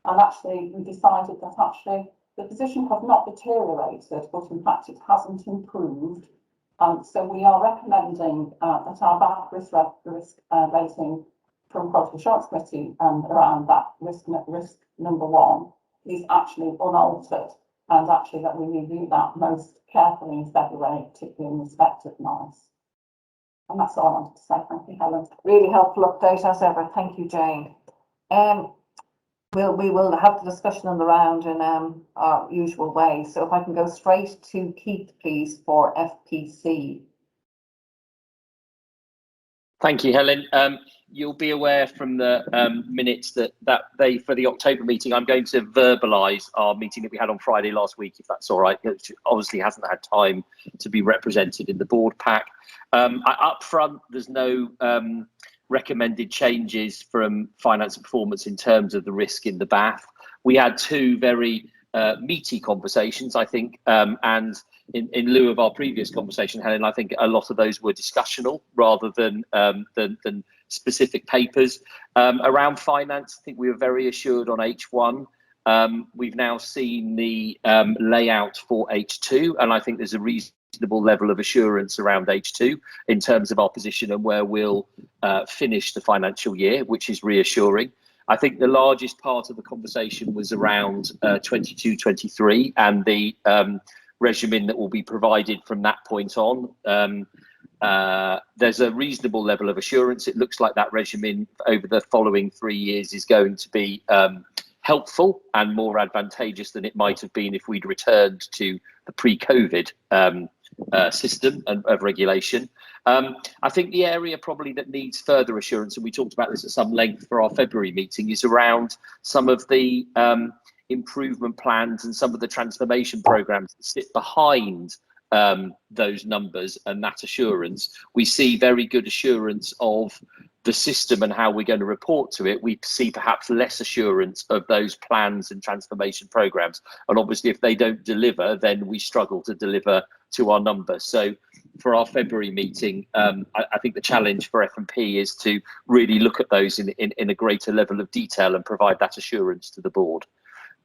And actually, we decided that actually the position has not deteriorated, but in fact it hasn't improved. So we are recommending that our bath risk rating from Quality Assurance Committee around that risk number 1 is actually unaltered, and actually that we review that most carefully in February, particularly in respect of NICE. And that's all I wanted to say. Thank you, Helen. Really helpful update as ever. Thank you, Jane. We will have the discussion on the round in our usual way. So if I can go straight to Keith, please, for FPC. Thank you, Helen. You'll be aware from the minutes that for the October meeting, I'm going to verbalise our meeting that we had on Friday last week, if that's all right. It obviously hasn't had time to be represented in the board pack. Up front, there's no recommended changes from finance and performance in terms of the risk in the bath. We had 2 very meaty conversations, I think, and in lieu of our previous conversation, Helen, I think a lot of those were discussional rather than specific papers. Around finance, I think we were very assured on H1. We've now seen the layout for H2, and I think there's a reasonable level of assurance around H2 in terms of our position and where we'll finish the financial year, which is reassuring. I think the largest part of the conversation was around 22-23 and the regimen that will be provided from that point on. there's a reasonable level of assurance. It looks like that regimen over the following 3 years is going to be helpful and more advantageous than it might have been if we'd returned to the pre-COVID system of regulation. I think the area probably that needs further assurance, and we talked about this at some length for our February meeting, is around some of the improvement plans and some of the transformation programs that sit behind those numbers and that assurance. We see very good assurance of the system and how we're going to report to it. We see perhaps less assurance of those plans and transformation programs. And obviously, if they don't deliver, then we struggle to deliver to our numbers. So for our February meeting, I think the challenge for F&P is to really look at those in a greater level of detail and provide that assurance to the board.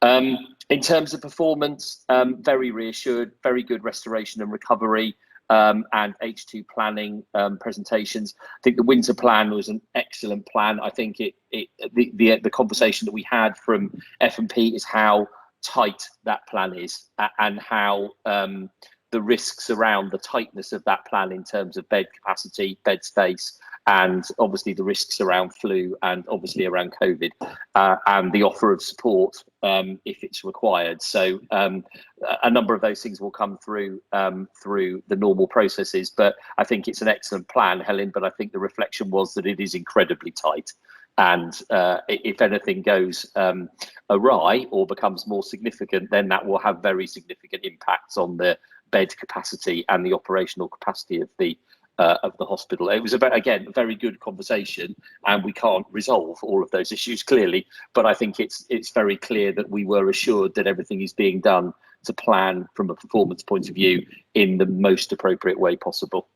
In terms of performance, very reassured, very good restoration and recovery, and H2 planning presentations. I think the winter plan was an excellent plan. I think the conversation that we had from F&P is how tight that plan is and how the risks around the tightness of that plan in terms of bed capacity, bed space, and obviously the risks around flu and obviously around COVID, and the offer of support if it's required. So a number of those things will come through through the normal processes, but I think it's an excellent plan, Helen, but I think the reflection was that it is incredibly tight. And if anything goes awry or becomes more significant, then that will have very significant impacts on the bed capacity and the operational capacity of the hospital. It was again a very good conversation, and we can't resolve all of those issues clearly, but I think it's very clear that we were assured that everything is being done to plan from a performance point of view in the most appropriate way possible.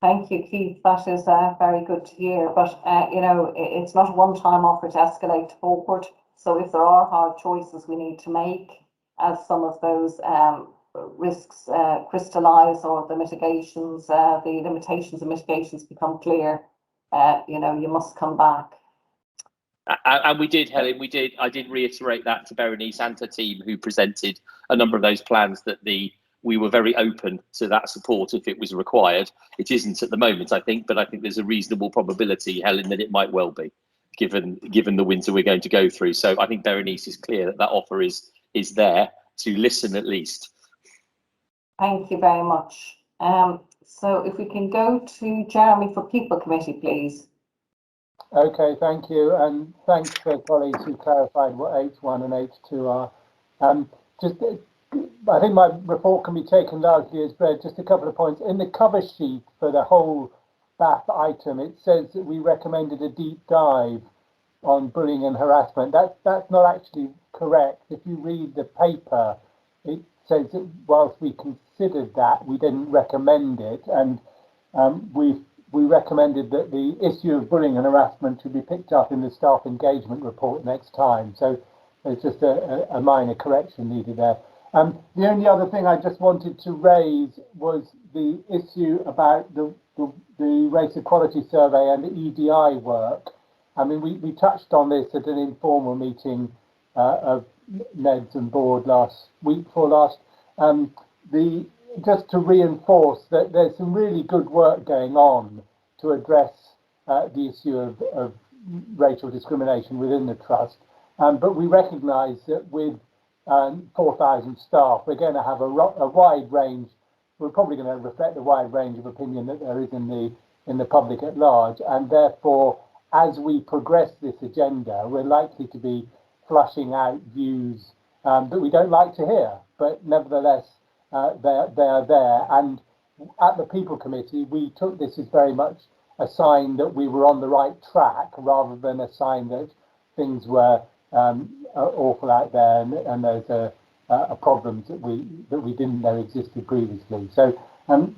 Thank you, Keith. That is very good to hear. But you know, it's not a one-time offer to escalate forward. So if there are hard choices we need to make, as some of those risks crystallise or the mitigations, the limitations and mitigations become clear, you know, you must come back. And we did, Helen, I did reiterate that to Berenice and her team who presented a number of those plans, that we were very open to that support if it was required. It isn't at the moment, I think, but I think there's a reasonable probability, Helen, that it might well be, given the winter we're going to go through. So I think Berenice is clear that offer is there to listen at least. Thank you very much. So if we can go to Jeremy for People Committee, please. Okay, thank you, and thanks to colleagues who clarified what H1 and H2 are. I think my report can be taken largely as read. Just a couple of points. In the cover sheet for the whole BAF item, it says that we recommended a deep dive on bullying and harassment. That's not actually correct. If you read the paper, it says that whilst we considered that, we didn't recommend it, and we recommended that the issue of bullying and harassment should be picked up in the staff engagement report next time. So there's just a minor correction needed there. The only other thing I just wanted to raise was the issue about the race equality survey and the EDI work. I mean, we touched on this at an informal meeting of NEDS and board week before last. Just to reinforce that there's some really good work going on to address the issue of racial discrimination within the trust. But we recognise that with 4,000 staff, we're going to have a wide range. We're probably going to reflect the wide range of opinion that there is in the public at large, and therefore, as we progress this agenda, we're likely to be flushing out views that we don't like to hear, but nevertheless, they are there. And at the People Committee, we took this as very much a sign that we were on the right track, rather than a sign that things were awful out there and there's a problems that we didn't know existed previously. So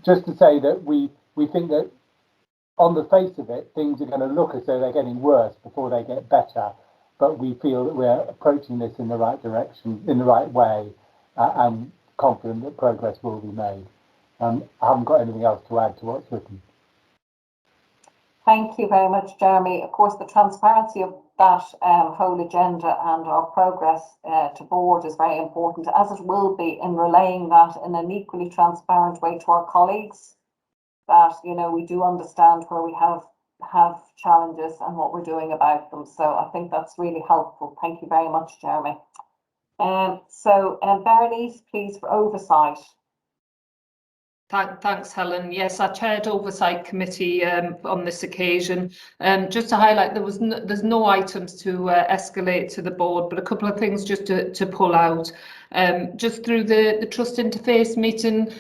just to say that we think that on the face of it, things are going to look as though they're getting worse before they get better, but we feel that we're approaching this in the right direction, in the right way, and confident that progress will be made. I haven't got anything else to add to what's written. Thank you very much, Jeremy. Of course, the transparency of that whole agenda and our progress to board is very important, as it will be in relaying that in an equally transparent way to our colleagues. that, you know, we do understand where we have challenges and what we're doing about them. So I think that's really helpful. Thank you very much, Jeremy. Berenice, please, for oversight. Thanks, Helen. Yes, I chaired Oversight Committee on this occasion. Just to highlight, there's no items to escalate to the board, but a couple of things just to pull out. Just through the trust interface meeting,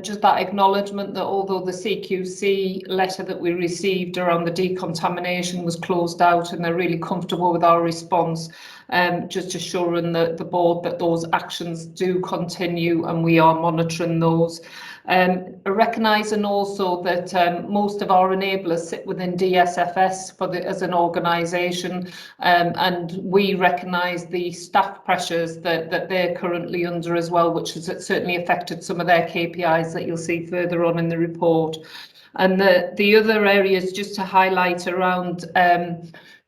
just that acknowledgement that although the CQC letter that we received around the decontamination was closed out and they're really comfortable with our response, just assuring the board that those actions do continue and we are monitoring those. Recognising also that most of our enablers sit within DSFS as an organisation, and we recognise the staff pressures that they're currently under as well, which has certainly affected some of their KPIs that you'll see further on in the report. And the other areas just to highlight around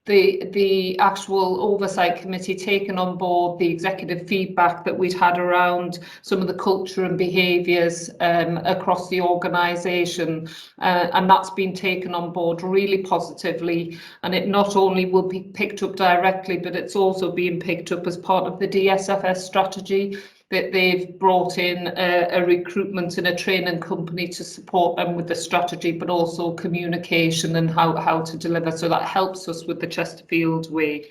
the actual oversight committee taking on board the executive feedback that we'd had around some of the culture and behaviours across the organisation, and that's been taken on board really positively, and it not only will be picked up directly, but it's also being picked up as part of the DSFS strategy, that they've brought in a recruitment and a training company to support them with the strategy, but also communication and how to deliver. So that helps us with the Chesterfield way.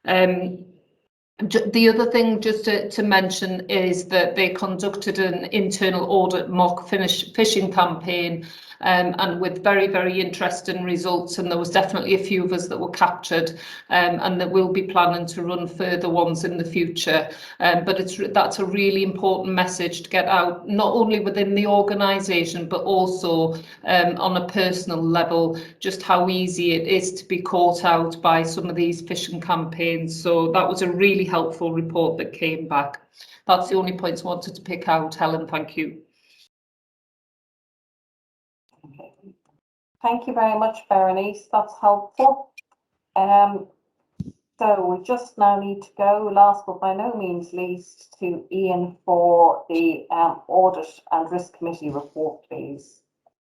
The other thing just to mention is that they conducted an internal audit mock phishing campaign, and with very, very interesting results, and there was definitely a few of us that were captured, and that we'll be planning to run further ones in the future. But that's a really important message to get out, not only within the organisation, but also on a personal level, just how easy it is to be caught out by some of these phishing campaigns. So that was a really helpful report that came back. That's the only points I wanted to pick out, Helen. Thank you. Thank you very much, Berenice. That's helpful. So we just now need to go, last but by no means least, to Ian for the Audit and Risk Committee report, please.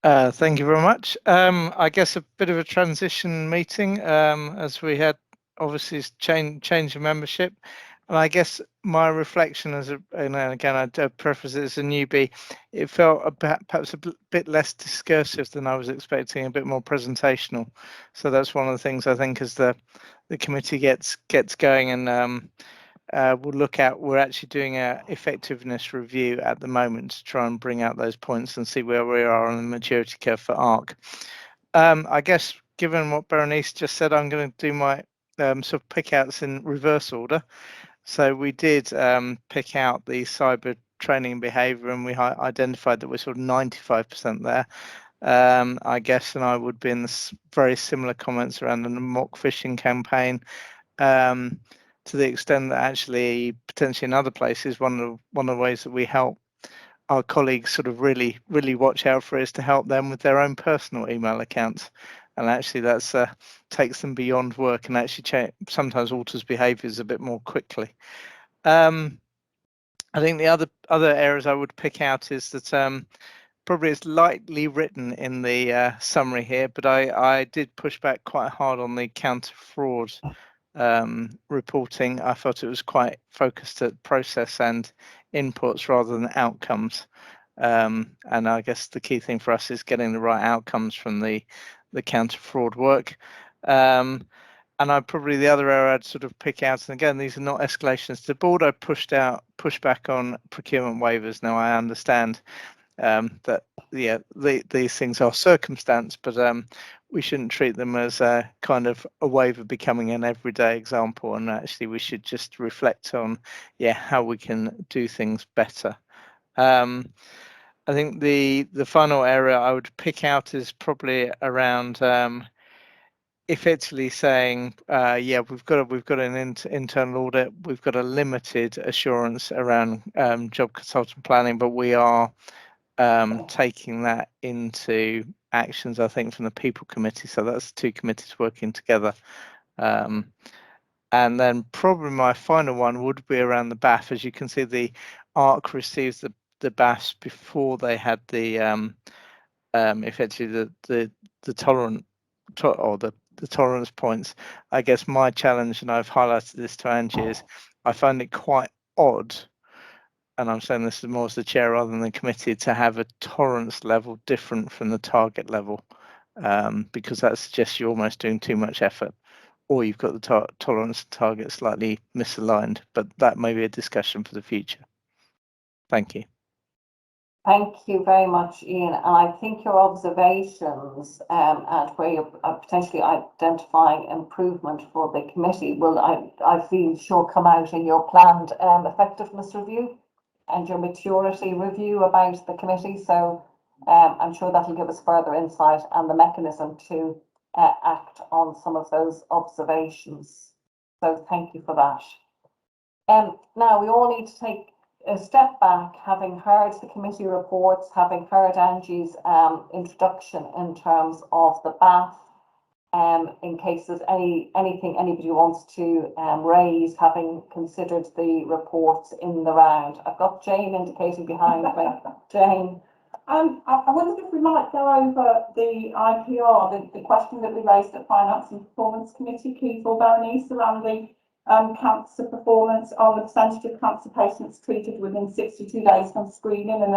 Thank you very much. I guess a bit of a transition meeting, as we had obviously change of membership. And I guess my reflection and again, I preface it as a newbie, it felt perhaps a bit less discursive than I was expecting, a bit more presentational. So that's one of the things I think as the committee gets going, and we'll look at, we're actually doing a effectiveness review at the moment to try and bring out those points and see where we are on the maturity curve for ARC. I guess given what Berenice just said, I'm going to do my sort of pick outs in reverse order. So we did pick out the cyber training and behaviour, and we identified that we're sort of 95% there. I guess, and I would be in very similar comments around the mock phishing campaign, to the extent that actually potentially in other places, one of the ways that we help our colleagues sort of really watch out for is to help them with their own personal email accounts. And actually that's takes them beyond work and actually sometimes alters behaviours a bit more quickly. I think the other areas I would pick out is that probably it's lightly written in the summary here, but I did push back quite hard on the counter fraud reporting. I thought it was quite focused at process and inputs rather than outcomes. And I guess the key thing for us is getting the right outcomes from the counter fraud work. And the other area I'd sort of pick out, and again, these are not escalations to the board, I pushed back on procurement waivers. Now I understand that these things are circumstance, but we shouldn't treat them as a kind of a waiver becoming an everyday example, and actually we should just reflect on how we can do things better. I think the final area I would pick out is probably around effectively saying, we've got an internal audit, we've got a limited assurance around job consultant planning, but we are taking that into actions, I think, from the people committee. So that's two committees working together. And then probably my final one would be around the BAF. As you can see, the ARC receives the BAFs before they had the effectively the tolerance points. I guess my challenge, and I've highlighted this to Angie, is I find it quite odd, and I'm saying this more as the chair rather than the committee, to have a tolerance level different from the target level, because that suggests you're almost doing too much effort, or you've got the tolerance target slightly misaligned. But that may be a discussion for the future. Thank you. Thank you very much, Ian. And I think your observations and where you're potentially identifying improvement for the committee will, I feel, sure come out in your planned effectiveness review and your maturity review about the committee. So I'm sure that'll give us further insight and the mechanism to act on some of those observations. So thank you for that. Now we all need to take a step back, having heard the committee reports, having heard Angie's introduction in terms of the bath, in case there's anything anybody wants to raise, having considered the reports in the round. I've got Jane indicating behind me. Jane. I wondered if we might go over the IPR, the question that we raised at Finance and Performance Committee, Keith or Berenice, around the cancer performance on the percentage of cancer patients treated within 62 days from screening, and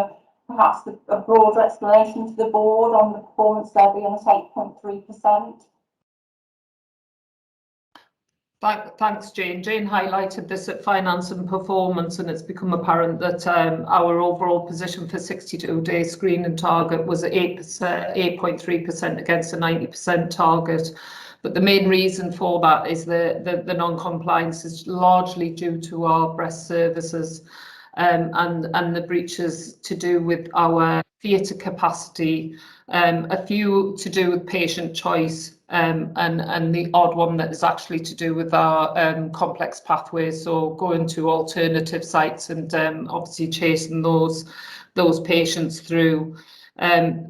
perhaps a broader explanation to the board on the performance there being at 8.3%. Thanks, Jane. Jane highlighted this at Finance and Performance, and it's become apparent that our overall position for 62-day screening target was at 8.3% against a 90% target. But the main reason for that is the non-compliance is largely due to our breast services and the breaches to do with our theatre capacity, a few to do with patient choice, and the odd one that is actually to do with our complex pathways, so going to alternative sites and obviously chasing those patients through.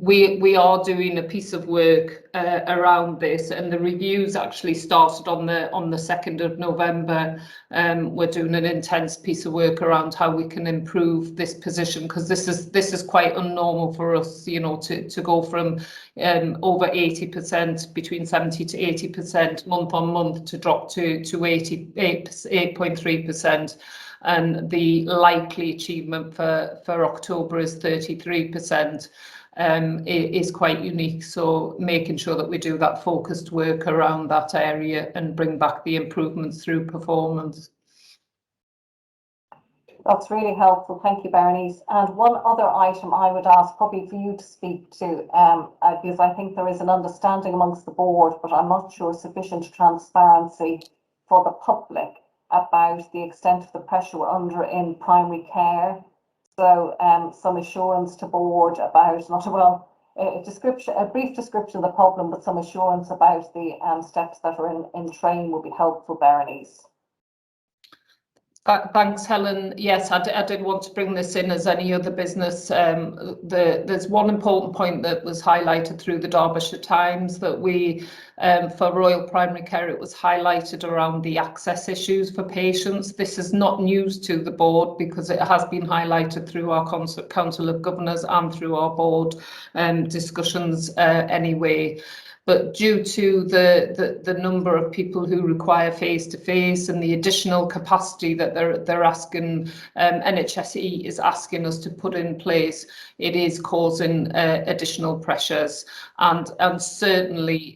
We are doing a piece of work around this, and the reviews actually started on the 2nd of November. We're doing an intense piece of work around how we can improve this position, because this is quite unnormal for us, you know, to go from over 80%, between 70 to 80% month on month, to drop to 8.3%. And the likely achievement for October is 33%. Is quite unique, so making sure that we do that focused work around that area and bring back the improvements through performance. That's really helpful, thank you, Berenice. And one other item I would ask probably for you to speak to, because I think there is an understanding amongst the board, but I'm not sure sufficient transparency for the public about the extent of the pressure we're under in primary care. So some assurance to board about, a brief description of the problem, but some assurance about the steps that are in train would be helpful, Berenice. Thanks, Helen. Yes, I did want to bring this in as any other business. There's one important point that was highlighted through the Derbyshire Times, that we, for Royal Primary Care, it was highlighted around the access issues for patients. This is not news to the board, because it has been highlighted through our Council of Governors and through our board discussions anyway. But due to the number of people who require face-to-face and the additional capacity that they're asking, NHSE is asking us to put in place, it is causing additional pressures, and certainly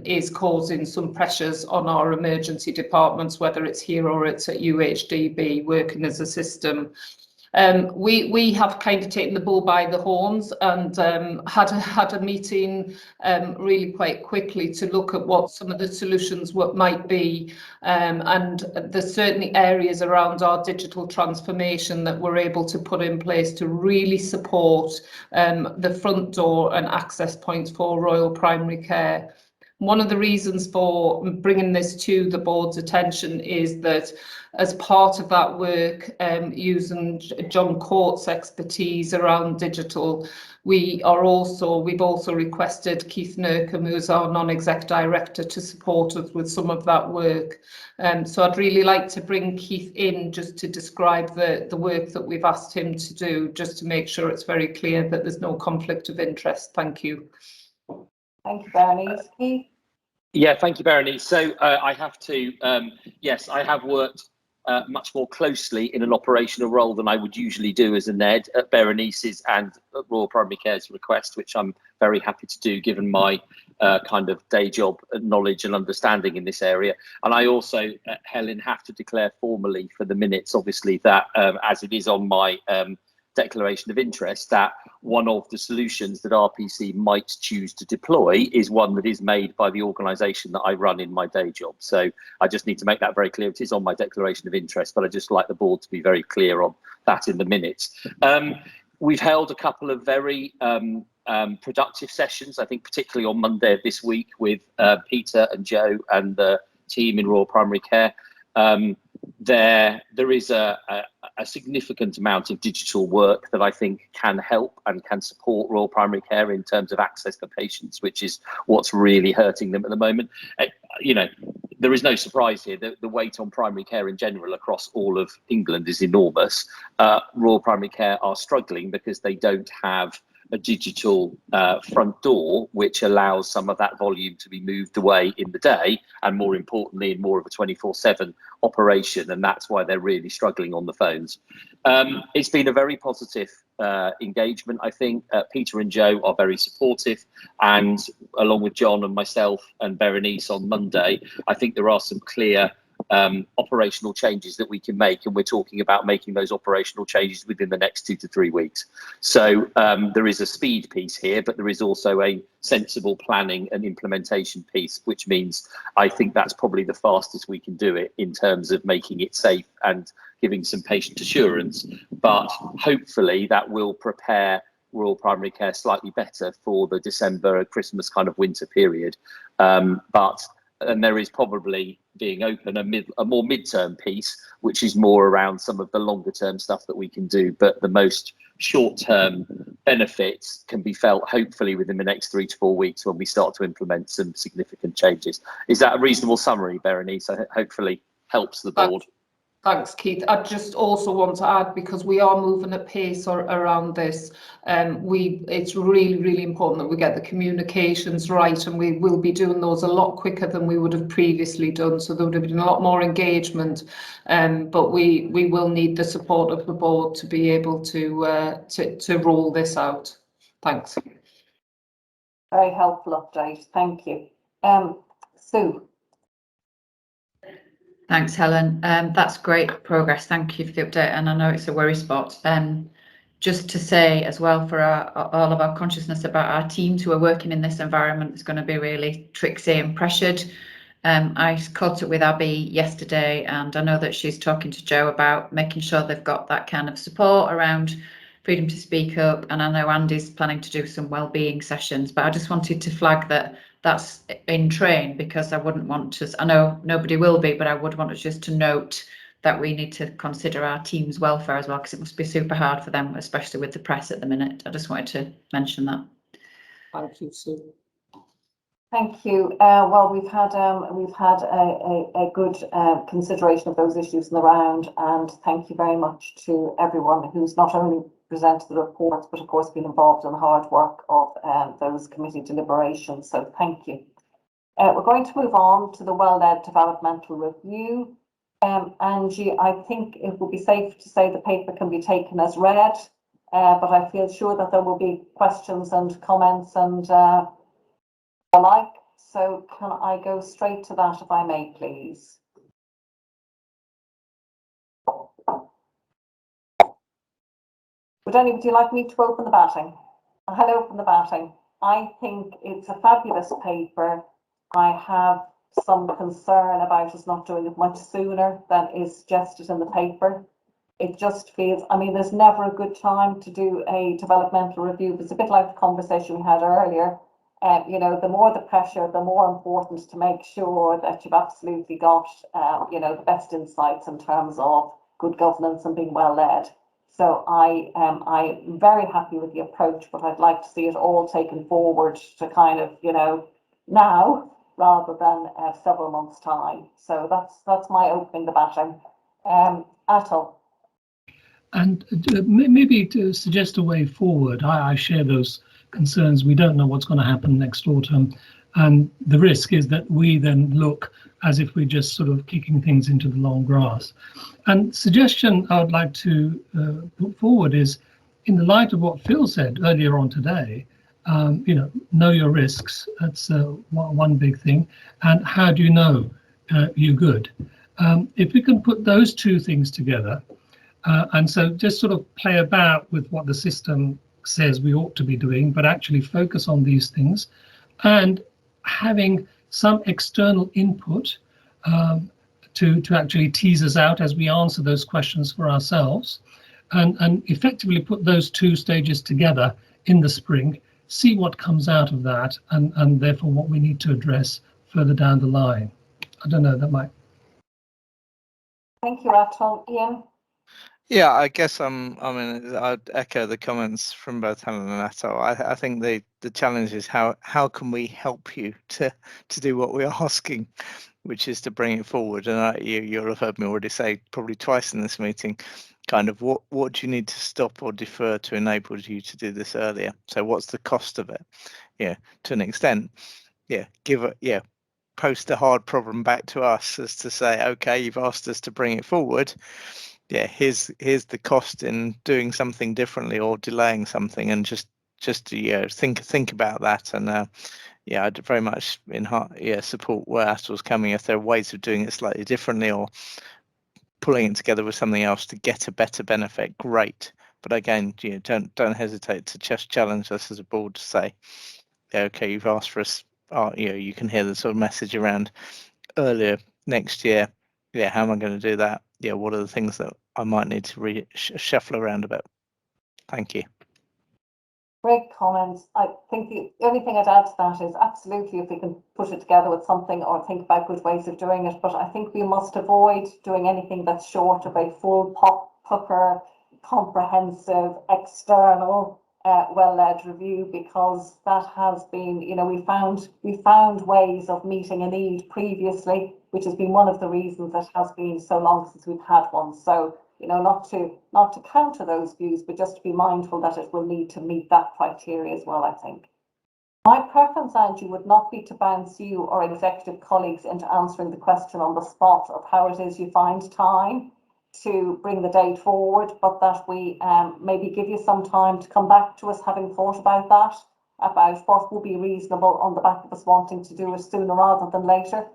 is causing some pressures on our emergency departments, whether it's here or it's at UHDB, working as a system. We have kind of taken the bull by the horns and had a meeting really quite quickly to look at what some of the solutions might be, and there's certainly areas around our digital transformation that we're able to put in place to really support the front door and access points for Royal Primary Care. One of the reasons for bringing this to the board's attention is that as part of that work, using John Court's expertise around digital, we've also requested Keith Nurcombe, who's our non-exec director, to support us with some of that work. So I'd really like to bring Keith in just to describe the work that we've asked him to do, just to make sure it's very clear that there's no conflict of interest. Thank you. Thank you, Bernice. Keith? Yeah, thank you, Berenice. So I have to, yes, I have worked much more closely in an operational role than I would usually do as a NED at Berenice's and at Royal Primary Care's request, which I'm very happy to do given my kind of day job knowledge and understanding in this area. And I also, Helen, have to declare formally for the minutes, obviously, that as it is on my declaration of interest, that one of the solutions that RPC might choose to deploy is one that is made by the organisation that I run in my day job. So I just need to make that very clear. It is on my declaration of interest, but I just like the board to be very clear on that in the minutes. We've held a couple of very productive sessions, I think particularly on Monday of this week with Peter and Joe and the team in Royal Primary Care. There is a significant amount of digital work that I think can help and can support Royal Primary Care in terms of access to patients, which is what's really hurting them at the moment. You know, there is no surprise here that the weight on primary care in general across all of England is enormous. Royal Primary Care are struggling because they don't have a digital front door, which allows some of that volume to be moved away in the day, and more importantly, in more of a 24/7 operation, and that's why they're really struggling on the phones. It's been a very positive engagement, I think. Peter and Joe are very supportive, and along with John and myself and Berenice on Monday, I think there are some clear operational changes that we can make, and we're talking about making those operational changes within the next 2 to 3 weeks. So there is a speed piece here, but there is also a sensible planning and implementation piece, which means I think that's probably the fastest we can do it in terms of making it safe and giving some patient assurance. But hopefully that will prepare Royal Primary Care slightly better for the December, Christmas kind of winter period. And there is probably being open a more mid-term piece, which is more around some of the longer term stuff that we can do. But the most short-term benefits can be felt hopefully within the next 3 to 4 weeks when we start to implement some significant changes. Is that a reasonable summary, Berenice? Hopefully helps the board. Thanks, Keith. I just also want to add, because we are moving at pace around this, it's really, really important that we get the communications right, and we will be doing those a lot quicker than we would have previously done. So there would have been a lot more engagement, but we will need the support of the board to be able to roll this out. Thanks. Very helpful update. Thank you. Sue. Thanks, Helen. That's great progress. Thank you for the update, and I know it's a worry spot. Just to say as well, for all of our consciousness about our teams who are working in this environment is going to be really tricksy and pressured. I caught up with Abby yesterday, and I know that she's talking to Joe about making sure they've got that kind of support around freedom to speak up, and I know Andy's planning to do some wellbeing sessions, but I just wanted to flag that that's in train, because I wouldn't want to, I know nobody will be, but I would want us just to note that we need to consider our team's welfare as well, because it must be super hard for them, especially with the press at the minute. I just wanted to mention that. Thank you, Sue. Thank you. Well, we've had a good consideration of those issues in the round, and thank you very much to everyone who's not only presented the reports, but of course been involved in the hard work of those committee deliberations. So thank you. We're going to move on to the well-led developmental review. Angie, I think it would be safe to say the paper can be taken as read, but I feel sure that there will be questions and comments and the like. So can I go straight to that, if I may, please? Would anybody like me to open the batting? I'll open the batting. I think it's a fabulous paper. I have some concern about us not doing it much sooner than is suggested in the paper. It just feels, I mean, there's never a good time to do a developmental review. It's a bit like the conversation we had earlier. You know, the more the pressure, the more important to make sure that you've absolutely got, you know, the best insights in terms of good governance and being well led. So I'm very happy with the approach, but I'd like to see it all taken forward to kind of, you know, now rather than several months' time. So that's my opening the batting. Atul. And maybe to suggest a way forward, I share those concerns. We don't know what's going to happen next autumn. And the risk is that we then look as if we're just sort of kicking things into the long grass. And suggestion I would like to put forward is, in the light of what Phil said earlier on today, you know your risks. That's one big thing. And how do you know you're good? If we can put those two things together, and so just sort of play about with what the system says we ought to be doing, but actually focus on these things, and having some external input to actually tease us out as we answer those questions for ourselves, and effectively put those two stages together in the spring, see what comes out of that, and therefore what we need to address further down the line. I don't know, that might. Thank you, Atul. Ian? Yeah, I guess I mean, I'd echo the comments from both Helen and Atul. I think the challenge is how can we help you to do what we're asking, which is to bring it forward. And you'll have heard me already say probably twice in this meeting, kind of what do you need to stop or defer to enable you to do this earlier? So what's the cost of it? Yeah, to an extent. Yeah, post a hard problem back to us as to say, okay, you've asked us to bring it forward. Yeah, here's the cost in doing something differently or delaying something, and just to think about that. And yeah, I'd very much support where Atul's coming. If there are ways of doing it slightly differently or pulling it together with something else to get a better benefit, great. But again, don't hesitate to just challenge us as a board to say, yeah, okay, you've asked for us. You can hear the sort of message around earlier next year. Yeah, how am I going to do that? Yeah, what are the things that I might need to shuffle around a bit? Thank you. Great comments. I think the only thing I'd add to that is absolutely if we can put it together with something or think about good ways of doing it, but I think we must avoid doing anything that's short of a full pucker, comprehensive, external, well-led review, because that has been, you know, we found ways of meeting a need previously, which has been one of the reasons it has been so long since we've had one. So, you know, not to counter those views, but just to be mindful that it will need to meet that criteria as well, I think. My preference, Angie, would not be to bounce you or executive colleagues into answering the question on the spot of how it is you find time to bring the date forward, but that we maybe give you some time to come back to us having thought about that, about what will be reasonable on the back of us wanting to do it sooner rather than later.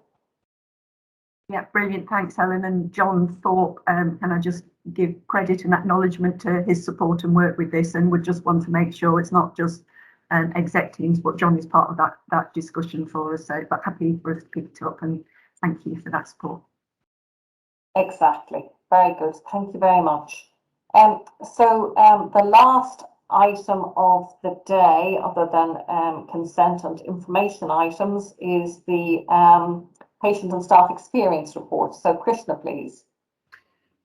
Yeah, brilliant. Thanks, Helen. And John Thorpe, can I just give credit and acknowledgement to his support and work with this, and would just want to make sure it's not just exec teams, but John is part of that discussion for us. So, but happy for us to pick it up, and thank you for that support. Exactly. Very good. Thank you very much. So the last item of the day, other than consent and information items, is the patient and staff experience report. So Krishna, please.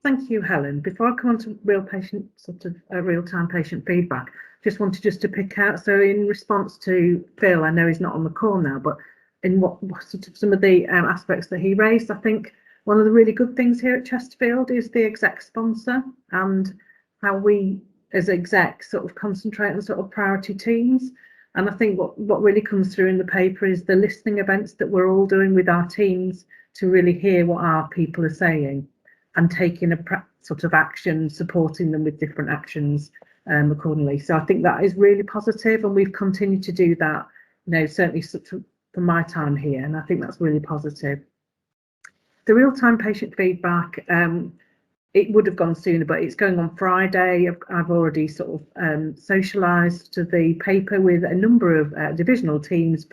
Thank you, Helen. Before I come on to real-time patient feedback, just wanted to pick out, so in response to Phil, I know he's not on the call now, but in what sort of some of the aspects that he raised, I think one of the really good things here at Chesterfield is the exec sponsor and how we as execs sort of concentrate on sort of priority teams. And I think what really comes through in the paper is the listening events that we're all doing with our teams to really hear what our people are saying and taking a sort of action, supporting them with different actions accordingly. So I think that is really positive, and we've continued to do that, you know, certainly for my time here, and I think that's really positive. The real-time patient feedback, it would have gone sooner, but it's going on Friday. I've already sort of socialised to the paper with a number of divisional teams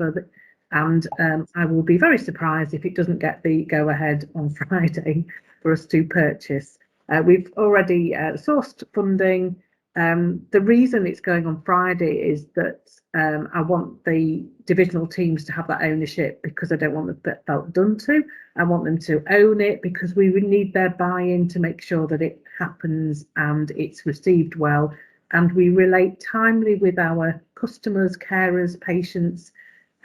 and I will be very surprised if it doesn't get the go-ahead on Friday for us to purchase. We've already sourced funding. The reason it's going on Friday is that I want the divisional teams to have that ownership, because I don't want the felt done to. I want them to own it, because we would need their buy-in to make sure that it happens and it's received well, and we relate timely with our customers, carers, patients,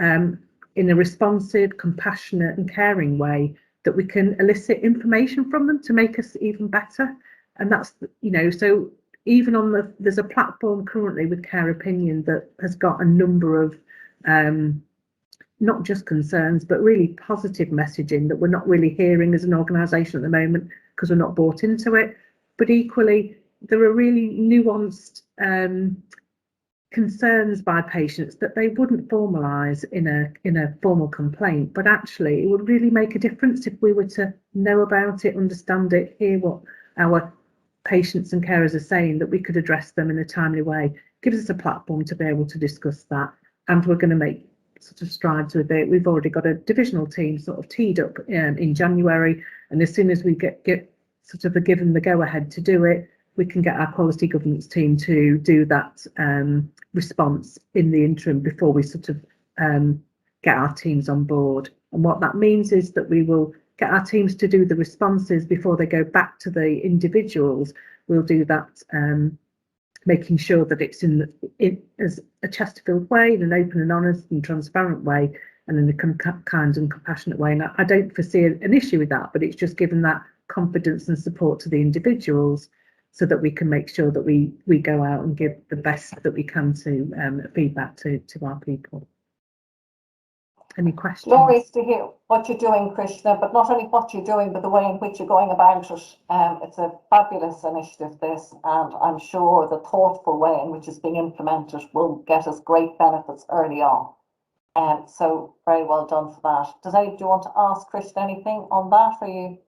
in a responsive, compassionate and caring way, that we can elicit information from them to make us even better. And that's, you know, so even on there's a platform currently with Care Opinion that has got a number of not just concerns, but really positive messaging that we're not really hearing as an organisation at the moment, because we're not bought into it. But equally, there are really nuanced concerns by patients that they wouldn't formalise in a formal complaint, but actually it would really make a difference if we were to know about it, understand it, hear what our patients and carers are saying, that we could address them in a timely way. Gives us a platform to be able to discuss that, and we're going to make sort of strides with it. We've already got a divisional team sort of teed up in January, and as soon as we get sort of given the go ahead to do it, we can get our quality governance team to do that response in the interim before we sort of get our teams on board. And what that means is that we will get our teams to do the responses before they go back to the individuals. We'll do that, making sure that it's in as a Chesterfield way, in an open and honest and transparent way, and in a kind and compassionate way. And I don't foresee an issue with that, but it's just given that confidence and support to the individuals, so that we can make sure that we go out and give the best that we can to feedback to our people. Any questions? Glorious to hear what you're doing, Krishna, but not only what you're doing, but the way in which you're going about it. It's a fabulous initiative, this, and I'm sure the thoughtful way in which it's being implemented will get us great benefits early on. So very well done for that. Do you want to ask Krishna anything on that? Are you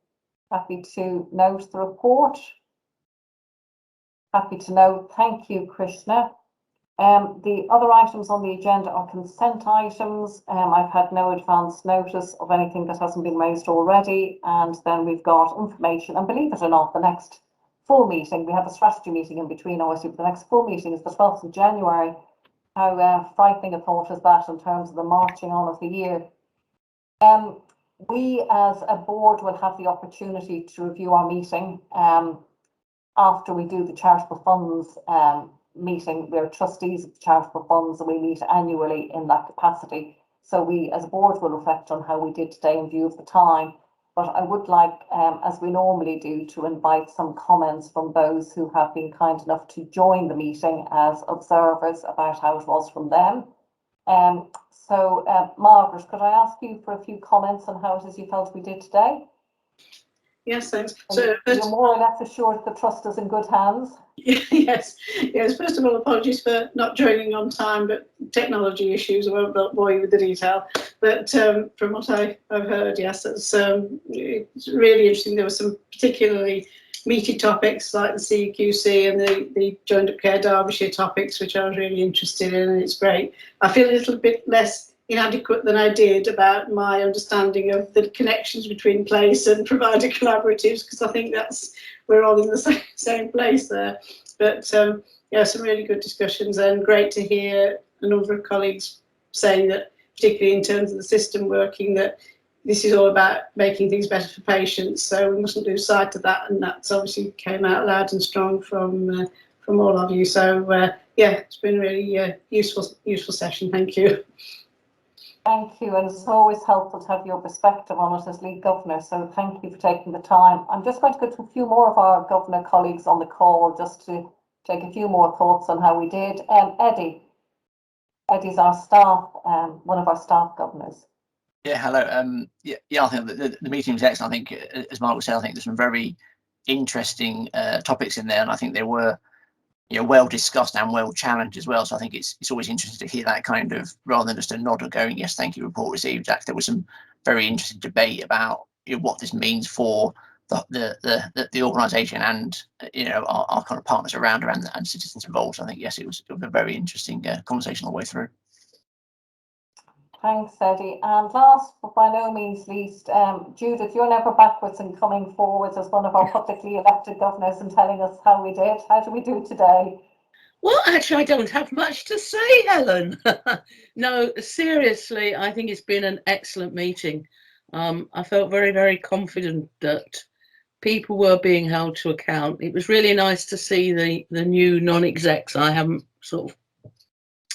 happy to note the report? Happy to know. Thank you, Krishna. The other items on the agenda are consent items. I've had no advance notice of anything that hasn't been raised already. And then we've got information. And believe it or not, the next full meeting, we have a strategy meeting in between, obviously, but the next full meeting is the 12th of January. How frightening a thought is that in terms of the marching on of the year. We as a board will have the opportunity to review our meeting after we do the charitable funds meeting. We're trustees of the charitable funds and we meet annually in that capacity. So we as a board will reflect on how we did today in view of the time. But I would like, as we normally do, to invite some comments from those who have been kind enough to join the meeting as observers about how it was from them. So Margaret, could I ask you for a few comments on how it is you felt we did today? Yes, thanks. So you're more or less assured the trust is in good hands? Yes. First of all, apologies for not joining on time, but technology issues. I won't bore you with the detail. But from what I've heard, yes, it's really interesting. There were some particularly meaty topics like the CQC and the Joined Up Care Derbyshire topics, which I was really interested in, and it's great. I feel a little bit less inadequate than I did about my understanding of the connections between place and provider collaboratives, because I think we're all in the same place there. But yeah, some really good discussions, and great to hear a number of colleagues saying that, particularly in terms of the system working, that this is all about making things better for patients. So we mustn't lose sight of that, and that's obviously came out loud and strong from all of you. So yeah, it's been a really useful session. Thank you. Thank you, and it's always helpful to have your perspective on it as lead governor, so thank you for taking the time. I'm just going to go to a few more of our governor colleagues on the call just to take a few more thoughts on how we did. Eddie's our staff, one of our staff governors. Yeah, hello. Yeah, I think the meeting was excellent. I think, as Mark was saying, I think there's some very interesting topics in there, and I think they were well discussed and well challenged as well. So I think it's always interesting to hear that kind of, rather than just a nod or going, yes, thank you, report received. There was some very interesting debate about what this means for the organisation and our kind of partners around and citizens involved. So I think yes, it was a very interesting conversation all the way through. Thanks, Eddie. And last but by no means least, Judith, you're never backwards in coming forwards as one of our publicly elected governors and telling us how we did. How do we do today? Well, actually, I don't have much to say, Helen. No, seriously, I think it's been an excellent meeting. I felt very, very confident that people were being held to account. It was really nice to see the new non-execs. I haven't sort of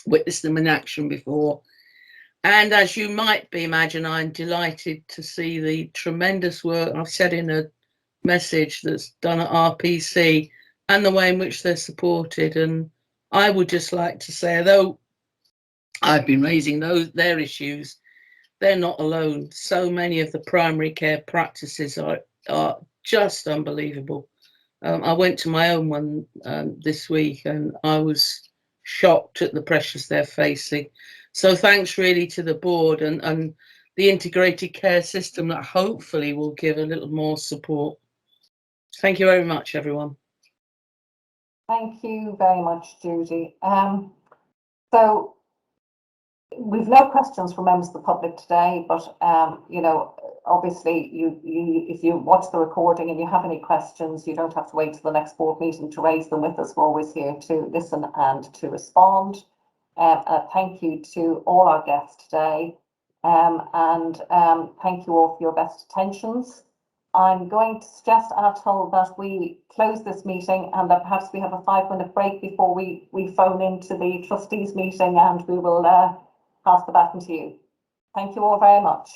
witnessed them in action before. And as you might be imagine, I'm delighted to see the tremendous work I've said in a message that's done at RPC and the way in which they're supported. And I would just like to say, although I've been raising their issues, they're not alone. So many of the primary care practices are just unbelievable. I went to my own one this week and I was shocked at the pressures they're facing. So thanks really to the board and the integrated care system that hopefully will give a little more support. Thank you very much, everyone. Thank you very much, Judy. So we've no questions from members of the public today, but you know, obviously if you watch the recording and you have any questions, you don't have to wait till the next board meeting to raise them with us. We're always here to listen and to respond. Thank you to all our guests today, and thank you all for your best attentions. I'm going to suggest, Atul, that we close this meeting and that perhaps we have a 5-minute break before we phone into the trustees meeting, and we will pass the baton to you. Thank you all very much.